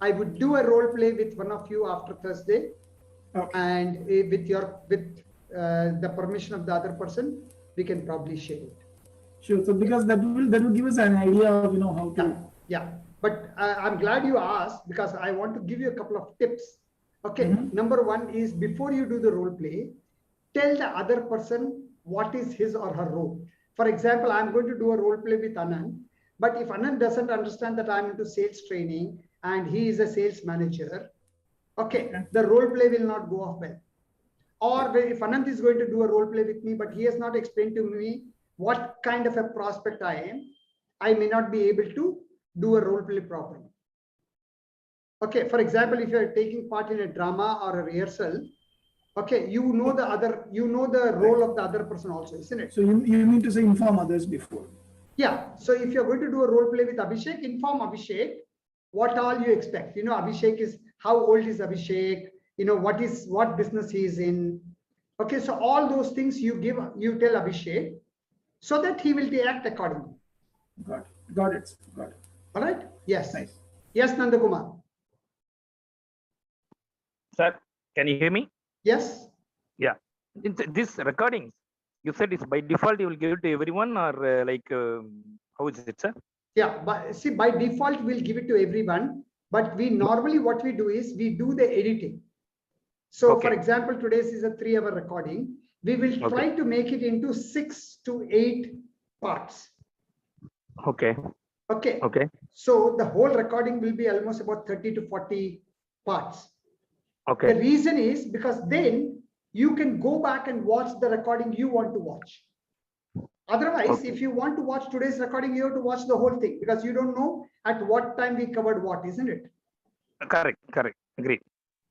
I would do a role play with one of you after Thursday, and with the permission of the other person, we can probably share it. Sure. So because that will give us an idea of how to. Yeah. But I'm glad you asked, because I want to give you a couple of tips. Okay. Number one is, before you do the role play, tell the other person what is his or her role. For example, I'm going to do a role play with Anand, but if Anand doesn't understand that I'm into sales training and he is a sales manager, okay, the role play will not go off well. Or if Anand is going to do a role play with me, but he has not explained to me what kind of a prospect I am, I may not be able to do a role play properly. Okay, for example, if you're taking part in a drama or a rehearsal, okay, you know the role of the other person also, isn't it? So you mean to say inform others before? Yeah. So if you're going to do a role play with Abhishek, inform Abhishek what all you expect. Abhishek is, how old is Abhishek? What business he is in. Okay, so all those things you tell Abhishek, so that he will react accordingly. Got it. All right. Yes. Nice. Yes, Nandakumar. Sir, can you hear me? Yes. Yeah. This recording, you said it's by default you will give it to everyone, or how is it, sir? Yeah, but see, by default we'll give it to everyone, but we normally what we do is we do the editing. So for example, today's is a 3-hour recording. we will try to make it into 6 to 8 parts. Okay. Okay. Okay. So the whole recording will be almost about 30 to 40 parts. Okay. The reason is because then you can go back and watch the recording you want to watch. Otherwise, if you want to watch today's recording, you have to watch the whole thing because you don't know at what time we covered what, isn't it? Correct. Agreed.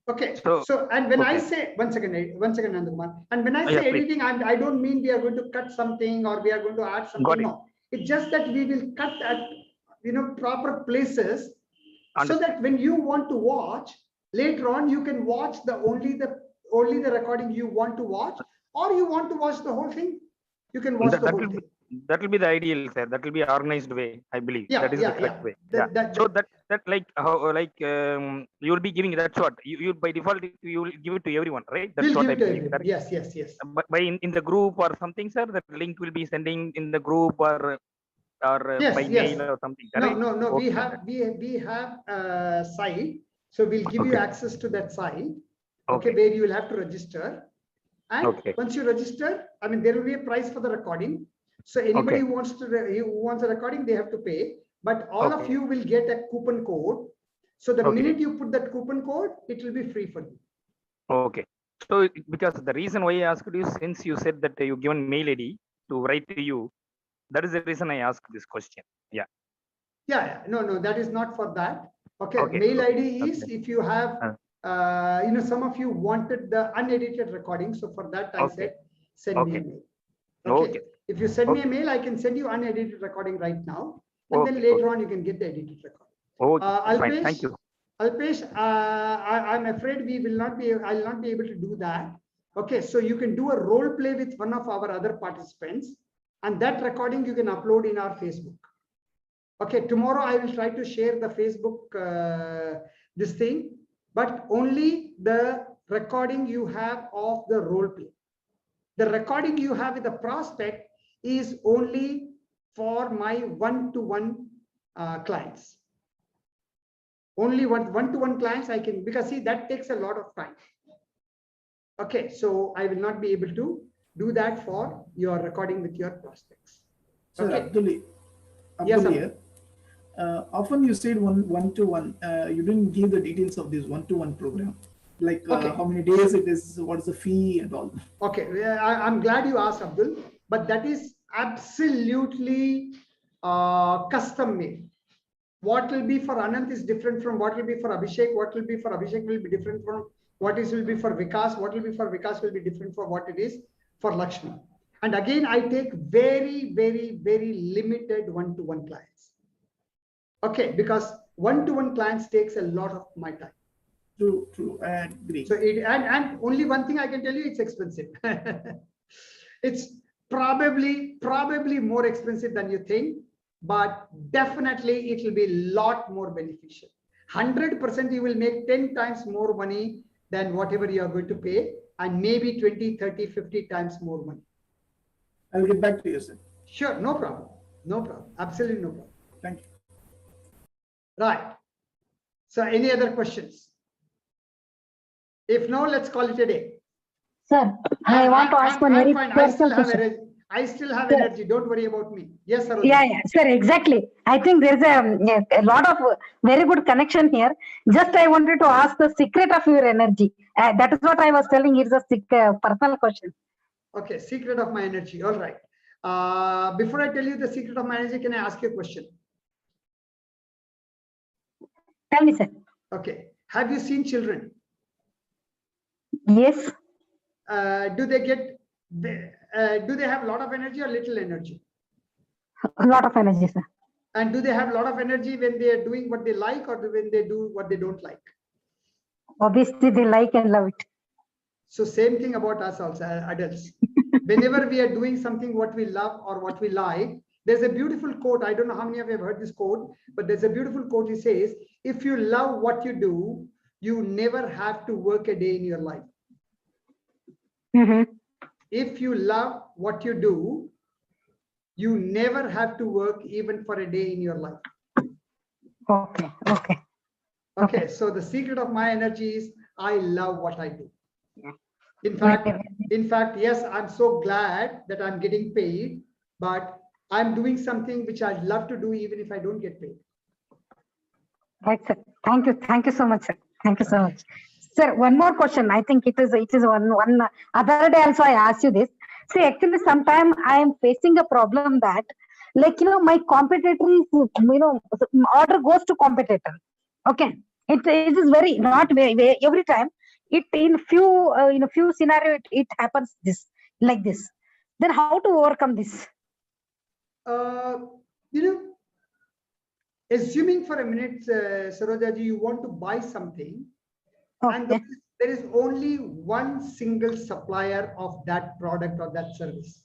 Okay. So and when I say one second, Nandakumar, and when I say editing, I don't mean we are going to cut something or we are going to add something. No, it's just that we will cut at proper places so that when you want to watch later on, you can watch only the recording you want to watch, or you want to watch the whole thing. You can watch the whole thing. That will be the ideal, sir. That will be organized way, I believe. That is the correct way. So that like how you will be giving, that's what you by default you will give it to everyone, right? That's what I believe. Yes. But by in the group or something, sir, that link will be sending in the group or by mail or something. Correct? No. Okay. We have a site, so we'll give you access to that site. Okay, where you will have to register. And once you register, I mean, there will be a price for the recording. So anybody who wants a recording, they have to pay. But all of you will get a coupon code. So the minute you put that coupon code, it will be free for you. Okay. So because the reason why I asked you, since you said that you given mail ID to write to you, that is the reason I asked this question. Yeah. No, that is not for that. Okay. Mail ID is if you have. Some of you wanted the unedited recording. So for that, I said, send me a mail. Okay. If you send me a mail, I can send you unedited recording right now. And then later on, you can get the edited recording. Alpesh, thank you. Alpesh, I'm afraid I'll not be able to do that. Okay. So you can do a role play with one of our other participants. And that recording you can upload in our Facebook. Okay. Tomorrow, I will try to share the Facebook, this thing. But only the recording you have of the role play. The recording you have with the prospect is only for my one-to-one clients. Only one-to-one clients I can, because see, that takes a lot of time. Okay, so I will not be able to do that for your recording with your prospects. Sir, Okay. Abdul, often you said one-to-one. You didn't give the details of this one-to-one program, like how many days it is, what is the fee and all. Okay, I'm glad you asked, Abdul, but that is absolutely custom made. What will be for Anant is different from what will be for Abhishek. What will be for Abhishek will be different from what will be for Vikas. What will be for Vikas will be different from what it is for Lakshmi. And again, I take very, very, very limited one-to-one clients. Okay, because one-to-one clients takes a lot of my time. True, I agree. So and only one thing I can tell you, it's expensive. It's probably more expensive than you think, but definitely it will be a lot more beneficial. 100% you will make 10 times more money than whatever you are going to pay, and maybe 20, 30, 50 times more money. I'll get back to you, sir. Sure, no problem. Absolutely no problem. Thank you. Right. So any other questions? If no, let's call it a day. Sir, I want to ask one very personal question. I still have energy. Don't worry about me. Yes, sir. Yeah, sir, exactly. I think there's a lot of very good connection here. Just I wanted to ask the secret of your energy. That is what I was telling. It's a personal question. Okay, secret of my energy. All right. Before I tell you the secret of my energy, can I ask you a question? Tell me, sir. Okay. Have you seen children? Yes. Do they have a lot of energy or little energy? A lot of energy, sir. And do they have a lot of energy when they are doing what they like, or when they do what they don't like? Obviously, they like and love it. So same thing about us also, adults. Whenever we are doing something what we love or what we like, there's a beautiful quote. I don't know how many of you have heard this quote, but there's a beautiful quote. It says, if you love what you do, you never have to work a day in your life. Mm-hmm. If you love what you do, you never have to work even for a day in your life. Okay. So the secret of my energy is I love what I do. In fact, yes, I'm so glad that I'm getting paid, but I'm doing something which I'd love to do even if I don't get paid. Right, sir. Thank you. Thank you so much, sir. Thank you so much. Sir, one more question. I think it is one other day also I asked you this. See, actually, sometime I am facing a problem that, like, my competitor is, order goes to competitor. Okay. It is very, not very, every time. It in few scenario, it happens like this. Then how to overcome this? Assuming for a minute, Sarojaji, you want to buy something, and there is only one single supplier of that product or that service.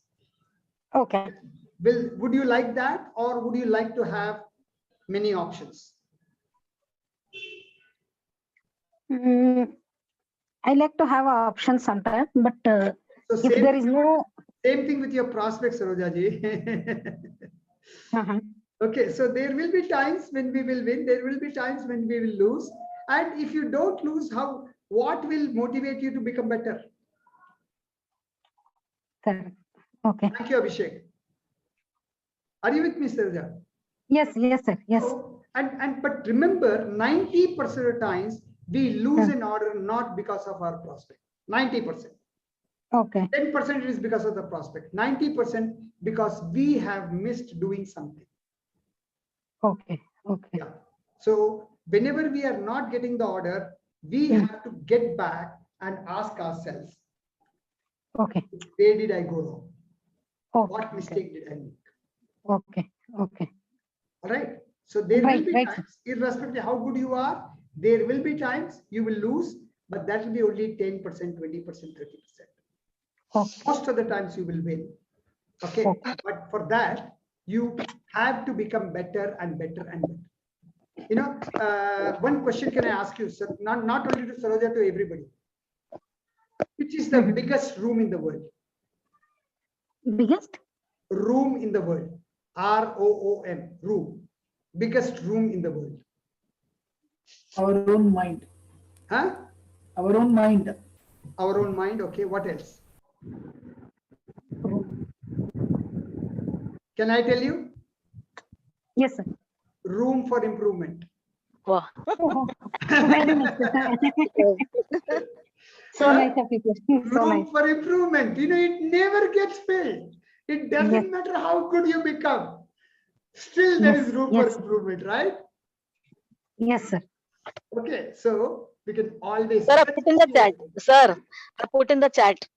Okay. Would you like that, or would you like to have many options? I like to have an option sometimes, but if there is no. Same thing with your prospects, Sarojaji. Okay, so there will be times when we will win, there will be times when we will lose. And if you don't lose, what will motivate you to become better? Correct. Okay. Thank you, Abhishek. Are you with me, Saroja? Yes, sir. Yes. So, but remember, 90% of the times we lose an order not because of our prospect. 90%. Okay. 10% is because of the prospect. 90% because we have missed doing something. Okay. Yeah. So whenever we are not getting the order, we have to get back and ask ourselves, okay, where did I go wrong? What mistake did I make? Okay. All right. So there will be times, irrespective of how good you are, there will be times you will lose, but that will be only 10%, 20%, 30%. Most of the times you will win. Okay. But for that, you have to become better and better and better. One question can I ask you, sir? Not only to Saroja, to everybody. Which is the biggest room in the world? Biggest? Room in the world. ROOM. Room. Biggest room in the world. Our own mind. Huh? Our own mind. Our own mind. Okay. What else? Can I tell you? Yes, sir. Room for improvement. Wow. Very nice. So nice of you. Room for improvement. It never gets filled. It doesn't matter how good you become. Still, there is room for improvement, right? Yes, sir. Okay, so we can always. Sir, I put in the chat. Sir, I put in the chat.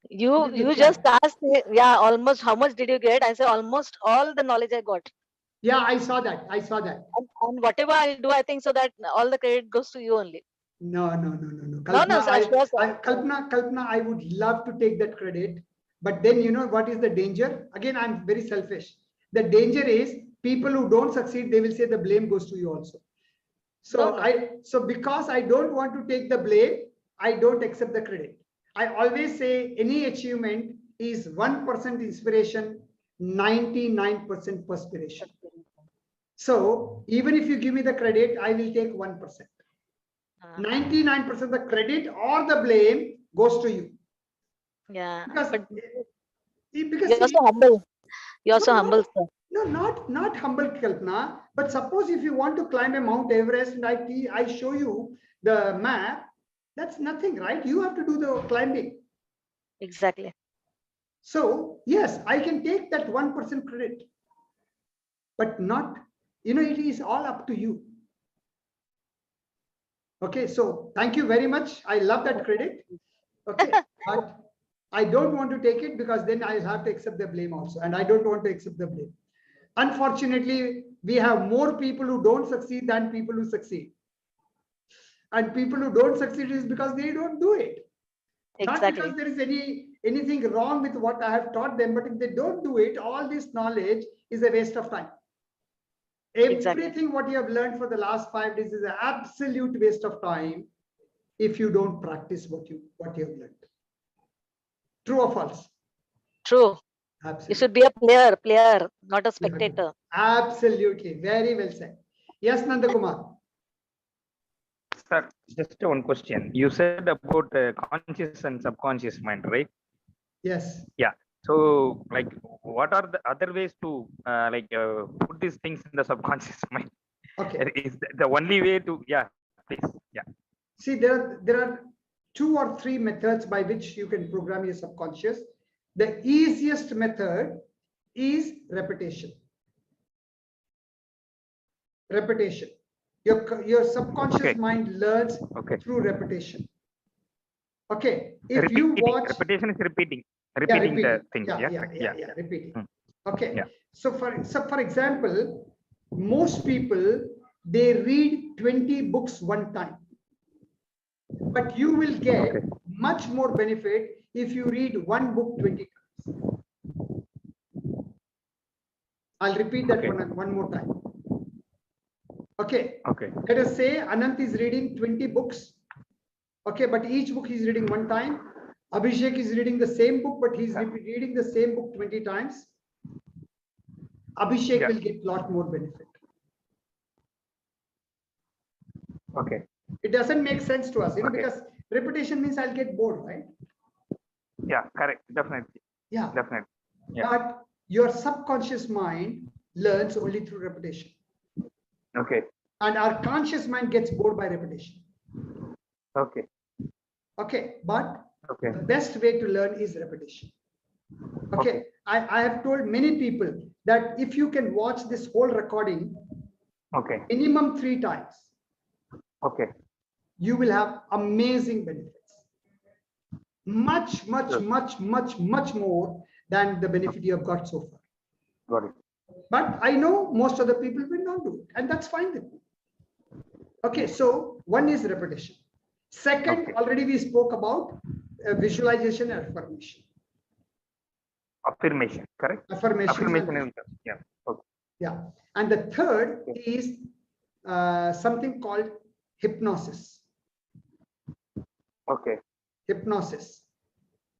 You just asked, almost how much did you get? I said almost all the knowledge I got. Yeah, I saw that. And whatever I'll do, I think so that all the credit goes to you only. No. Kalpana, no, sir, Kalpana, I would love to take that credit. But then you know what is the danger? Again, I'm very selfish. The danger is people who don't succeed, they will say the blame goes to you also. So so because I don't want to take the blame, I don't accept the credit. I always say any achievement is 1% inspiration, 99% perspiration. So even if you give me the credit, I will take 1%. 99% of the credit or the blame goes to you. Yeah. Because you're so humble. You're so humble, sir. No, not humble, Kalpana. But suppose if you want to climb a Mount Everest and I show you the map, that's nothing, right? You have to do the climbing. Exactly. So yes, I can take that 1% credit, but not, it is all up to you. Okay, so thank you very much. I love that credit. Okay, but I don't want to take it because then I'll have to accept the blame also. And I don't want to accept the blame. Unfortunately, we have more people who don't succeed than people who succeed. And people who don't succeed is because they don't do it. Exactly. Not because there is anything wrong with what I have taught them, but if they don't do it, all this knowledge is a waste of time. Everything what you have learned for the last 5 days is an absolute waste of time if you don't practice what you have learned. True or false? True. Absolutely. You should be a player, not a spectator. Absolutely. Very well said. Yes, Nandakumar. Sir, just one question. You said about conscious and subconscious mind, right? Yes. Yeah. So, like, what are the other ways to put these things in the subconscious mind? Okay. Is the only way to? Yeah, please. Yeah. See, there are 2 or 3 methods by which you can program your subconscious. The easiest method is repetition. Repetition. Your subconscious mind learns through repetition. Okay. If you watch repetition is repeating the thing. Yeah, repeating. Okay. Yeah. So for example, most people, they read 20 books one time, but you will get much more benefit if you read one book 20 times. I'll repeat that one more time. Okay. Let us say Anant is reading 20 books. Okay, but each book he's reading one time. Abhishek is reading the same book, but he's reading the same book 20 times. Abhishek will get a lot more benefit. Okay. It doesn't make sense to us, because repetition means I'll get bored, right? Yeah, correct. Definitely. Yeah. Definitely. Yeah. But your subconscious mind learns only through repetition. Okay. And our conscious mind gets bored by repetition. Okay. Okay. But the best way to learn is repetition. Okay. I have told many people that if you can watch this whole recording minimum 3 times, you will have amazing benefits. Much more than the benefit you have got so far. Got it. But I know most of the people will not do it, and that's fine with me. Okay, so one is repetition. Second, already we spoke about visualization and affirmation. Affirmation, correct? Affirmation. Yeah. Okay. Yeah. And the third is something called hypnosis. Okay. Hypnosis.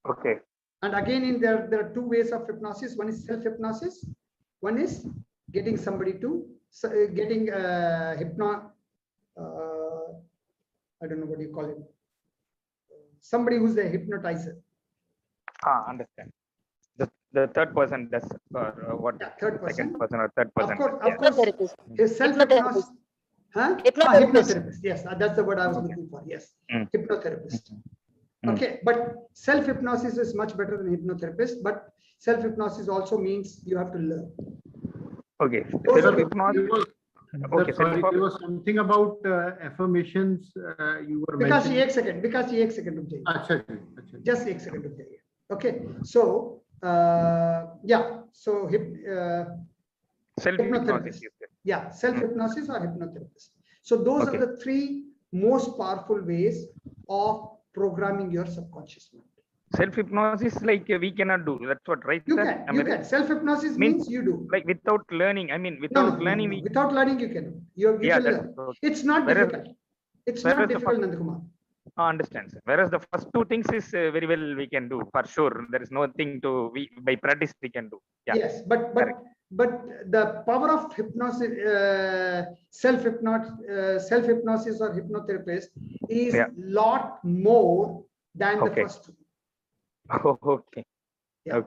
Okay. And again, there are 2 ways of hypnosis. One is self-hypnosis. One is getting somebody to getting I don't know what you call it. Somebody who's a hypnotizer. Understand. The third person does what? Yeah, third person. Second person or third person. Of course. His self-hypnosis. Huh? Hypnotherapist. Yes, that's the word I was looking for. Yes, hypnotherapist. Okay, but self-hypnosis is much better than hypnotherapist. But self-hypnosis also means you have to learn. Okay. Self-hypnosis. Okay, sorry, there was something about affirmations you were mentioning. एक second रुक जाइए. अच्छा. Just एक second रुक जाइए. Okay, so self-hypnosis. Yeah, self-hypnosis or hypnotherapist. So those are the 3 most powerful ways of programming your subconscious mind. Self-hypnosis, like we cannot do. That's what, right? You can. Self-hypnosis means you do. Like without learning. I mean, without learning. No. Without learning, you can. You can learn. It's not difficult. It's not difficult, Nandakumar. I understand, sir. Whereas the first 2 things is very well we can do for sure. There is nothing to by practice we can do. Yeah. Yes, but the power of hypnosis, self-hypnosis or hypnotherapist is lot more than the first 2. Okay. Yeah.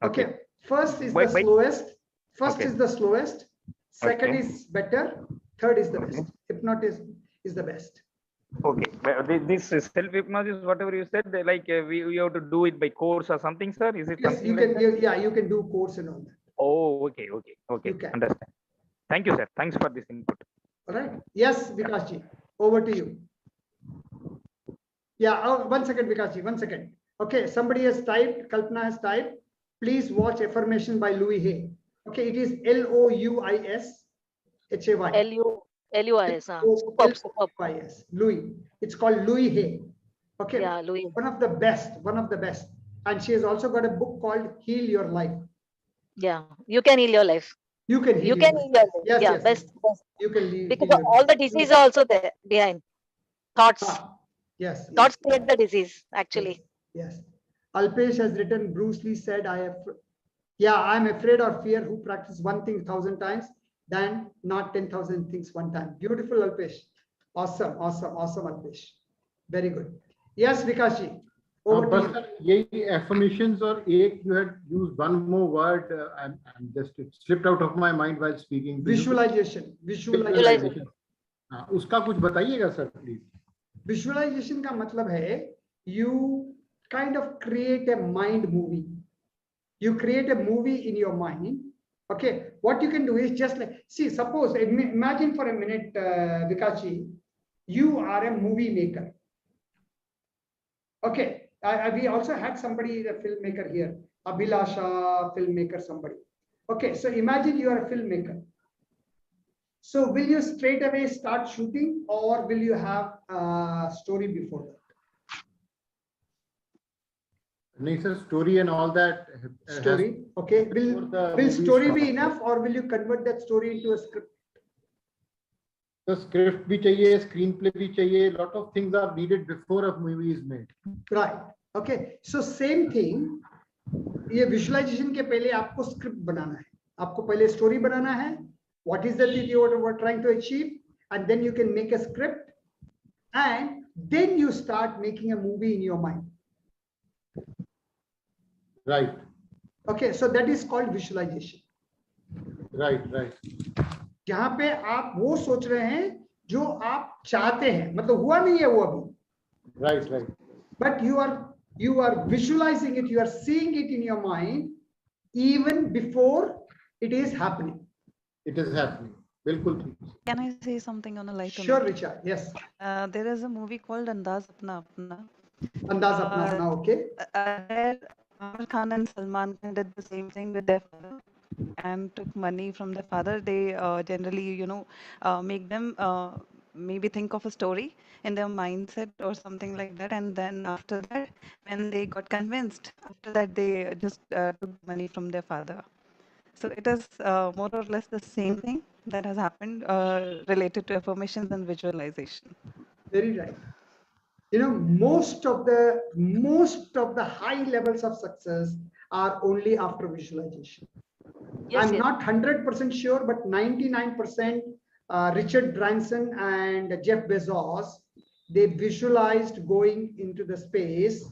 Okay. First is the slowest. First is the slowest. Second is better. Third is the best. Hypnotism is the best. Okay. This self-hypnosis, whatever you said, like we have to do it by course or something, sir? Is it? Yes, you can. You can do course and all that. Oh, okay. Understand. Thank you, sir. Thanks for this input. All right. Yes, Vikasji, over to you. Yeah. 1 second, Vikasji. 1 second. Okay. Somebody has typed. Kalpana has typed. Please watch Affirmation by Louis Hay. Okay. It is LOUIS HAY. LUIS. Louis. It's called Louis Hay. Okay. Yeah, Louis. One of the best. And she has also got a book called Heal Your Life. Yeah, you can heal your life. You can heal your life. Yes. Best. You can heal. Because all the disease are also there behind. Thoughts. Yes. Thoughts create the disease, actually. Yes. Alpesh has written, Bruce Lee said, I'm afraid or fear who practice one thing 1,000 times than not 10,000 things one time. Beautiful, Alpesh. Awesome, Alpesh. Very good. Yes, Vikashji. Over to बस you. Sir यही affirmations और एक you had used one more word. I'm just it slipped out of my mind while speaking. to you. Visualization. हाँ, उसका कुछ बताइएगा sir please. Visualization का मतलब है you kind of create a mind movie. You create a movie in your mind. Okay, what you can do is just like, see, suppose, imagine for a minute, Vikashji, you are a movie maker. Okay, we also had somebody, a filmmaker here, Abhilasha, filmmaker, somebody. Okay, so imagine you are a filmmaker. So will you straight away start shooting, or will you have a story before that? नहीं sir, story and all that. Story, okay. Will story be enough, or will you convert that story into a script? The script भी चाहिए, screenplay भी चाहिए. Lot of things are needed before a movie is made. Right. Okay. So same thing. ये visualization के पहले आपको script बनाना है. आपको पहले story बनाना है. What is the thing you are trying to achieve, and then you can make a script, and then you start making a movie in your mind. Right. Okay, so that is called visualization. Right. जहाँ पे आप वो सोच रहे हैं जो आप चाहते हैं, मतलब हुआ नहीं है वो अभी. Right. But you are visualizing it, you are seeing it in your mind even before it is happening. It is happening. बिल्कुल ठीक. Can I say something on a lighter Sure, note? Richa. Yes. There is a movie called Andaz Apna Apna. Andaz Apna Apna, okay. Where Amir Khan and Salman Khan did the same thing with their father and took money from their father. They generally, make them maybe think of a story in their mindset or something like that. And then after that, when they got convinced, after that they just took money from their father. So it is more or less the same thing that has happened related to affirmations and visualization. Very right. Most of the high levels of success are only after visualization. I'm not 100% sure, but 99%. Richard Branson and Jeff Bezos, they visualized going into the space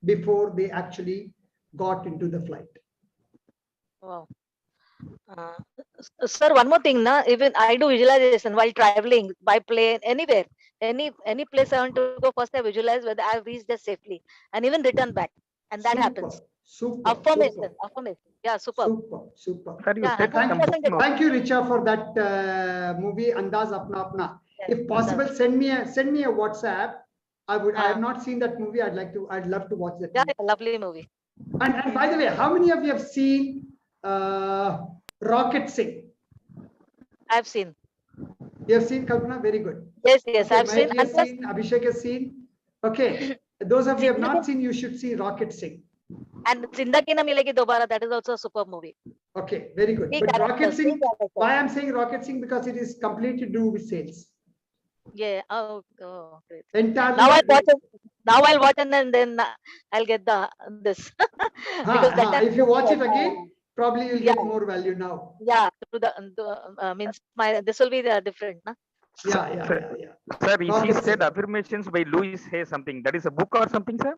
before they actually got into the flight. Wow. Sir, one more thing, even I do visualization while traveling by plane, anywhere, any place I want to go. First, I visualize whether I've reached there safely and even return back, and that happens. Affirmation. Yeah, super. Sir, you Yeah, said some 100% book. Thank you, Richa, for that movie Andaz Apna Apna. If possible, send me a WhatsApp. I have not seen that movie. I'd love to watch that. Yeah, lovely movie. And by the way, how many of you have seen Rocket Singh? I've seen. You have seen, Kalpana? Very good. Yes, Okay, I've seen. Mahek has seen, Abhishek has seen. Okay, those of you who have not seen, you should see Rocket Singh. And Zindagi Na Milegi Dobara, that is also a super movie. Okay, very good. But Rocket Singh, why I'm saying Rocket Singh, because it is completely to do with sales. Yeah. Oh, great. Entirely. Now I'll watch and then I'll get this. Because that time if you watch it again, probably you'll get more value now. Yeah, means this will be different, na? Yeah. Sir, if he said affirmations by Louis Hay something, that is a book or something, sir?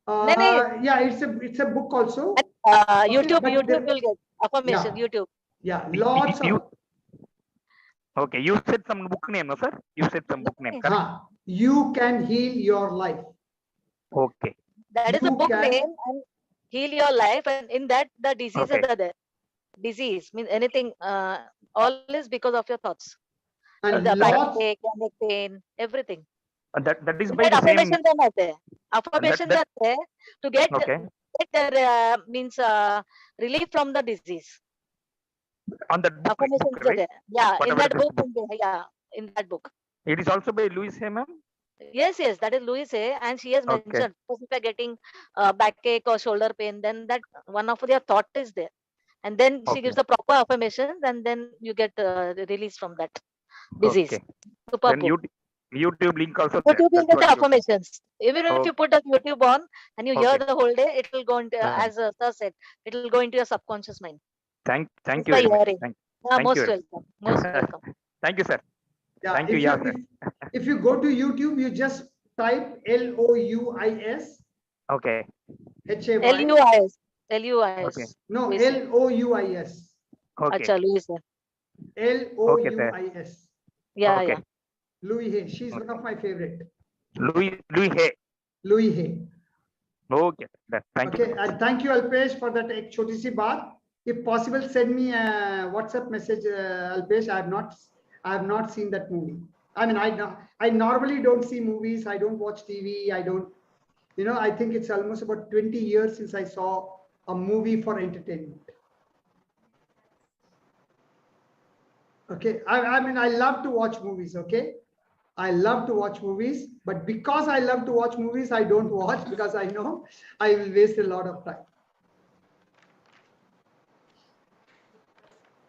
Yeah, it's a book also. YouTube will get affirmation. Yeah. YouTube. Yeah, lots of. Okay, you said some book name, no, sir? You said some book name, correct? You Can Heal Your Life. Okay. That is a book name, and Heal Your Life, and in that the diseases are there. Disease means anything, all is because of your thoughts. And the backache, neck pain, everything. That is by the same. Affirmations are not there. Affirmations are there to get means relief from the disease. On that book, right? Yeah, in that book. In that book. It is also by Louise Hay, ma'am. Yes, that is Louise Hay, and she has mentioned if you are getting backache or shoulder pain, then that one of their thought is there, and then she gives the proper affirmations, and then you get release from that disease. Super book. YouTube link also. YouTube will get the affirmations. Even if you put a YouTube on and you hear the whole day, it will go into, as Sir said, it will go into your subconscious mind. Thank you very much. Thank most you. welcome. Most welcome. Thank you, sir. Yeah, Thank you, If you go to YouTube, you just type LOUIS Okay. HAY. LUIS. LUIS. Okay. No, Luis. LOUIS. Okay. Acha, Luis. LOUIS. Yeah, Okay. yeah. Louis Hay. She's one of my favorite. Louis Hay. Louis Hay. Okay. Thank you. Okay, and thank you, Alpesh, for that ek choti si baat. If possible, send me a WhatsApp message, Alpesh. I have not seen that movie. I mean, I normally don't see movies. I don't watch TV. I don't, I think it's almost about 20 years since I saw a movie for entertainment. Okay, I mean, I love to watch movies. Okay, I love to watch movies, but because I love to watch movies, I don't watch because I know I will waste a lot of time.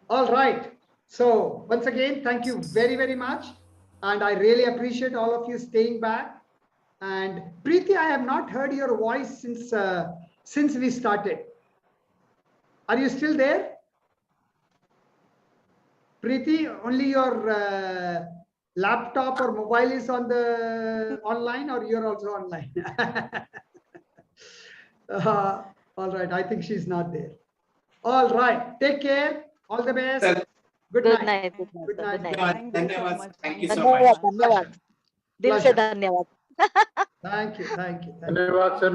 All right. So once again, thank you very, very much. And I really appreciate all of you staying back. And Preeti, I have not heard your voice since we started. Are you still there? Preeti, only your laptop or mobile is on the online, or you're also online? All right. I think she's not there. All right. Take care. All the best. Good night. Good night. Good night. Thank you so much. Thank you so धन्यवाद, much. धन्यवाद. दिल से धन्यवाद. Thank you. Thank you. धन्यवाद sir.